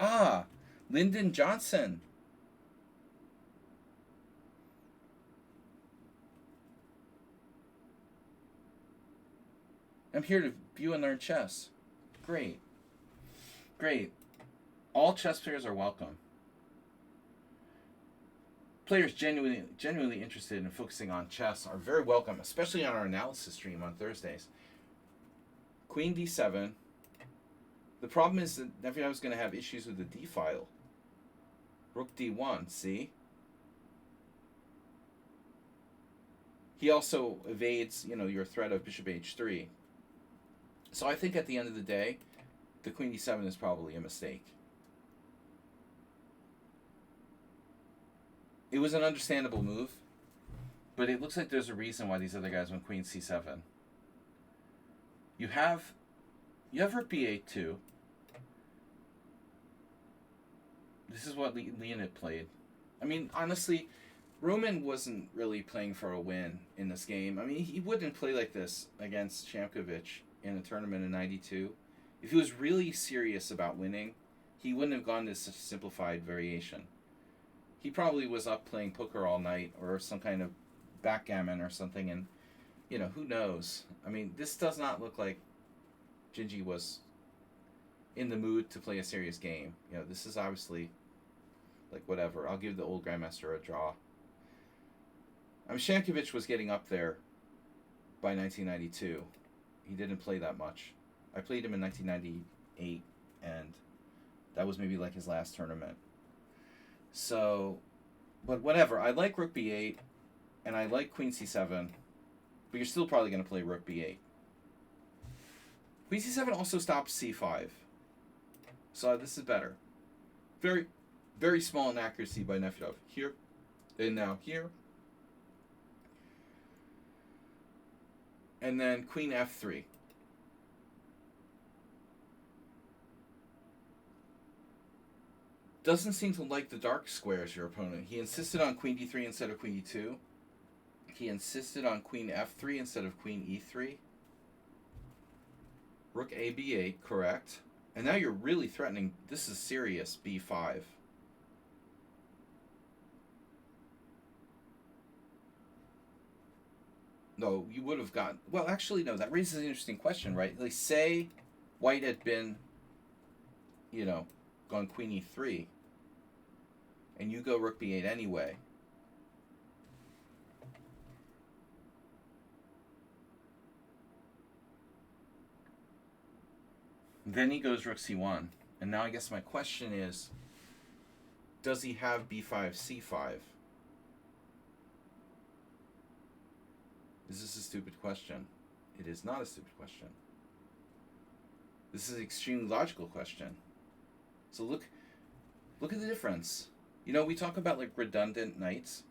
Ah, Lyndon Johnson. I'm here to view and learn chess. Great. Great. All chess players are welcome. Players genuinely interested in focusing on chess are very welcome, especially on our analysis stream on Thursdays. Queen d7. The problem is that Nefedov is going to have issues with the d file. Rook d1, see? He also evades, your threat of bishop h3. So I think at the end of the day, the Queen d7 is probably a mistake. It was an understandable move, but it looks like there's a reason why these other guys went Queen c7. You have Rook b8 too. This is what Leonid played. I mean, honestly, Roman wasn't really playing for a win in this game. I mean, he wouldn't play like this against Shamkovich in a tournament in '92. If he was really serious about winning, he wouldn't have gone to such a simplified variation. He probably was up playing poker all night or some kind of backgammon or something, and, who knows? I mean, this does not look like Gingy was in the mood to play a serious game. This is obviously, like, whatever. I'll give the old Grandmaster a draw. I mean, Shamkovich was getting up there by 1992. He didn't play that much. I played him in 1998, and that was maybe like his last tournament. So, but whatever. I like rook b8, and I like queen c7, but you're still probably going to play rook b8. Queen c7 also stops c5. So this is better. Very, very small inaccuracy by Nefedov. Here, and now here. And then queen f3. Doesn't seem to like the dark squares, your opponent. He insisted on queen d3 instead of queen e2. He insisted on queen f3 instead of queen e3. Rook a b8, correct. And now you're really threatening. This is serious, b5. No, you would have gotten... Well, actually, no. That raises an interesting question, right? Like, say white had been, you know, gone queen e3, and you go rook b8 anyway. Then he goes rook c1. And now I guess my question is, does he have b5, c5? Is this a stupid question? It is not a stupid question. This is an extremely logical question. So look at the difference. You know, we talk about like redundant knights.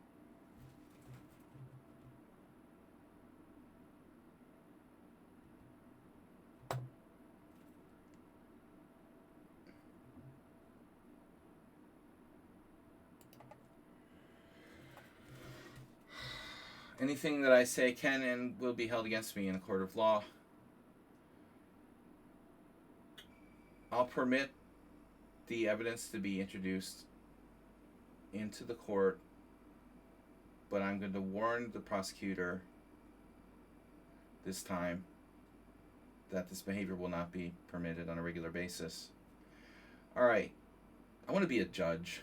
Anything that I say can and will be held against me in a court of law. I'll permit the evidence to be introduced into the court, but I'm going to warn the prosecutor this time that this behavior will not be permitted on a regular basis. All right. I want to be a judge.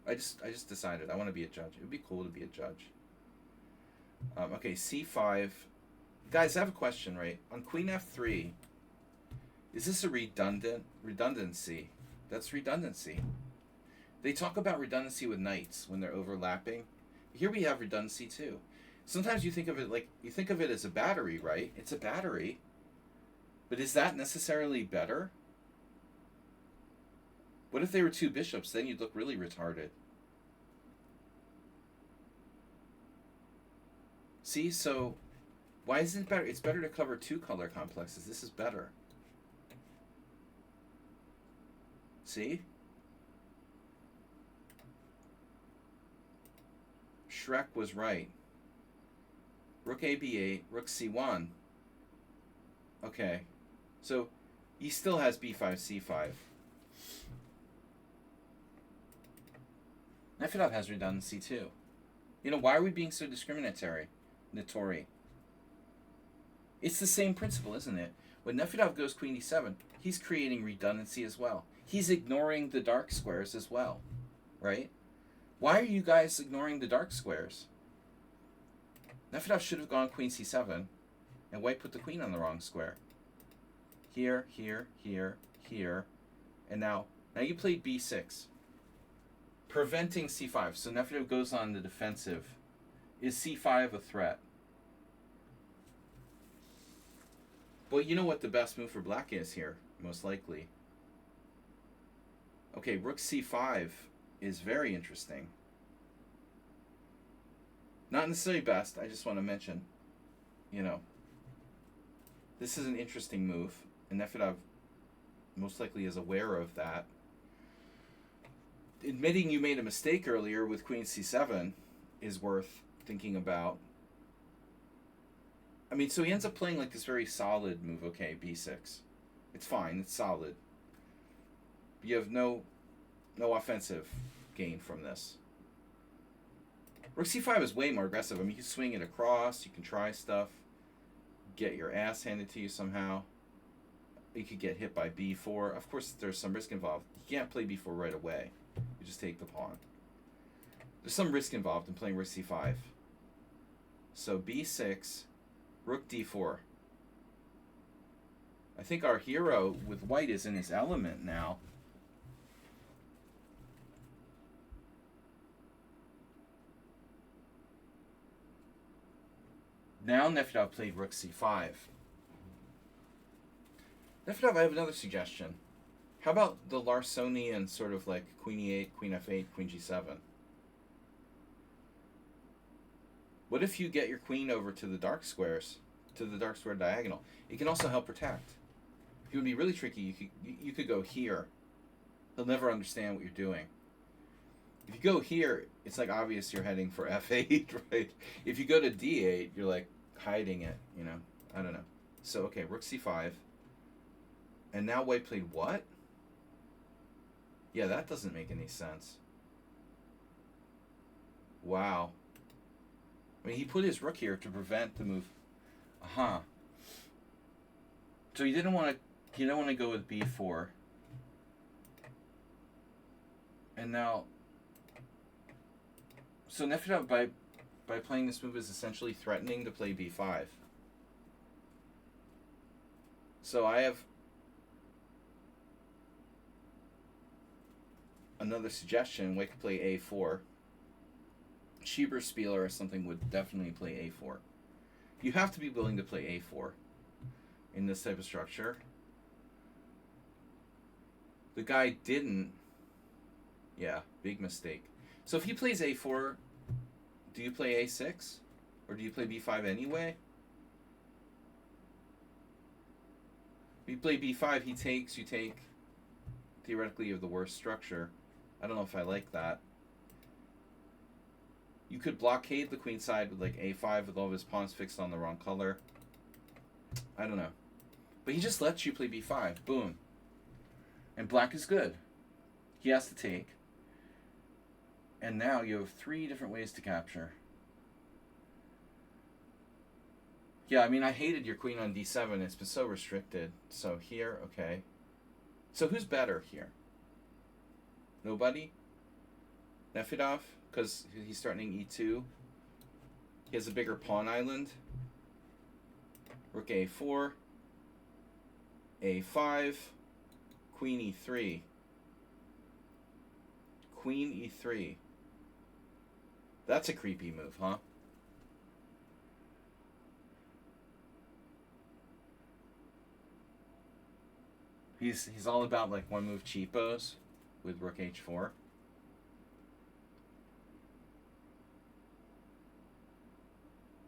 I just decided I want to be a judge. It would be cool to be a judge. Okay, c5. Guys, I have a question, right? On queen f3, is this a redundancy? That's redundancy. They talk about redundancy with knights when they're overlapping. Here we have redundancy too. Sometimes you think of it as a battery, right? It's a battery. But is that necessarily better? What if they were two bishops? Then you'd look really retarded. See, so why is it better? It's better to cover two color complexes. This is better. See? Shrek was right. Rook a b8, rook c1. Okay. So he still has b5, c5. Nefedov has redundancy too. You know, why are we being so discriminatory? Notori. It's the same principle, isn't it? When Nefedov goes queen d7, he's creating redundancy as well. He's ignoring the dark squares as well, right? Why are you guys ignoring the dark squares? Nefedov should have gone queen c7, and white put the queen on the wrong square. Here, here, here, here, and now you played b6, preventing c5. So Nefedov goes on the defensive. Is c5 a threat? Well, you know what the best move for black is here, most likely. Okay, rook c5 is very interesting. Not necessarily best, I just want to mention, you know, this is an interesting move, and Nefedov most likely is aware of that. Admitting you made a mistake earlier with queen c7 is worth thinking about. I mean, so he ends up playing like this very solid move. Okay, b6. It's fine. It's solid. You have no offensive gain from this. Rook c5 is way more aggressive. I mean, you can swing it across. You can try stuff. Get your ass handed to you somehow. You could get hit by b4. Of course, there's some risk involved. You can't play b4 right away. You just take the pawn. There's some risk involved in playing rook c5. So b6, Rook d4. I think our hero with white is in his element now. Now Nefedov played rook c5. Nefedov, I have another suggestion. How about the Larsonian sort of like queen e8, queen f8, queen g7? What if you get your queen over to the dark squares, to the dark square diagonal? It can also help protect. If it would be really tricky, you could go here. He'll never understand what you're doing. If you go here, it's like obvious you're heading for f8, right? If you go to d8, you're like hiding it, you know? I don't know. So, okay, rook c5. And now white played what? Yeah, that doesn't make any sense. Wow. I mean, he put his rook here to prevent the move. Uh-huh. So he didn't want to go with b4. And now, so Nefedov by playing this move is essentially threatening to play b5. So I have another suggestion. White could play a4. Schieber-Spieler or something would definitely play a4. You have to be willing to play a4 in this type of structure. The guy didn't. Yeah, big mistake. So if he plays a4, do you play a6? Or do you play b5 anyway? If you play b5, he takes, you take. Theoretically, you have the worst structure. I don't know if I like that. You could blockade the queen side with like a5 with all of his pawns fixed on the wrong color. I don't know. But he just lets you play b5. Boom. And black is good. He has to take. And now you have 3 different ways to capture. Yeah, I mean, I hated your queen on d7. It's been so restricted. So here, okay. So who's better here? Nobody? Nefedov? Because he's starting e2. He has a bigger pawn island. Rook a4. a5. Queen e3. Queen e3. That's a creepy move, huh? He's all about like one move cheapos with rook h4.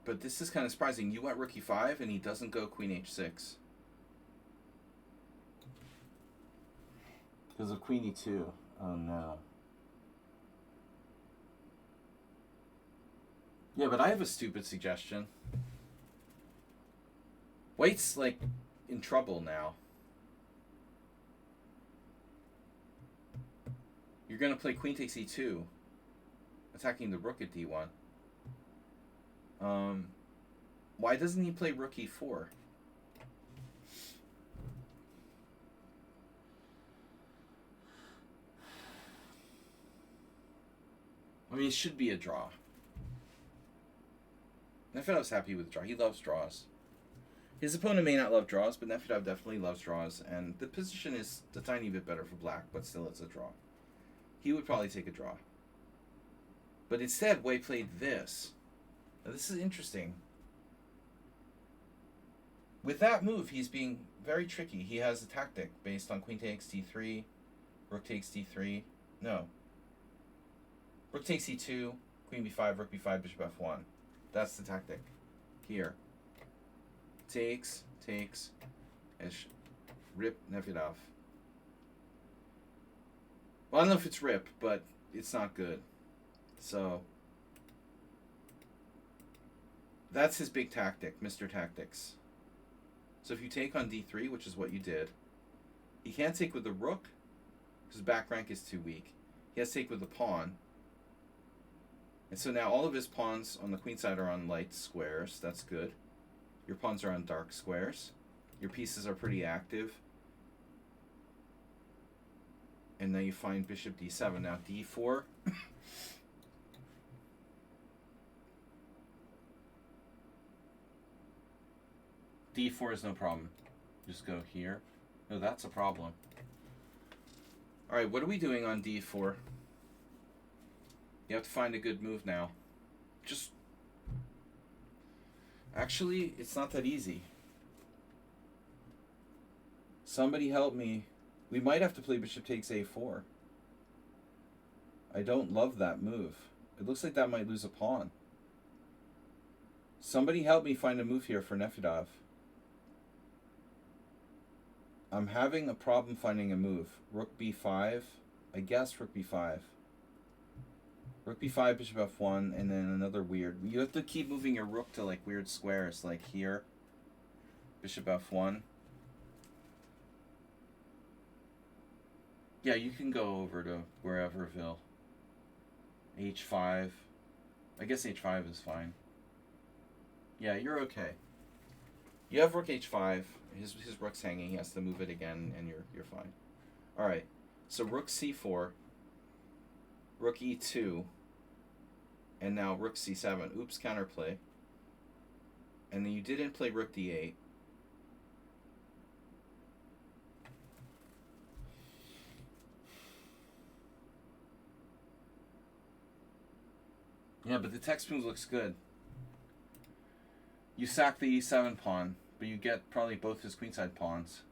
But this is kind of surprising. You went rook e5 and he doesn't go queen h6. Because of queen e2. Oh no. Yeah, but I have a stupid suggestion. White's like in trouble now. You're going to play queen takes e2, attacking the rook at d1. Why doesn't he play rook e4? I mean, it should be a draw. Nefedov's happy with draw. He loves draws. His opponent may not love draws, but Nefedov definitely loves draws, and the position is a tiny bit better for black, but still it's a draw. He would probably take a draw. But instead, White played this. Now, this is interesting. With that move, he's being very tricky. He has a tactic based on queen takes d3, rook takes d3. No. Rook takes e2, queen b5, rook b5, bishop f1. That's the tactic. Here. Takes, rip Nefedov. Well, I don't know if it's rip, but it's not good. So, that's his big tactic, Mr. Tactics. So if you take on d3, which is what you did, he can't take with the rook, because back rank is too weak. He has to take with the pawn. And so now all of his pawns on the queen side are on light squares. That's good. Your pawns are on dark squares. Your pieces are pretty active. And now you find bishop d7. Now d4. D4 is no problem. Just go here. No, that's a problem. Alright, what are we doing on D4? You have to find a good move now. Just... Actually, it's not that easy. Somebody help me. We might have to play bishop takes a4. I don't love that move. It looks like that might lose a pawn. Somebody help me find a move here for Nefedov. I'm having a problem finding a move. Rook b5. I guess rook b5. Rook b5, bishop f1, and then another weird... You have to keep moving your rook to like weird squares, like here. Bishop f1. Yeah, you can go over to whereverville. h5. I guess h5 is fine. Yeah, you're okay. You have rook h5. His rook's hanging. He has to move it again, and you're fine. All right. So rook c4, rook e2, and now rook c7. Oops, counterplay. And then you didn't play rook d8. Yeah, but the text move looks good. You sack the e7 pawn, but you get probably both his queenside pawns.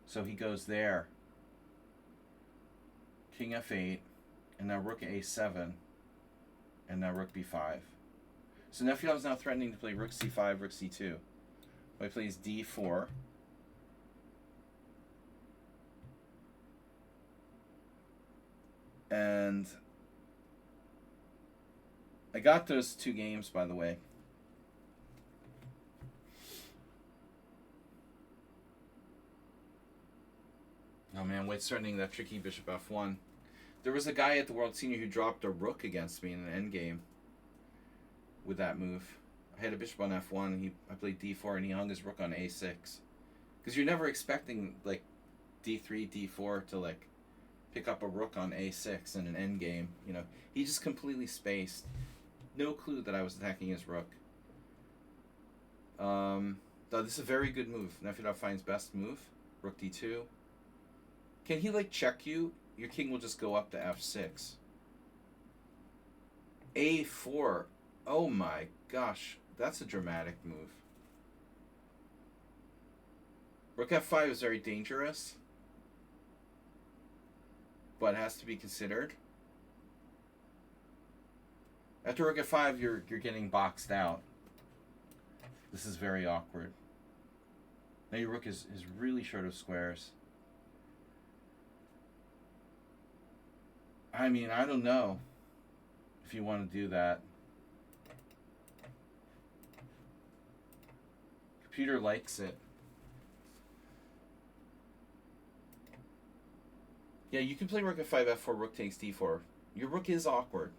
So he goes there. King f8, and now rook a7, and now rook b5. So Nefedov is now threatening to play rook c5, rook c2. So he plays d4. And I got those two games, by the way. Oh man, White's threatening that tricky bishop f1. There was a guy at the World Senior who dropped a rook against me in an endgame with that move. I had a bishop on f1, I played d4, and he hung his rook on a6. Because you're never expecting, like, d3, d4 to, like, pick up a rook on a6 in an endgame. You know, he just completely spaced. No clue that I was attacking his rook. This is a very good move. Nefedov finds best move. Rook d2. Can he, like, check you? Your king will just go up to f6. a4. Oh my gosh. That's a dramatic move. Rook f5 is very dangerous, but has to be considered. After rook f5, you're getting boxed out. This is very awkward. Now your rook is really short of squares. I mean, I don't know if you want to do that. Computer likes it. Yeah, you can play rook f5, f4, rook takes d4. Your rook is awkward,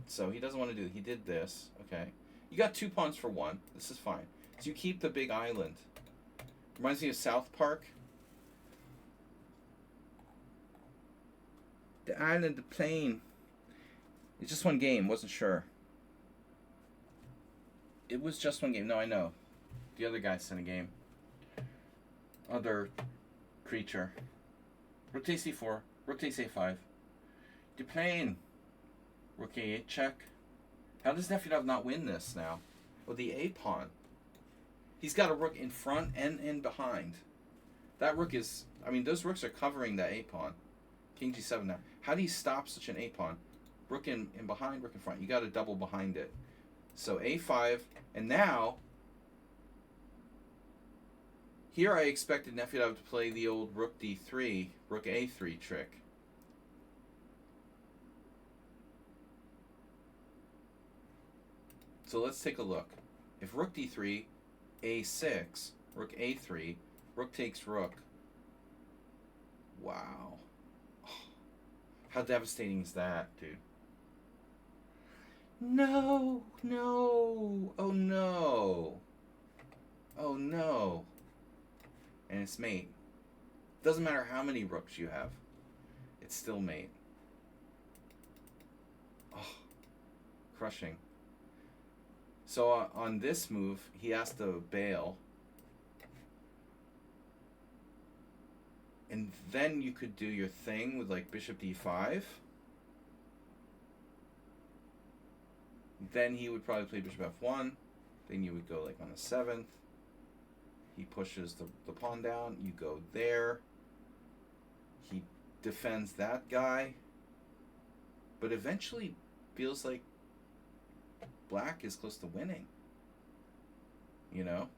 so he doesn't want to do it. He did this. Okay. You got 2 pawns for 1. This is fine. So you keep the big island. Reminds me of South Park. The island, the plane. It's just one game. Wasn't sure. It was just one game. No, I know. The other guy sent a game. Other creature. Rook takes c4. Rook takes a5. The plane. Rook a8 check. How does Nefedov not win this now? Well, the a pawn. He's got a rook in front and in behind. That rook is... I mean, those rooks are covering that a pawn. King g7 now. How do you stop such an a pawn? Rook in behind, rook in front. You got to double behind it. So a5, and now here I expected Nefedov to play the old rook d3, rook a3 trick. So let's take a look. If rook d3, a6, rook a3, rook takes rook. Wow. How devastating is that, dude? No, no, oh no. Oh no. And it's mate. Doesn't matter how many rooks you have. It's still mate. Oh, crushing. So on this move, he has to bail. And then you could do your thing with like bishop d5. Then he would probably play bishop f1. Then you would go like on the 7th. He pushes the pawn down. You go there. He defends that guy. But eventually feels like black is close to winning. You know?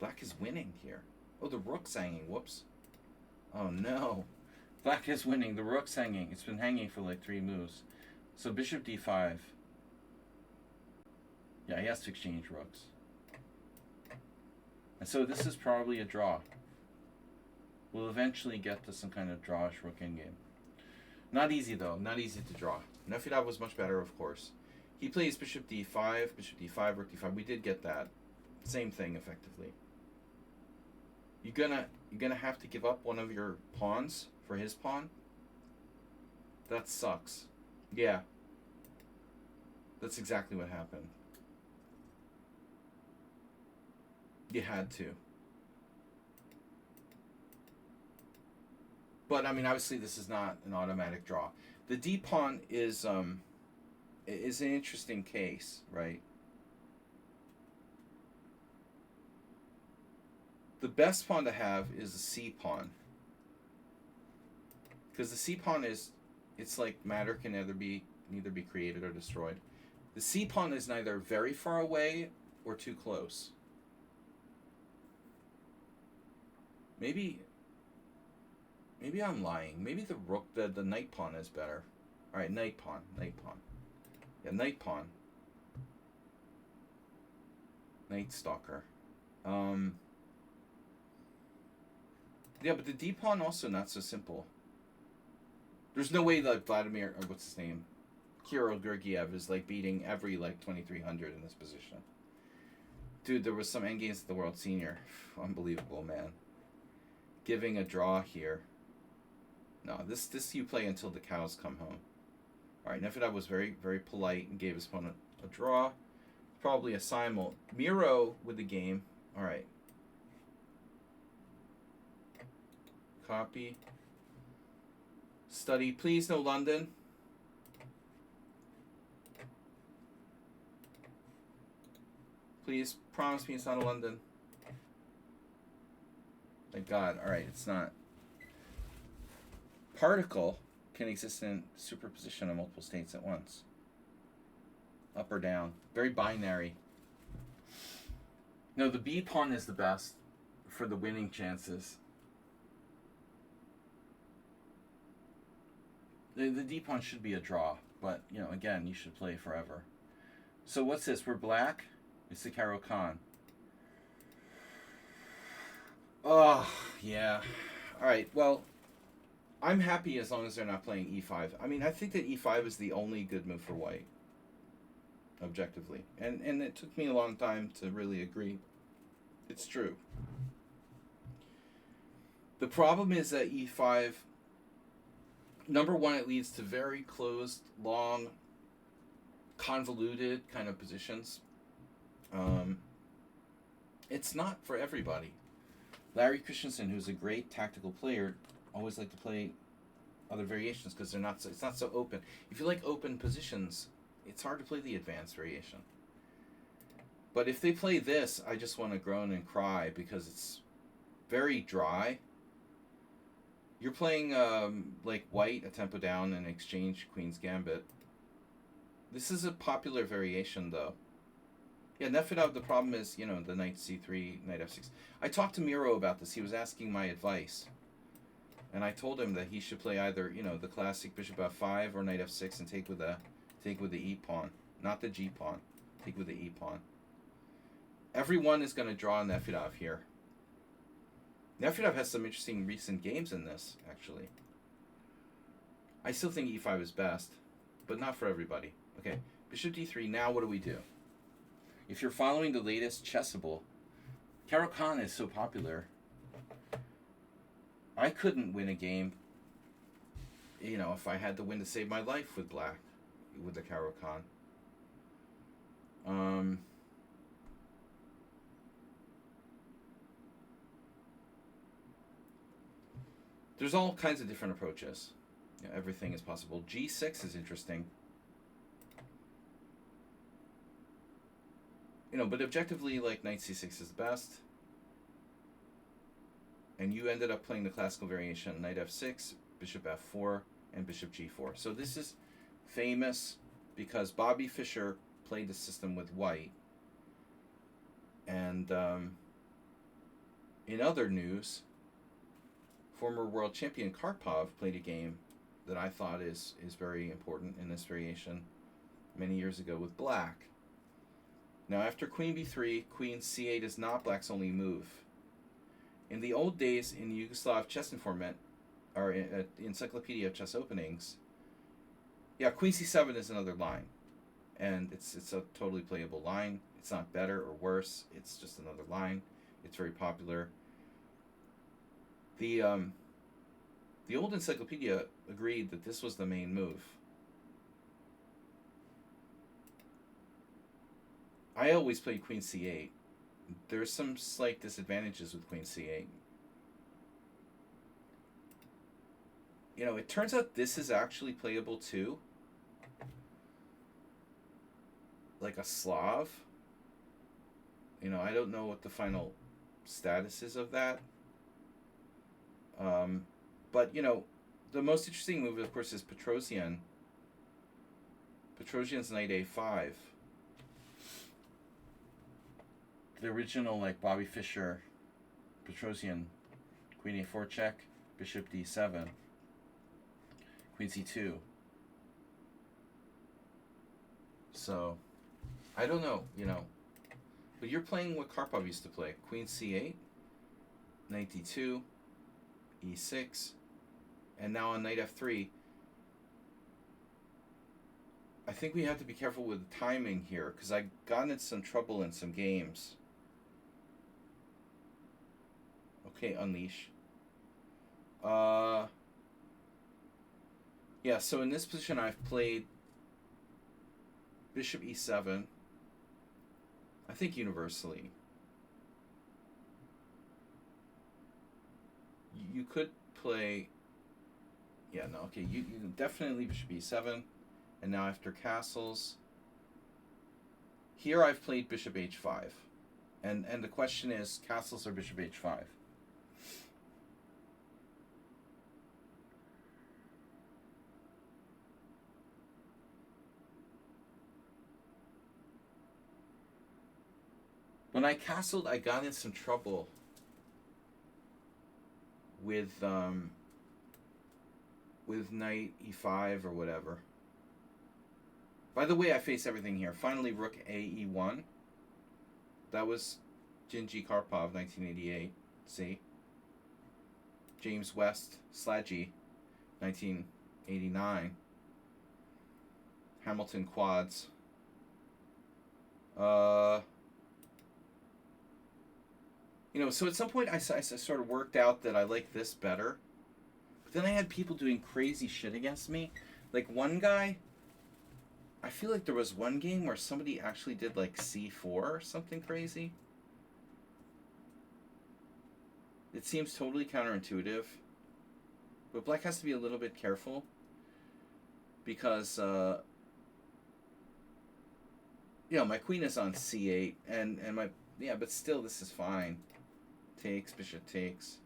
Black is winning here. Oh, the rook's hanging. Whoops. Oh, no. Black is winning. The rook's hanging. It's been hanging for like 3 moves. So bishop d5. Yeah, he has to exchange rooks. And so this is probably a draw. We'll eventually get to some kind of drawish rook endgame. Not easy, though. Not easy to draw. Nefedov was much better, of course. He plays bishop d5, rook d5. We did get that. Same thing, effectively. You're gonna have to give up one of your pawns for his pawn. That sucks. Yeah. That's exactly what happened. You had to. But I mean, obviously, this is not an automatic draw. The D pawn is an interesting case, right? The best pawn to have is the C pawn, because the C pawn it's like matter can neither be created or destroyed. The C pawn is neither very far away or too close. Maybe I'm lying. Maybe the rook, the knight pawn is better. All right, knight pawn. Yeah, knight pawn. Knight stalker. Yeah, but the D pawn also not so simple. There's no way that Vladimir, or what's his name, Kirill Gergiev is like beating every like 2300 in this position. Dude, there was some endgames at the World Senior. Unbelievable, man. Giving a draw here. No, this you play until the cows come home. All right, Nefedov was very, very polite and gave his opponent a draw. Probably a simul. Miro with the game. All right. Copy. Study. Please, no London. Please, promise me it's not a London. Thank God. All right, it's not. Particle can exist in superposition of multiple states at once. Up or down. Very binary. No, the B pawn is the best for the winning chances. The D pawn should be a draw, but, you know, again, you should play forever. So what's this? We're black? It's the Caro Khan. Oh, yeah. All right, well, I'm happy as long as they're not playing e5. I mean, I think that e5 is the only good move for white, objectively. And it took me a long time to really agree. It's true. The problem is that e5, number one, it leads to very closed, long, convoluted kind of positions. It's not for everybody. Larry Christensen, who's a great tactical player, always like to play other variations because it's not so open. If you like open positions, it's hard to play the advanced variation. But if they play this, I just want to groan and cry because it's very dry. You're playing like white, a tempo down, and exchange Queen's Gambit. This is a popular variation, though. Yeah, Nefedov, the problem is, you know, the knight c3, knight f6. I talked to Miro about this. He was asking my advice. And I told him that he should play either, you know, the classic bishop f5 or knight f6 and take with the e pawn, not the g pawn. Take with the e pawn. Everyone is going to draw Nefedov here. Nefedov has some interesting recent games in this, actually. I still think e5 is best, but not for everybody. Okay, bishop d3. Now what do we do? If you're following the latest Chessable, Caro Khan is so popular. I couldn't win a game, you know, if I had to win to save my life with black, with the Caro Khan. There's all kinds of different approaches. You know, everything is possible. G6 is interesting. You know, but objectively, like, knight c6 is the best. And you ended up playing the classical variation, knight f6, bishop f4, and bishop g4. So this is famous because Bobby Fischer played the system with white. And in other news, former world champion Karpov played a game that I thought is very important in this variation many years ago with black. Now, after queen b3, queen c8 is not black's only move. In the old days, in Yugoslav chess informant, or Encyclopedia of Chess Openings, yeah, queen c7 is another line, and it's a totally playable line. It's not better or worse. It's just another line. It's very popular. The old encyclopedia agreed that this was the main move. I always play queen c8. There's some slight disadvantages with queen c8. You know, it turns out this is actually playable too. Like a Slav. You know, I don't know what the final status is of that. But, you know, the most interesting move, of course, is Petrosian. Petrosian's knight a5. The original, like, Bobby Fischer, Petrosian, queen a4 check, bishop d7, queen c2. So, I don't know, you know. But you're playing what Karpov used to play. Queen c8, knight d2, e6, and now on knight f3. I think we have to be careful with the timing here, because I got into some trouble in some games. Okay, unleash. Yeah, so in this position I've played bishop e7. I think universally. You could play... Yeah, no, okay, you definitely bishop e7. And now after castles... Here I've played bishop h5. And the question is, castles or bishop h5? When I castled, I got in some trouble with knight e5 or whatever. By the way, I face everything here. Finally, rook a e1. That was Gingy Karpov, 1988. See? James West, Sladgy, 1989. Hamilton quads. You know, so at some point I sort of worked out that I like this better. But then I had people doing crazy shit against me. Like one guy, I feel like there was one game where somebody actually did like c4 or something crazy. It seems totally counterintuitive. But black has to be a little bit careful. Because, you know, my queen is on c8. And my... Yeah, but still this is fine. Takes, bishop takes.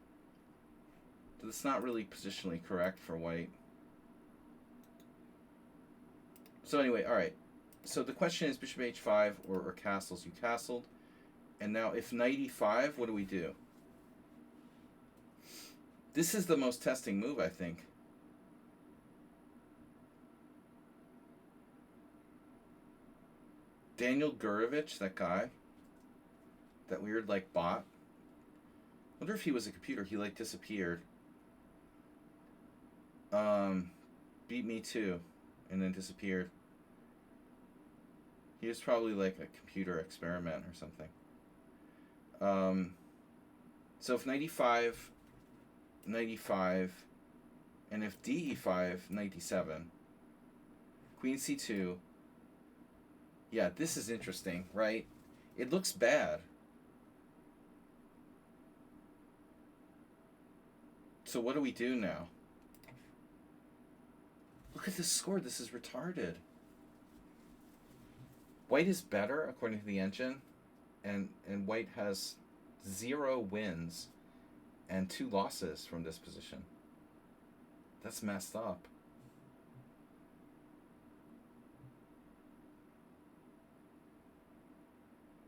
But it's not really positionally correct for white. So anyway, alright. So the question is bishop h5 or castles. You castled. And now if knight e5, what do we do? This is the most testing move, I think. Daniel Gurevich, that guy. That weird, like, bot. I wonder if he was a computer. He, like, disappeared. Beat me too. And then disappeared. He was probably, like, a computer experiment or something. So if knight e5, knight e5, and if d e5, knight d7, queen c2. Yeah, this is interesting, right? It looks bad. So what do we do now? Look at this score. This is retarded. White is better according to the engine, and white has 0 wins and 2 losses from this position. That's messed up.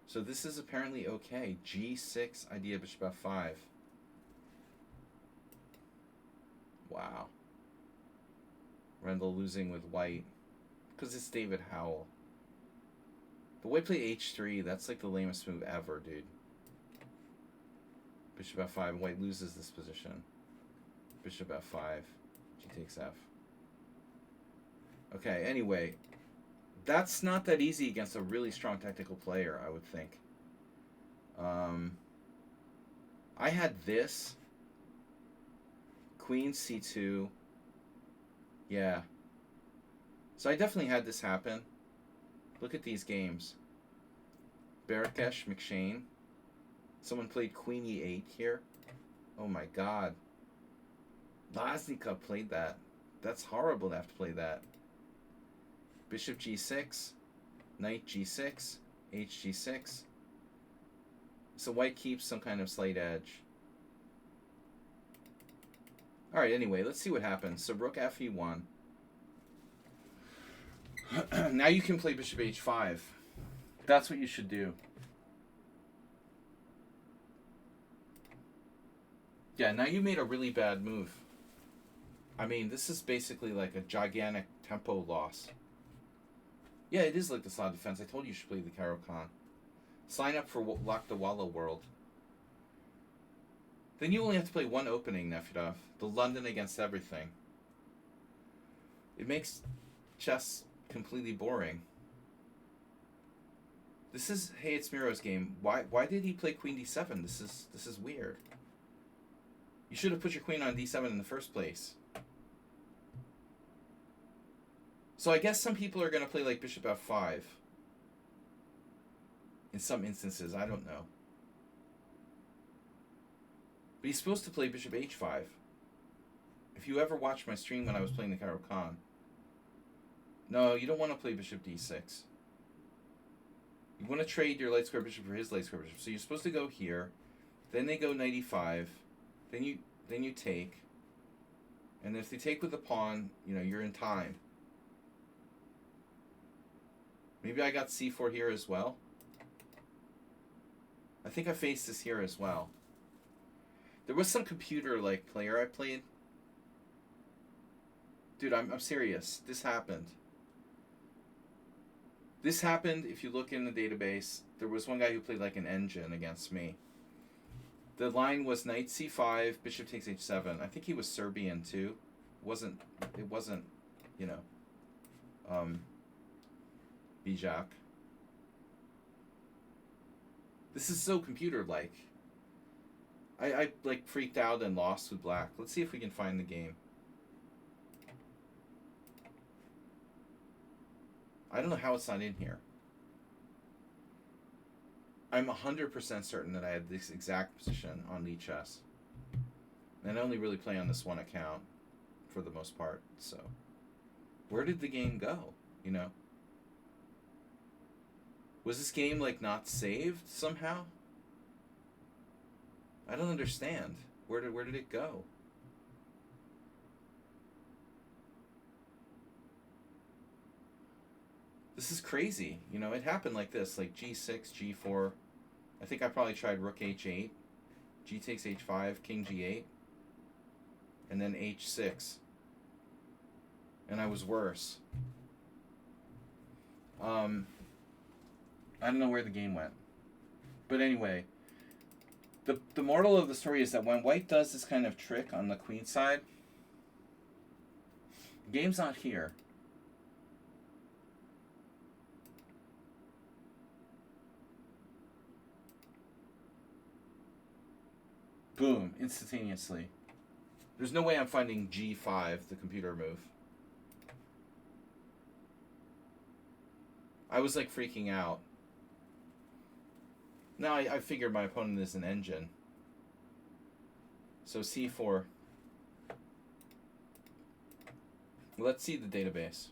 So this is apparently okay. G6, idea bishop f5. Wow. Rendell losing with white because it's David Howell. But white play h3. That's like the lamest move ever, dude. Bishop f5. White loses this position. Bishop f5. G takes f. Okay, anyway. That's not that easy against a really strong technical player, I would think. I had this. Queen c2. Yeah. So I definitely had this happen. Look at these games. Barakesh, McShane. Someone played Queen e8 here. Oh my god. Laznikov played that. That's horrible to have to play that. Bishop g6. Knight g6. hg6. So white keeps some kind of slight edge. Alright, anyway, let's see what happens. So rook fe1. Now you can play bishop h5. That's what you should do. Yeah, now you made a really bad move. I mean, this is basically like a gigantic tempo loss. Yeah, it is like the Slav defense. I told you should play the Caro-Kann. Sign up for Lock the Walla World. Then you only have to play one opening, Nefedov. The London against everything. It makes chess completely boring. This is Hey It's Miro's game. Why did he play Queen d7? This is weird. You should have put your queen on d7 in the first place. So I guess some people are going to play like bishop f5. In some instances, I don't know. But he's supposed to play bishop h5. If you ever watched my stream when I was playing the Caro-Kann. No, you don't want to play bishop d6. You want to trade your light square bishop for his light square bishop. So you're supposed to go here. Then they go knight e5. Then you take. And if they take with the pawn, you know, you're in time. Maybe I got c4 here as well. I think I faced this here as well. There was some computer like player I played. Dude, I'm serious. This happened. This happened if you look in the database. There was one guy who played like an engine against me. The line was knight c5, bishop takes h7. I think he was Serbian too. It wasn't, you know, Bijak. This is so computer-like. I like freaked out and lost with black. Let's see if we can find the game. I don't know how it's not in here. I'm 100% certain that I had this exact position on lichess. And I only really play on this one account for the most part, so. Where did the game go, you know? Was this game, like, not saved somehow? I don't understand. Where did it go? This is crazy. You know, it happened like this, like g6, g4. I think I probably tried rook h8, g takes h5, king g8, and then h6. And I was worse. I don't know where the game went. But anyway, the moral of the story is that when white does this kind of trick on the queen side, the game's not here. Boom, instantaneously. There's no way I'm finding g5, the computer move. I was like freaking out. Now I figured my opponent is an engine. So c4. Let's see the database.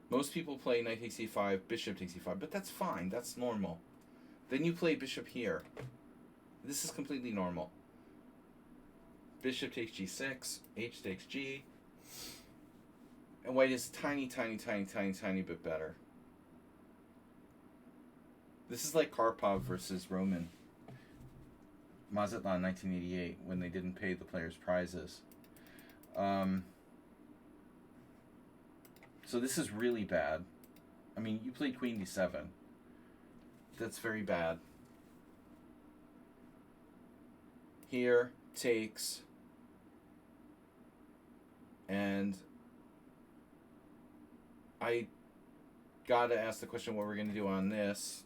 Most people play knight takes e5, bishop takes e5, but that's fine. That's normal. Then you play bishop here. This is completely normal. Bishop takes g6, h takes g. And white is tiny bit better. This is like Karpov versus Roman. Mazatlan 1988, when they didn't pay the players prizes. So this is really bad. I mean, you played queen d7. That's very bad. Here, takes. And I gotta ask the question what we're gonna do on this.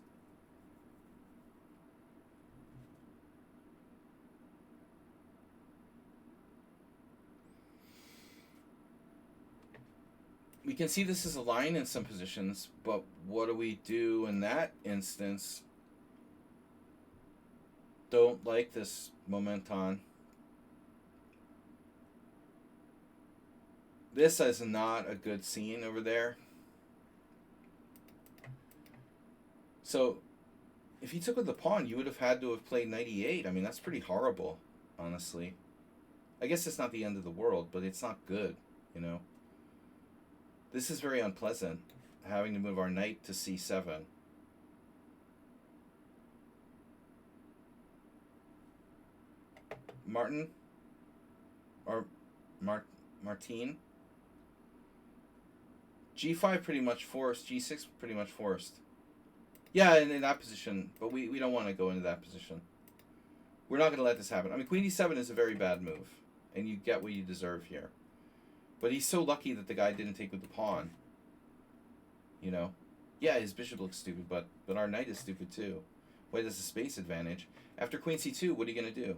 We can see this is a line in some positions, but what do we do in that instance? Don't like this momenton. This is not a good scene over there. So, if he took with the pawn, you would have had to have played knight e8. I mean, that's pretty horrible, honestly. I guess it's not the end of the world, but it's not good, you know. This is very unpleasant, having to move our knight to c7. Martin? Or Martine? g5 pretty much forced, g6 pretty much forced. Yeah, in that position, but we don't want to go into that position. We're not going to let this happen. I mean, queen e7 is a very bad move, and you get what you deserve here. But he's so lucky that the guy didn't take with the pawn. You know? Yeah, his bishop looks stupid, but our knight is stupid too. White has a space advantage. After queen c2, what are you going to do?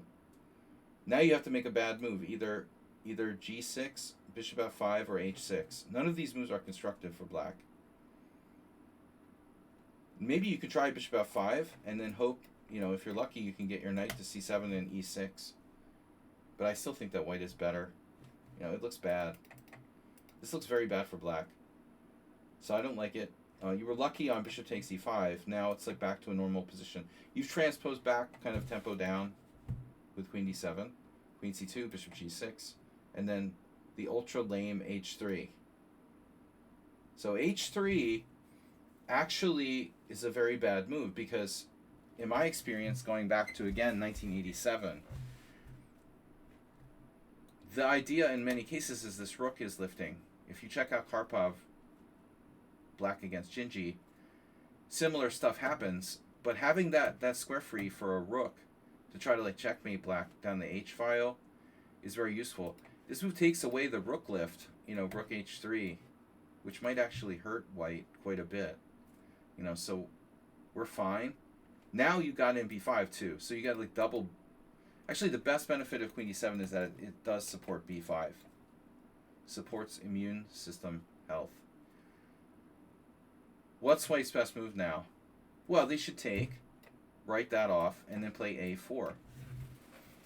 Now you have to make a bad move. Either g6, bishop f5, or h6. None of these moves are constructive for black. Maybe you could try bishop f5 and then hope, you know, if you're lucky, you can get your knight to c7 and e6. But I still think that white is better. You know, it looks bad. This looks very bad for black. So I don't like it. You were lucky on bishop takes e5. Now it's like back to a normal position. You've transposed back, kind of tempo down with queen d7, queen c2, bishop g6, and then the ultra lame h3. So h3 actually is a very bad move because, in my experience, going back to, again, 1987, the idea in many cases is this rook is lifting. If you check out Karpov, black against Gingy, similar stuff happens, but having that square free for a rook to try to like checkmate black down the h file is very useful. This move takes away the rook lift, you know, rook h3, which might actually hurt white quite a bit. You know, so we're fine. Now you got in b5 too, so you got like double. Actually, the best benefit of queen d7 is that it does support b5. Supports immune system health. What's white's best move now? Well, they should take, write that off, and then play a4.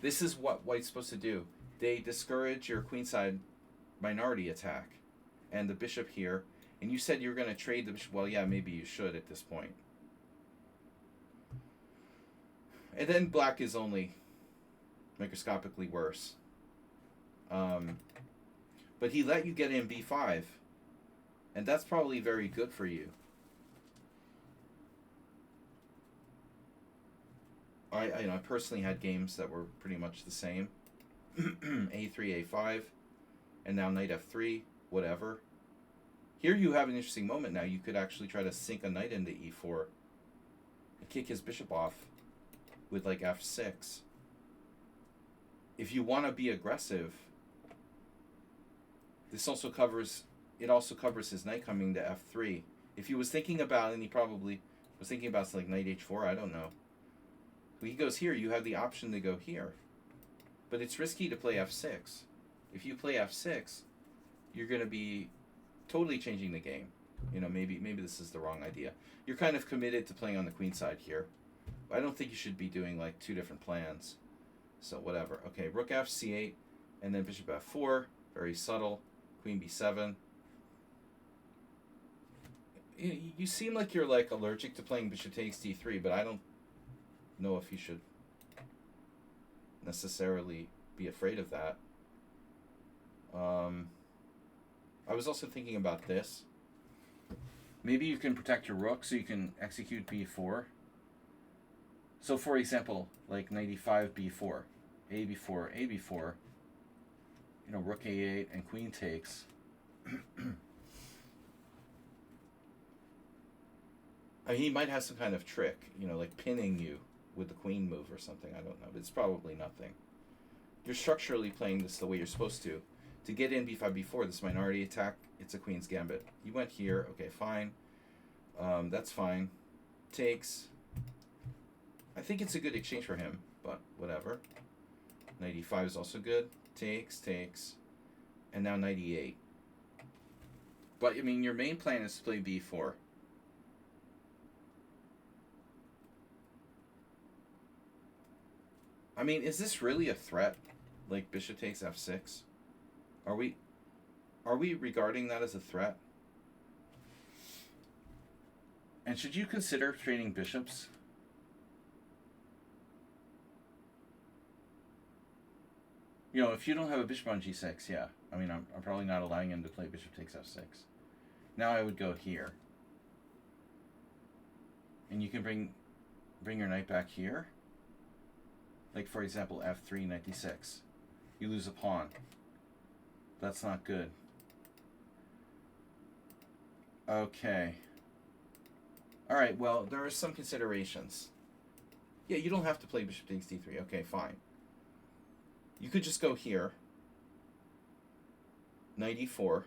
This is what white's supposed to do. They discourage your queenside minority attack and the bishop here. And you said you were going to trade the bishop. Well, yeah, maybe you should at this point. And then black is only microscopically worse. But he let you get in b5. And that's probably very good for you. I personally had games that were pretty much the same. a3, a5, and now knight f3, whatever. Here you have an interesting moment now. You could actually try to sink a knight into e4 and kick his bishop off with like f6. If you want to be aggressive, this also covers his knight coming to f3. If he was thinking about, and he probably was thinking about like knight h4, I don't know. When he goes here, you have the option to go here. But it's risky to play f6. If you play f6, you're going to be totally changing the game. You know, maybe this is the wrong idea. You're kind of committed to playing on the queen side here. I don't think you should be doing like two different plans. So whatever. Okay, rook f c8, and then bishop f4. Very subtle. Queen b7. You seem like you're like allergic to playing bishop takes d3, but I don't know if you should necessarily be afraid of that. I was also thinking about this. Maybe you can protect your rook so you can execute b4. So for example, like knight e5, b4, a b4, a b4, you know, rook a8 and queen takes. I mean, he might have some kind of trick, you know, like pinning you with the queen move or something. I don't know, but it's probably nothing. You're structurally playing this the way you're supposed to. To get in b5, b4, this minority attack, it's a queen's gambit. You went here, okay, fine. That's fine. Takes. I think it's a good exchange for him, but whatever. Knight e5 is also good. Takes, takes. And now knight e8. But, I mean, your main plan is to play b4. I mean, is this really a threat? Like bishop takes f6? Are we regarding that as a threat? And should you consider trading bishops? You know, if you don't have a bishop on g6, yeah. I mean, I'm probably not allowing him to play bishop takes f6. Now I would go here. And you can bring your knight back here. Like, for example, f3, knight d6. You lose a pawn. That's not good. Okay. Alright, well, there are some considerations. Yeah, you don't have to play bishop takes d3. Okay, fine. You could just go here. Knight e4.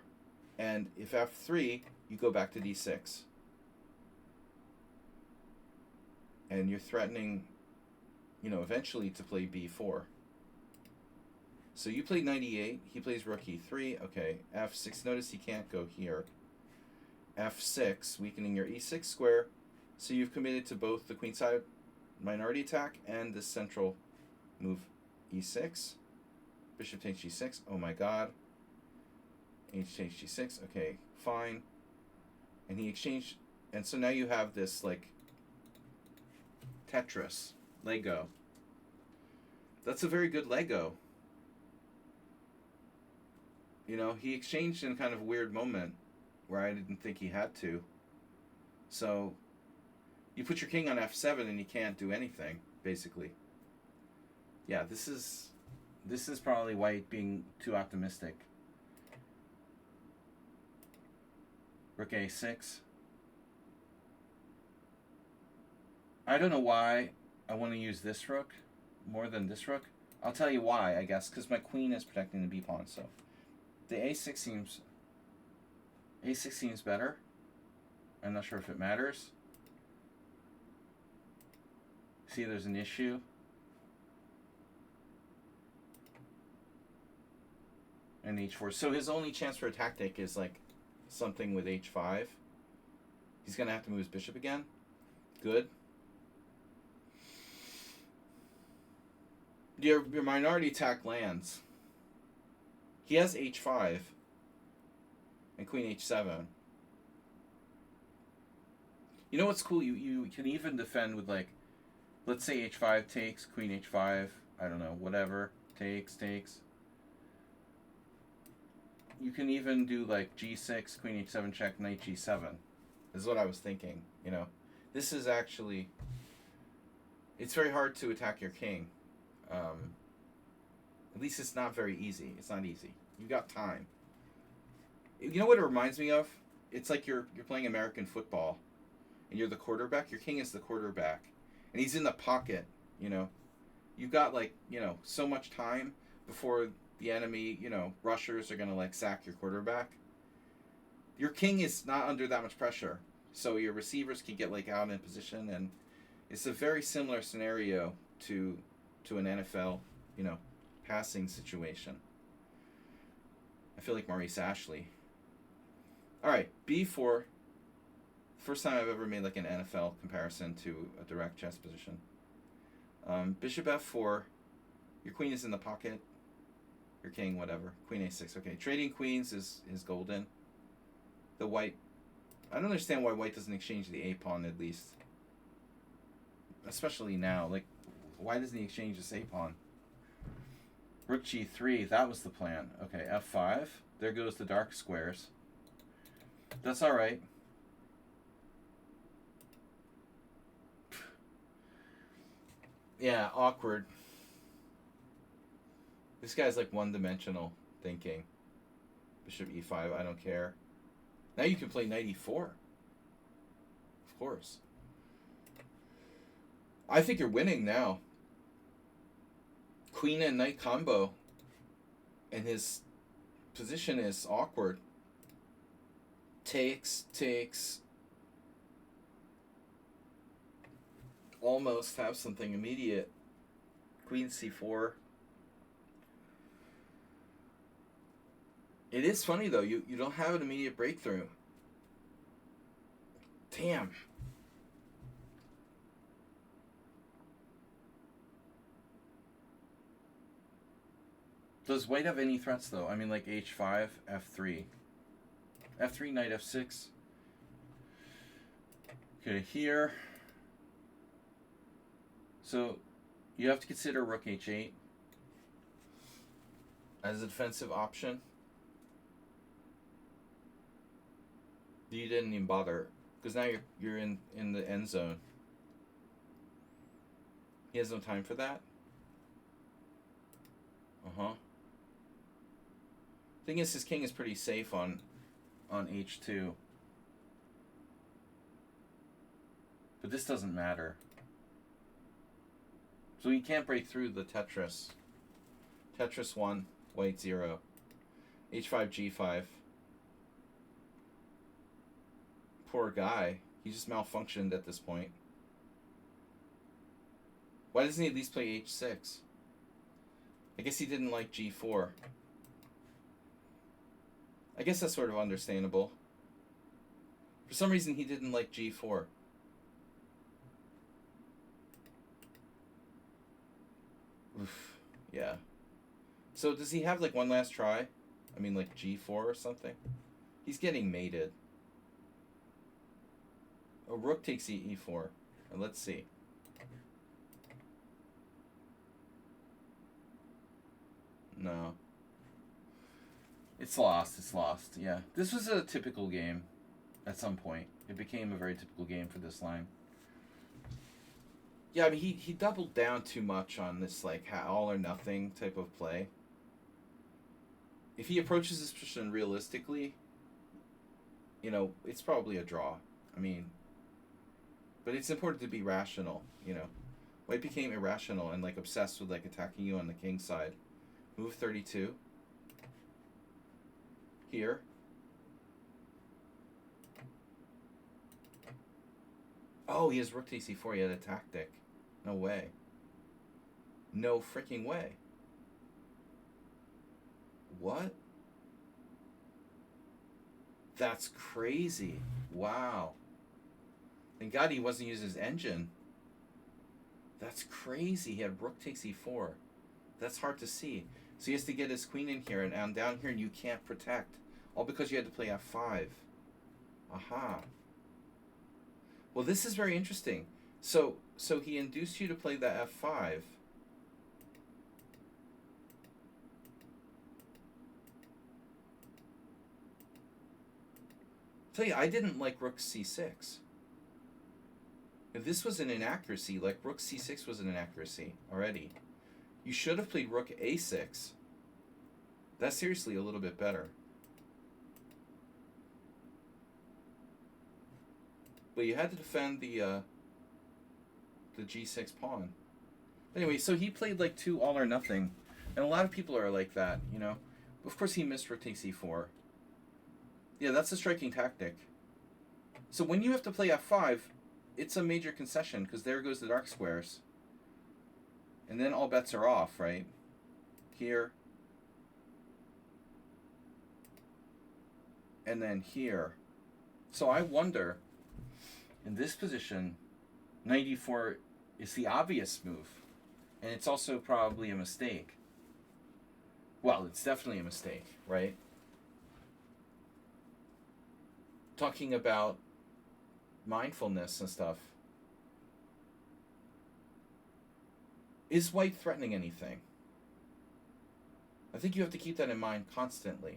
And if f3, you go back to d6. And you're threatening, you know, eventually to play b4. So you play knight e8, he plays rook e3, okay, f6, notice he can't go here. f6, weakening your e6 square, so you've committed to both the queenside minority attack and the central move e6. Bishop takes g6, oh my god. H takes g6, okay, fine. And he exchanged, and so now you have this, like, Tetris, Lego. That's a very good Lego. You know, he exchanged in kind of a weird moment where I didn't think he had to. So, you put your king on f7 and he can't do anything, basically. Yeah, this is probably white being too optimistic. Rook a6. I don't know why I want to use this rook more than this rook. I'll tell you why, I guess, because my queen is protecting the b pawn, so the a6 seems better. I'm not sure if it matters. See, there's an issue. And h4. So his only chance for a tactic is like something with h5. He's going to have to move his bishop again. Good. Your minority attack lands. He has h5 and queen h7. You know what's cool? You can even defend with, like, let's say h5 takes, queen h5, I don't know, whatever, takes. You can even do like g6, queen h7 check, knight g7. This is what I was thinking, you know. This is actually, it's very hard to attack your king. At least it's not very easy. It's not easy. You got time. You know what it reminds me of? It's like you're playing American football, and you're the quarterback. Your king is the quarterback, and he's in the pocket. You know, you've got, like, you know, so much time before the enemy, you know, rushers are gonna, like, sack your quarterback. Your king is not under that much pressure, so your receivers can get, like, out in position, and it's a very similar scenario to an NFL, you know, passing situation. I feel like Maurice Ashley. All right, b4. First time I've ever made like an NFL comparison to a direct chess position. Bishop f4. Your queen is in the pocket. Your king, whatever. Queen a6. Okay, trading queens is golden. The white... I don't understand why white doesn't exchange the a pawn at least. Especially now. Like, why doesn't he exchange this a pawn? Rook g3, that was the plan. Okay, f5. There goes the dark squares. That's alright. Yeah, awkward. This guy's like one-dimensional thinking. Bishop e5, I don't care. Now you can play knight e4. Of course. I think you're winning now. Queen and knight combo. And his position is awkward. Takes. Almost have something immediate. Queen c4. It is funny though, you don't have an immediate breakthrough. Damn. Does white have any threats though? I mean, like h5, f3. f3, knight f6. Okay, here. So you have to consider rook h8 as a defensive option. You didn't even bother, because now you're in the end zone. He has no time for that. Thing is, his king is pretty safe on h2, but this doesn't matter. So he can't break through the Tetris. Tetris 1, white 0. h5, g5. Poor guy. He just malfunctioned at this point. Why doesn't he at least play h6? I guess he didn't like g4. I guess that's sort of understandable. For some reason, he didn't like g4. Oof. Yeah. So does he have like one last try? I mean, like g4 or something? He's getting mated. Oh, rook takes e4. And let's see. No. It's lost. It's lost. Yeah. This was a typical game at some point. It became a very typical game for this line. Yeah, I mean, he doubled down too much on this, like, all or nothing type of play. If he approaches this position realistically, you know, it's probably a draw. I mean, but it's important to be rational, you know. White became irrational and, like, obsessed with, like, attacking you on the king side. Move 32. Here. Oh, he has rook to c4. He had a tactic. No way. No freaking way. What? That's crazy. Wow. Thank God he wasn't using his engine. That's crazy. He had rook takes e4. That's hard to see. So he has to get his queen in here, and down here you can't protect. All because you had to play f5. Aha. Well, this is very interesting. So he induced you to play the f5. Tell you, I didn't like rook c6. If this was an inaccuracy, like rook c6 was an inaccuracy already, you should have played rook a6. That's seriously a little bit better. But you had to defend the g6 pawn. Anyway, so he played like two all or nothing. And a lot of people are like that, you know. Of course he missed rook takes e4. Yeah, that's a striking tactic. So when you have to play f5, it's a major concession, because there goes the dark squares. And then all bets are off, right? Here. And then here. So I wonder, in this position, knight e4 is the obvious move. And it's also probably a mistake. Well, it's definitely a mistake, right? Talking about mindfulness and stuff. Is white threatening anything? I think you have to keep that in mind constantly.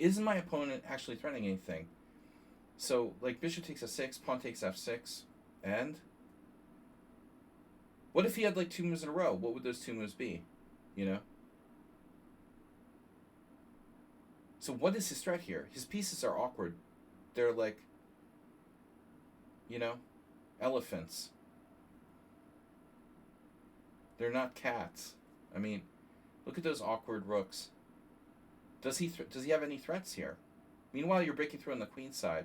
Is my opponent actually threatening anything? So, like, bishop takes f6, pawn takes f6, and what if he had like 2 moves in a row? What would those 2 moves be? You know? So what is his threat here? His pieces are awkward. They're like, you know, elephants. They're not cats. I mean, look at those awkward rooks. Does he have any threats here? Meanwhile, you're breaking through on the queen side.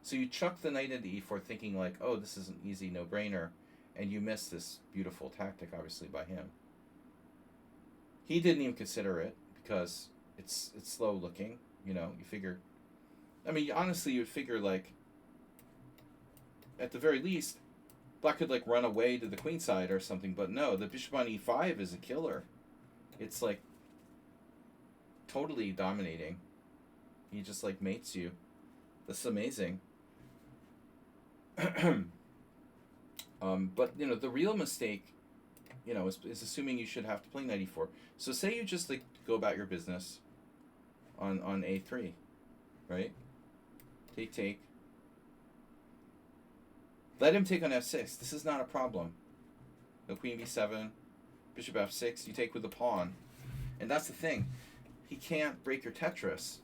So you chuck the knight into e4 thinking like, oh, this is an easy no-brainer. And you miss this beautiful tactic, obviously, by him. He didn't even consider it because it's slow looking. You know, you figure... I mean, honestly, you would figure, like, at the very least, black could, like, run away to the queen side or something. But no, the bishop on e5 is a killer. It's, like, totally dominating. He just, like, mates you. That's amazing. But, you know, the real mistake, you know, is assuming you should have to play knight e4. So say you just, like, go about your business on a3, right? Take. Let him take on f6. This is not a problem. No queen b7, bishop f6, you take with the pawn. And that's the thing. He can't break your Tetris.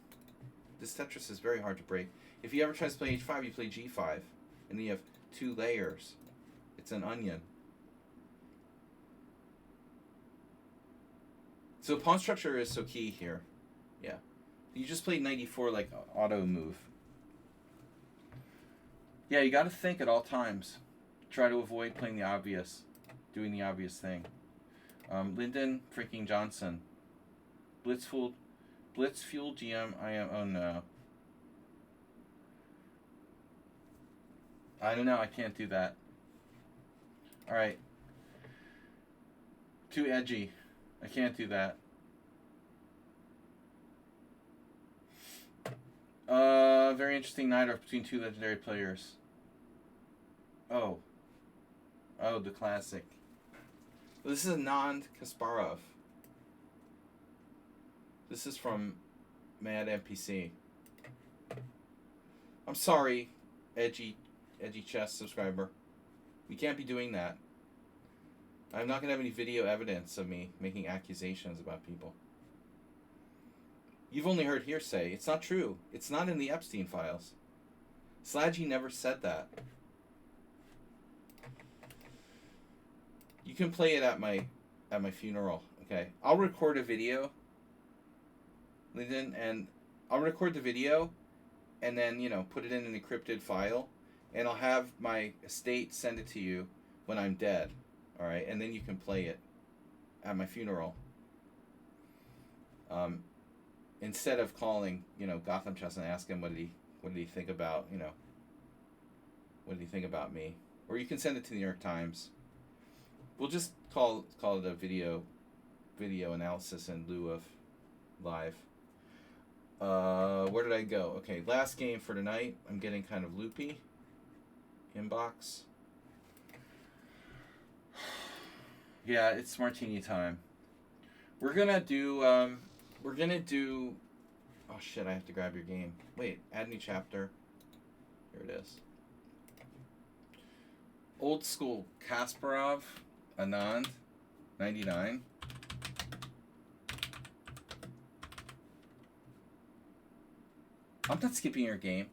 This Tetris is very hard to break. If he ever tries to play h5, you play g5. And then you have 2 layers. It's an onion. So pawn structure is so key here. Yeah. You just played knight e4 like auto move. Yeah, you got to think at all times. Try to avoid playing the obvious. Doing the obvious thing. Lyndon freaking Johnson. Blitzfuel GM. Oh no. I don't know. I can't do that. Alright. Too edgy. I can't do that. Very interesting night between 2 legendary players. Oh, the classic. This is Anand Kasparov. This is from Mad NPC. I'm sorry, edgy chess subscriber. We can't be doing that. I'm not gonna have any video evidence of me making accusations about people. You've only heard hearsay. It's not true. It's not in the Epstein files. Slaggy never said that. You can play it at my funeral, okay? I'll record a video, Lyndon, and I'll record the video and then, you know, put it in an encrypted file, and I'll have my estate send it to you when I'm dead, all right? And then you can play it at my funeral. Instead of calling, you know, Gotham Chess and ask him what did he think about, you know, what did he think about me? Or you can send it to the New York Times. We'll just call it a video analysis in lieu of live. Where did I go? Okay, last game for tonight. I'm getting kind of loopy. Inbox. Yeah, it's martini time. We're gonna do. Oh shit! I have to grab your game. Wait, add new chapter. Here it is. Old school Kasparov, Anand, 99. I'm not skipping your game.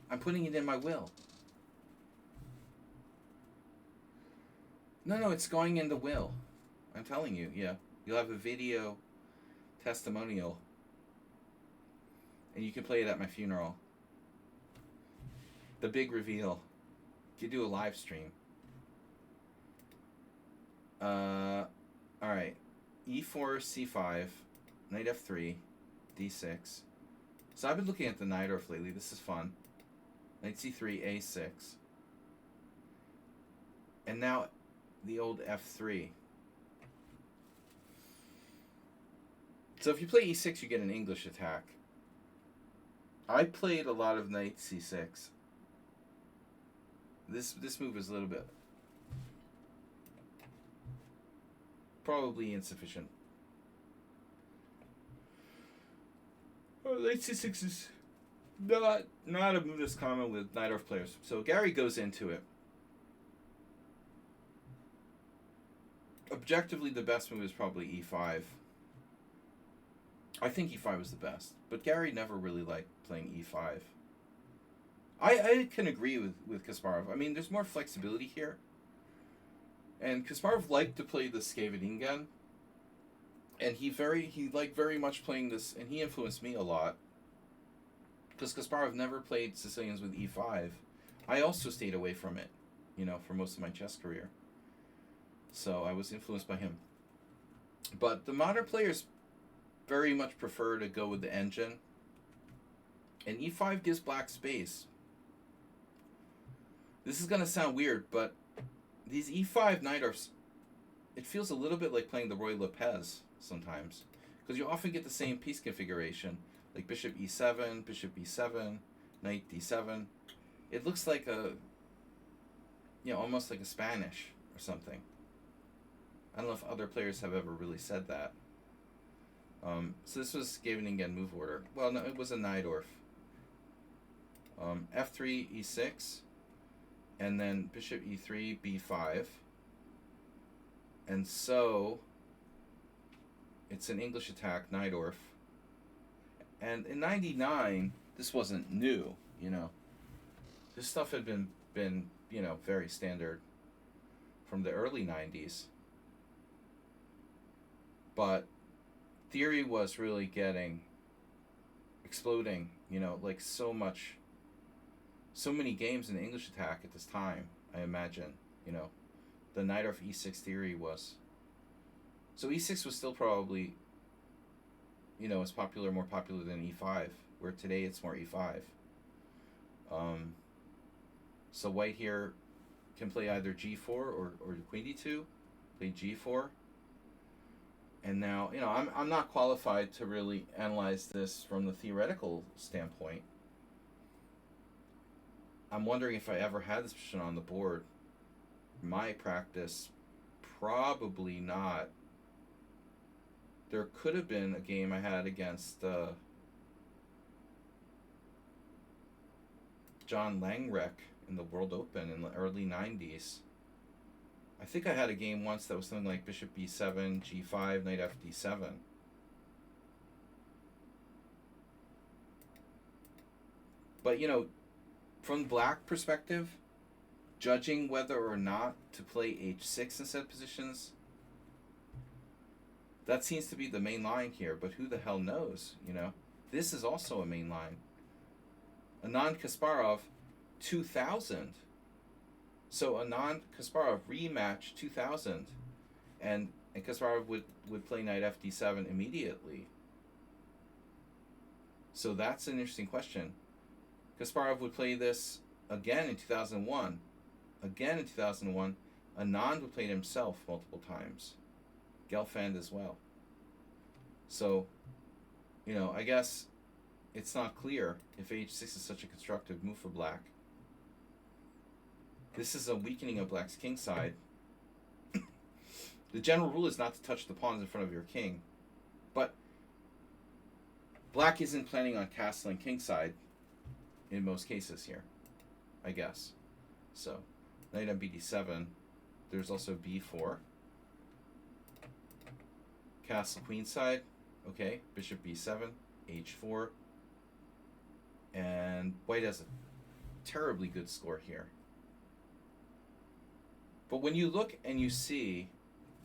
I'm putting it in my will. No, it's going in the will. I'm telling you, yeah. You'll have a video testimonial. And you can play it at my funeral. The big reveal. You could do a live stream. Alright. E4, C5, knight F3, D6. So I've been looking at the Najdorf lately. This is fun. Knight C3, A6. And now the old F3. So if you play e6, you get an English attack. I played a lot of knight c6. This move is a little bit probably insufficient. Knight c6 is not a move that's common with knight off players. So Gary goes into it. Objectively, the best move is probably e5. I think e5 was the best, but Gary never really liked playing e5. I can agree with Kasparov. I mean, there's more flexibility here. And Kasparov liked to play the Skavadingen. And he liked very much playing this, and he influenced me a lot. Because Kasparov never played Sicilians with e5. I also stayed away from it, for most of my chess career. So I was influenced by him. But the modern players very much prefer to go with the engine. And e5 gives black space. This is going to sound weird, but these e5 knight arfs, it feels a little bit like playing the Roy Lopez sometimes. Because you often get the same piece configuration. Like bishop e7, bishop b7, knight d7. It looks like almost like a Spanish or something. I don't know if other players have ever really said that. So this was Skavadingen move order. Well, no, it was a Najdorf. F3, e6, and then bishop e3, b5. And so it's an English attack, Najdorf. And in '99, this wasn't new, This stuff had been very standard from the early '90s. But theory was really exploding, like so many games in the English attack at this time, I imagine, The Najdorf e6 theory was. So e6 was still probably, as more popular than e5, where today it's more e5. So white here can play either g4 or queen d2, play g4. And now, I'm not qualified to really analyze this from the theoretical standpoint. I'm wondering if I ever had this position on the board. My practice, probably not. There could have been a game I had against John Langrek in the World Open in the early 90s. I think I had a game once that was something like bishop b7, g5, knight fd7. But, from black perspective, judging whether or not to play h6 in set positions, that seems to be the main line here, but who the hell knows, This is also a main line. Anand Kasparov, 2000. So Anand Kasparov rematch 2000, and Kasparov would play knight fd7 immediately. So that's an interesting question. Kasparov would play this again in 2001. Again in 2001, Anand would play it himself multiple times. Gelfand as well. So, I guess it's not clear if h6 is such a constructive move for black. This is a weakening of black's king side. The general rule is not to touch the pawns in front of your king. But black isn't planning on castling king side in most cases here, I guess. So, knight on bd7. There's also b4. Castle queen side. Okay, bishop b7, h4. And white has a terribly good score here. But when you look and you see,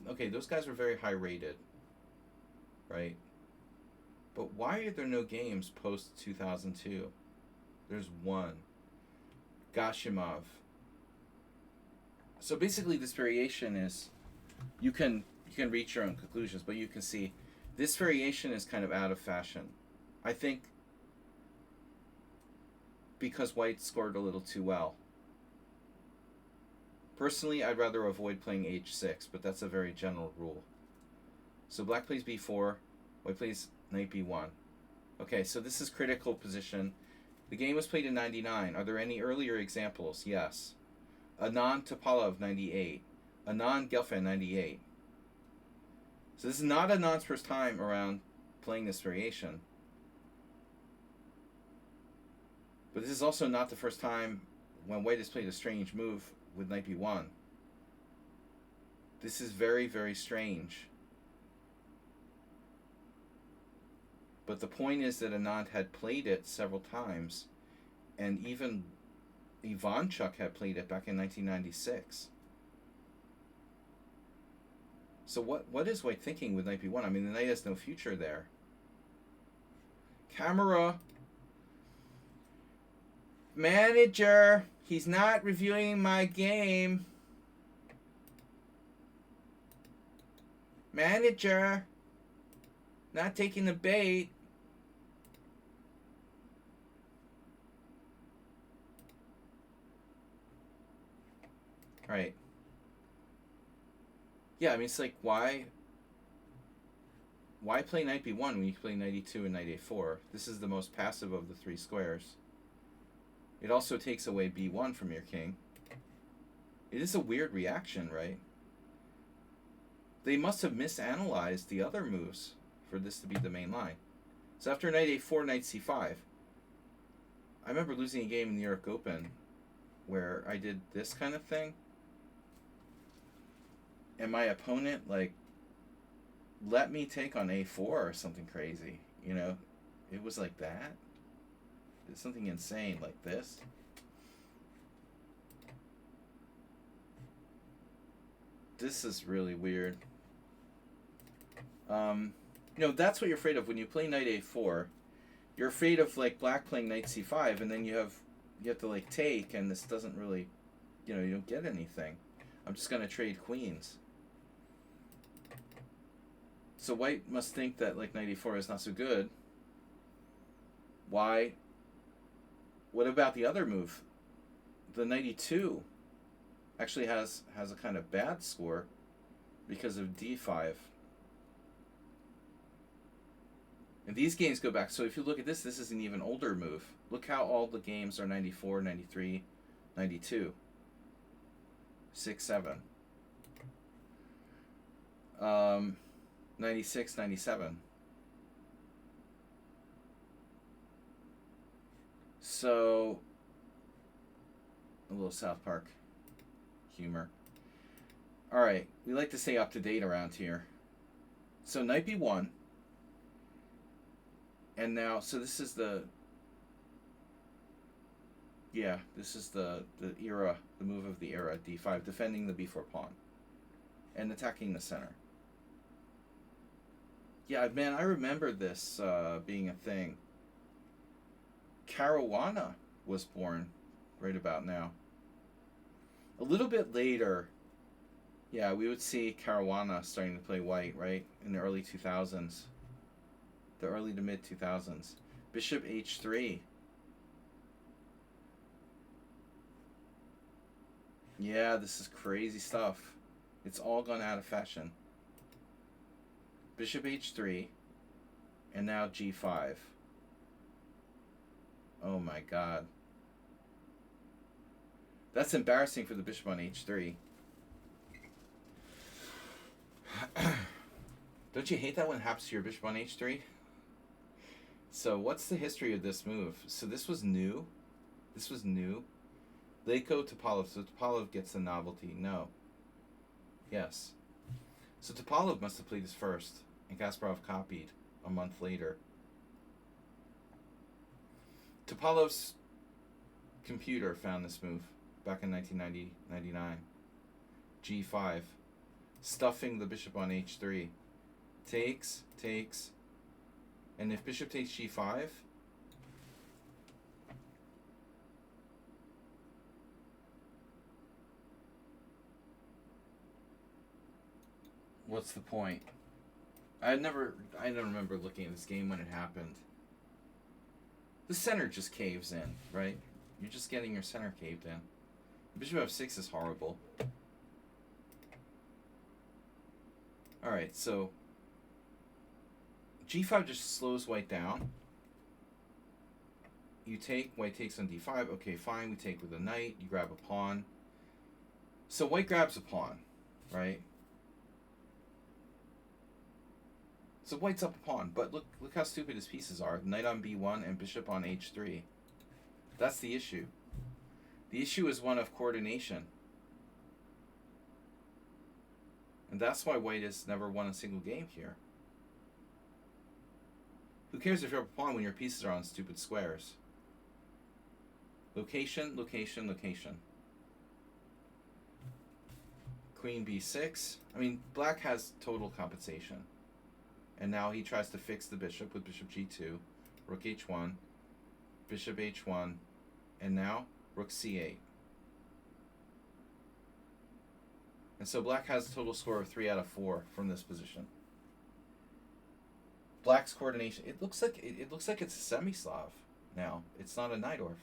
okay, those guys were very high rated, right? But why are there no games post 2002? There's one. Gashimov. So basically this variation is, you can reach your own conclusions, but you can see this variation is kind of out of fashion. I think because white scored a little too well. Personally, I'd rather avoid playing h6, but that's a very general rule. So black plays b4, White plays knight b1. Okay, so this is critical position. The game was played in 99. Are there any earlier examples? Yes. Anand Topalov, 98. Anand Gelfand, 98. So this is not Anand's first time around playing this variation. But this is also not the first time when White has played a strange move with knight b1. This is very, very strange. But the point is that Anand had played it several times, and even Ivanchuk had played it back in 1996. So what is White thinking with knight b1? I mean, the knight has no future there. Camera. Manager, he's not reviewing my game. Manager, not taking the bait. Right. Yeah, I mean, it's like, why play knight b1 when you can play knight e2 and knight a4? This is the most passive of the three squares. It also takes away b1 from your king. It is a weird reaction, right? They must have misanalyzed the other moves for this to be the main line. So after knight a4, knight c5, I remember losing a game in the New York Open where I did this kind of thing. And my opponent, like, let me take on a4 or something crazy. You know, it was like that. It's something insane like this. This is really weird. You know, that's what you're afraid of when you play knight a4. You're afraid of, like, black playing knight c5, and then you have to, like, take, and this doesn't really, you know, you don't get anything. I'm just going to trade queens. So White must think that, like, knight e4 is not so good. Why? What about the other move? The knight e2 actually has a kind of bad score because of d5. And these games go back. So if you look at this, this is an even older move. Look how all the games are 94, 93, 92, 6, 7. 96, 97. So, a little South Park humor. Alright, we like to stay up to date around here. So knight b1. And now, so this is the, yeah, this is the era, the move of the era, d5, defending the b4 pawn. And attacking the center. Yeah, man, I remember this being a thing. Caruana was born right about now. A little bit later, yeah, we would see Caruana starting to play White, right? In the early 2000s. The early to mid 2000s. Bishop h3. Yeah, this is crazy stuff. It's all gone out of fashion. Bishop h3. And now g5. Oh my god. That's embarrassing for the bishop on h3. Don't you hate that when it happens to your bishop on h3? So what's the history of this move? So this was new. This was new. Leko Topalov. So Topalov gets the novelty. No. Yes. So Topalov must have played this first, and Kasparov copied a month later. Topalov's computer found this move back in 1999. G5. Stuffing the bishop on h3. Takes, takes. And if bishop takes g5, what's the point? I don't remember looking at this game when it happened. The center just caves in, right? You're just getting your center caved in. Bishop f6 is horrible. Alright, so G5 just slows white down. You take, white takes on D5. Okay, fine, we take with a knight. You grab a pawn. So white grabs a pawn, right? So white's up a pawn, but look how stupid his pieces are. Knight on B1 and bishop on H3. That's the issue. The issue is one of coordination. And that's why white has never won a single game here. Who cares if you're up a pawn when your pieces are on stupid squares? Location, location, location. Queen B6. I mean, black has total compensation. And now he tries to fix the bishop with bishop G2, rook H1, bishop H1, and now rook C8. And so black has a total score of 3 out of 4 from this position. Black's coordination, it looks like it's a semi-Slav now. It's not a Najdorf.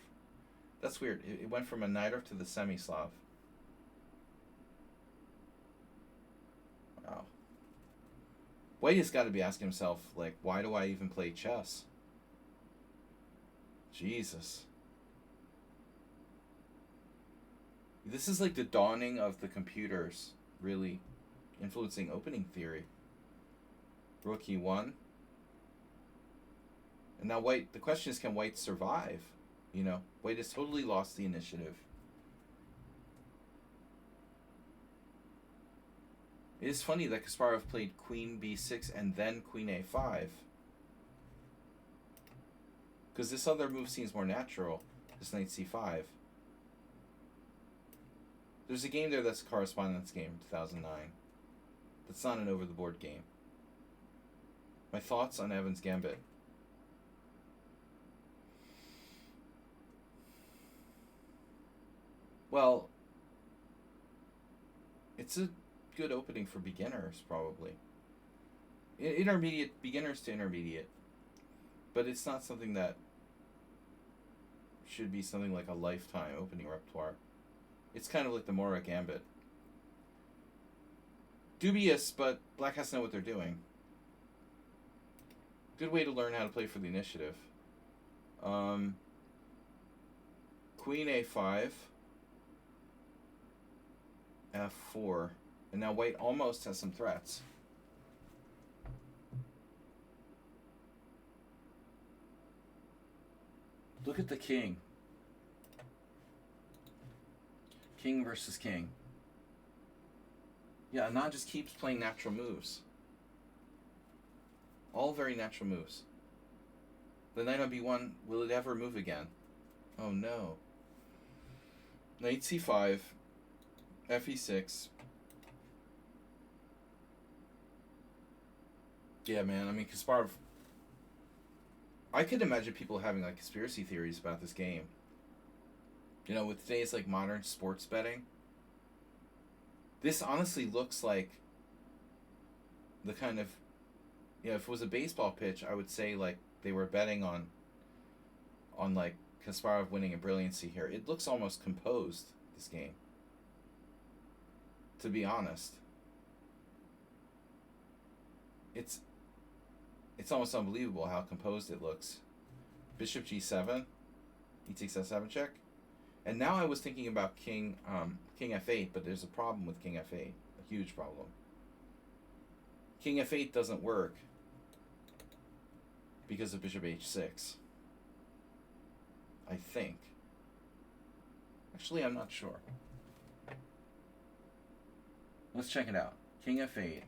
That's weird. It went from a Najdorf to the semi-Slav. Wow. White has got to be asking himself, like, why do I even play chess? Jesus. This is like the dawning of the computers really influencing opening theory. Rook E1. And now white, the question is, can white survive? You know, white has totally lost the initiative. It is funny that Kasparov played Queen B6 and then Queen A5. Because this other move seems more natural. This Knight C5. There's a game there that's a correspondence game in 2009. That's not an over-the-board game. My thoughts on Evan's Gambit. Well, it's a good opening for beginners, probably. Intermediate, beginners to intermediate. But it's not something that should be something like a lifetime opening repertoire. It's kind of like the Mora Gambit. Dubious, but black has to know what they're doing. Good way to learn how to play for the initiative. Queen A5. F4. And now white almost has some threats. Look at the king. King versus king. Yeah, Anand just keeps playing natural moves. All very natural moves. The knight on B1, will it ever move again? Oh no. Knight C5, FE6. Yeah, man, I mean, Kasparov... I could imagine people having, like, conspiracy theories about this game. You know, with today's, like, modern sports betting. This honestly looks like the kind of... You know, if it was a baseball pitch, I would say, like, they were betting on like, Kasparov winning a brilliancy here. It looks almost composed, this game. To be honest. It's almost unbelievable how composed it looks. Bishop G7. He takes that 7 check. And now I was thinking about King F8, but there's a problem with King F8. A huge problem. King F8 doesn't work because of Bishop H6. I think. Actually, I'm not sure. Let's check it out. King F8.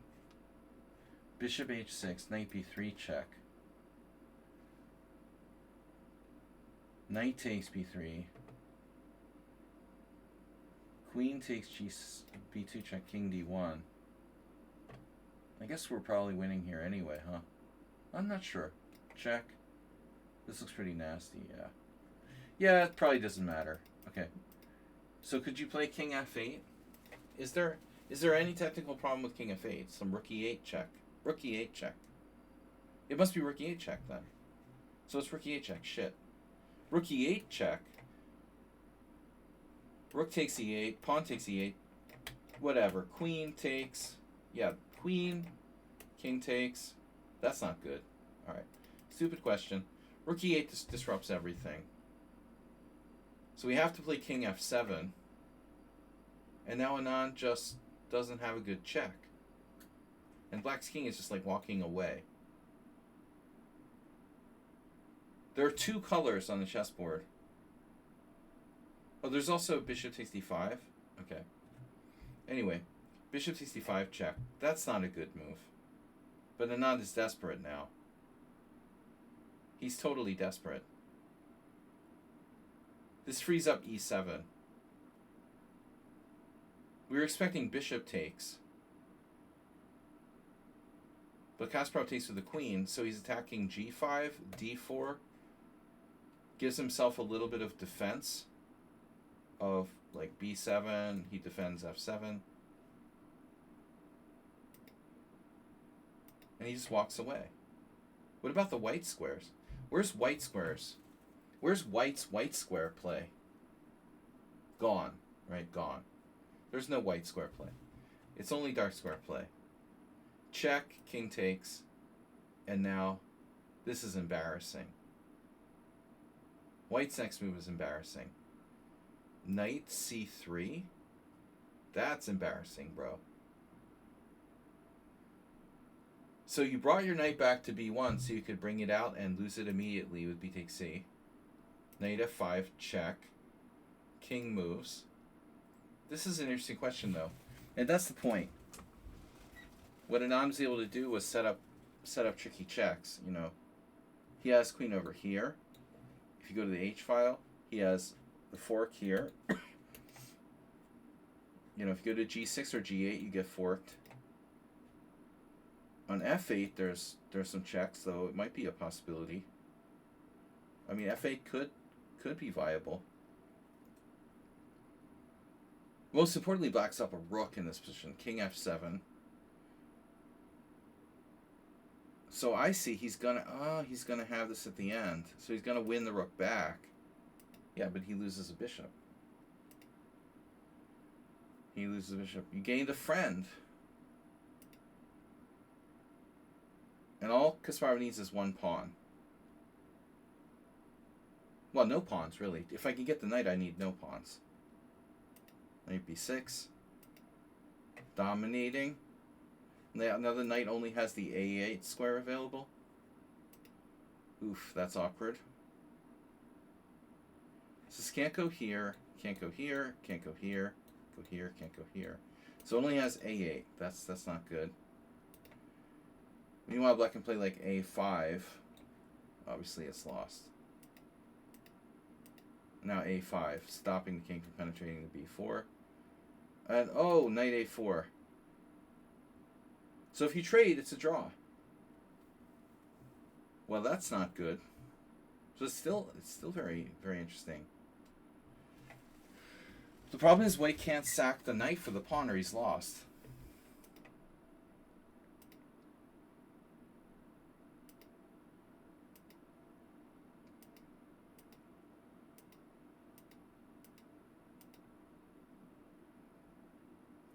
Bishop H6. Knight B3 check. Knight takes B3. Queen takes B2 check. King D1. I guess we're probably winning here anyway, huh? I'm not sure. Check. This looks pretty nasty, yeah. Yeah, it probably doesn't matter. Okay. So could you play King F8? Is there any technical problem with King F8? Some Rook E8 check. Rook E8 check. It must be Rook E8 check then. So it's Rook E8 check. Shit. Rook E8 check. Rook takes E8. Pawn takes E8. Whatever. Queen takes. Yeah, Queen. King takes. That's not good. Alright. Stupid question. Rook e8 disrupts everything. So we have to play king f7. And now Anand just doesn't have a good check. And black's king is just like walking away. There are 2 colors on the chessboard. Oh, there's also bishop takes d5. Okay. Anyway, bishop takes d5 check. That's not a good move. But Anand is desperate now. He's totally desperate. This frees up e7. We were expecting bishop takes. But Kasparov takes with the queen, so he's attacking g5, d4. Gives himself a little bit of defense of like b7. He defends f7. And he just walks away. What about the white squares? Where's white squares? Where's white's white square play? Gone. Right, gone. There's no white square play. It's only dark square play. Check, king takes, and now this is embarrassing. White's next move is embarrassing. Knight c3? That's embarrassing, bro. So you brought your knight back to b1 so you could bring it out and lose it immediately with b takes c. Knight f5, check. King moves. This is an interesting question, though. And that's the point. What Anand was able to do was set up tricky checks, you know. He has queen over here. If you go to the H file, he has the fork here. You know, if you go to G6 or G8, you get forked. On F8, there's some checks, though it might be a possibility. I mean, F8 could be viable. Most importantly, black's up a rook in this position. King F7. So I see he's gonna have this at the end. So he's gonna win the rook back. Yeah, but he loses a bishop. He loses a bishop. You gained a friend. And all Kasparov needs is 1 pawn. Well, no pawns, really. If I can get the knight, I need no pawns. Knight b6. Dominating. Another knight only has the a8 square available. Oof, that's awkward. This can't go here, can't go here, can't go here, go here, can't go here. So it only has a8. That's not good. Meanwhile, black can play like a5. Obviously, it's lost. Now a5, stopping the king from penetrating the b4. And oh, knight a4. So if you trade, it's a draw. Well, that's not good. So it's still very, very interesting. The problem is white can't sack the knight for the pawn or he's lost.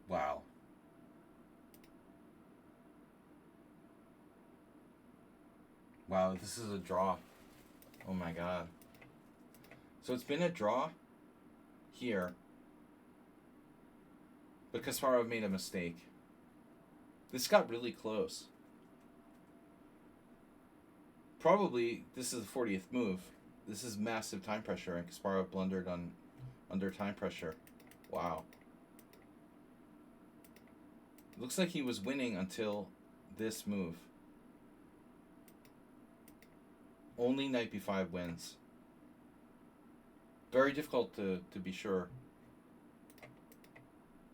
Wow. Wow, this is a draw. Oh my god. So it's been a draw here. But Kasparov made a mistake. This got really close. Probably this is the 40th move. This is massive time pressure, and Kasparov blundered under time pressure. Wow. Looks like he was winning until this move. Only knight b5 wins. Very difficult to be sure.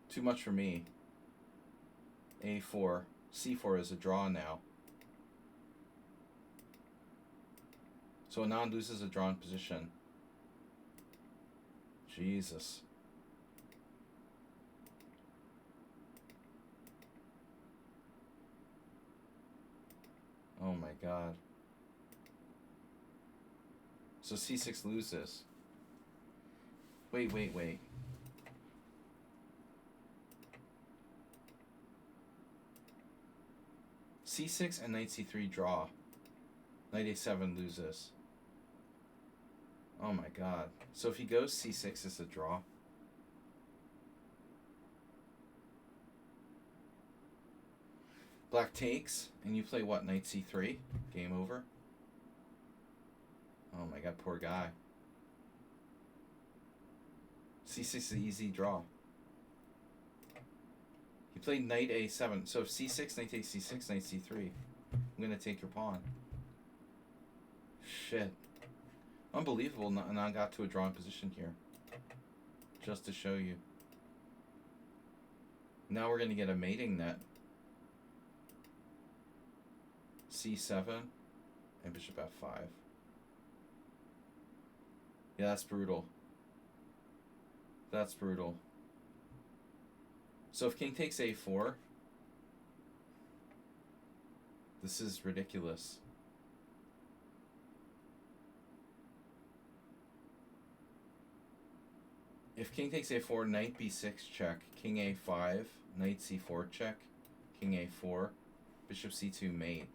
Too much for me. a4. c4 is a draw now. So Anand loses a drawn position. Jesus. Oh my god. So c6 loses. Wait. c6 and knight c3 draw. Knight a7 loses. Oh my god. So if he goes c6, it's a draw. Black takes, and you play what? Knight c3? Game over? Oh my god, poor guy. c6 is an easy draw. He played knight a7. So if c6, knight takes c6, knight c3. I'm going to take your pawn. Shit. Unbelievable, and I got to a drawn position here. Just to show you. Now we're going to get a mating net. c7 and bishop f5. Yeah, that's brutal. That's brutal. So if king takes a4, this is ridiculous. If king takes a4, knight b6 check, king a5, knight c4 check, king a4, bishop c2 mate.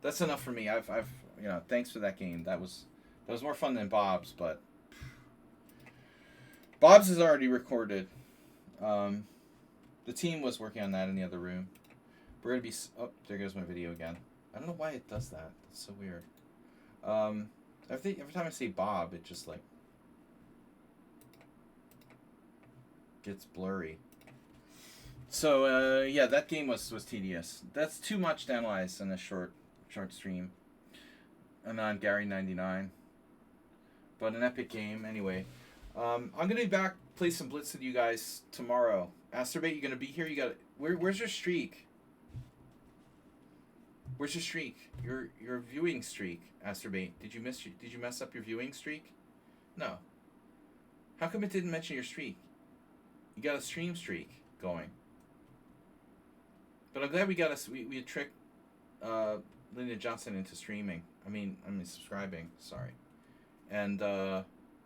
That's enough for me. I've you know, thanks for that game. That was more fun than Bob's, but Bob's is already recorded. The team was working on that in the other room. We're gonna be. Oh, there goes my video again. I don't know why it does that. It's so weird. Every time I say Bob, it just like gets blurry. So yeah, that game was tedious. That's too much to analyze in a short stream. I'm on Gary99, but an epic game anyway. I'm gonna be back, play some Blitz with you guys tomorrow. Asterbait, you gonna be here? You got where's your streak? Where's your streak? Your viewing streak, Asterbait. Did you mess up your viewing streak? No. How come it didn't mention your streak? You got a stream streak going. But I'm glad we got we tricked Linda Johnson into streaming. I mean subscribing. Sorry, and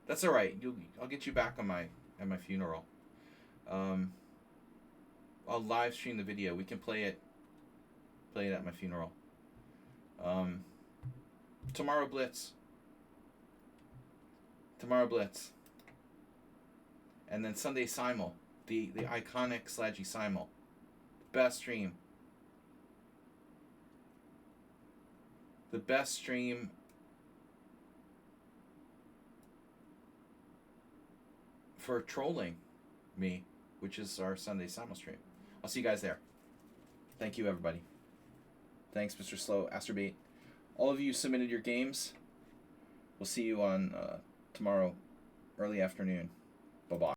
that's all right. I'll get you back on at my funeral. I'll live stream the video. We can play it at my funeral. Tomorrow Blitz. And then Sunday Simul, the iconic Sladgy Simul, best stream. The best stream for trolling me, which is our Sunday Simul stream. I'll see you guys there. Thank you, everybody. Thanks, Mr. Slow, Asterbait. All of you submitted your games. We'll see you on tomorrow, early afternoon. Bye-bye.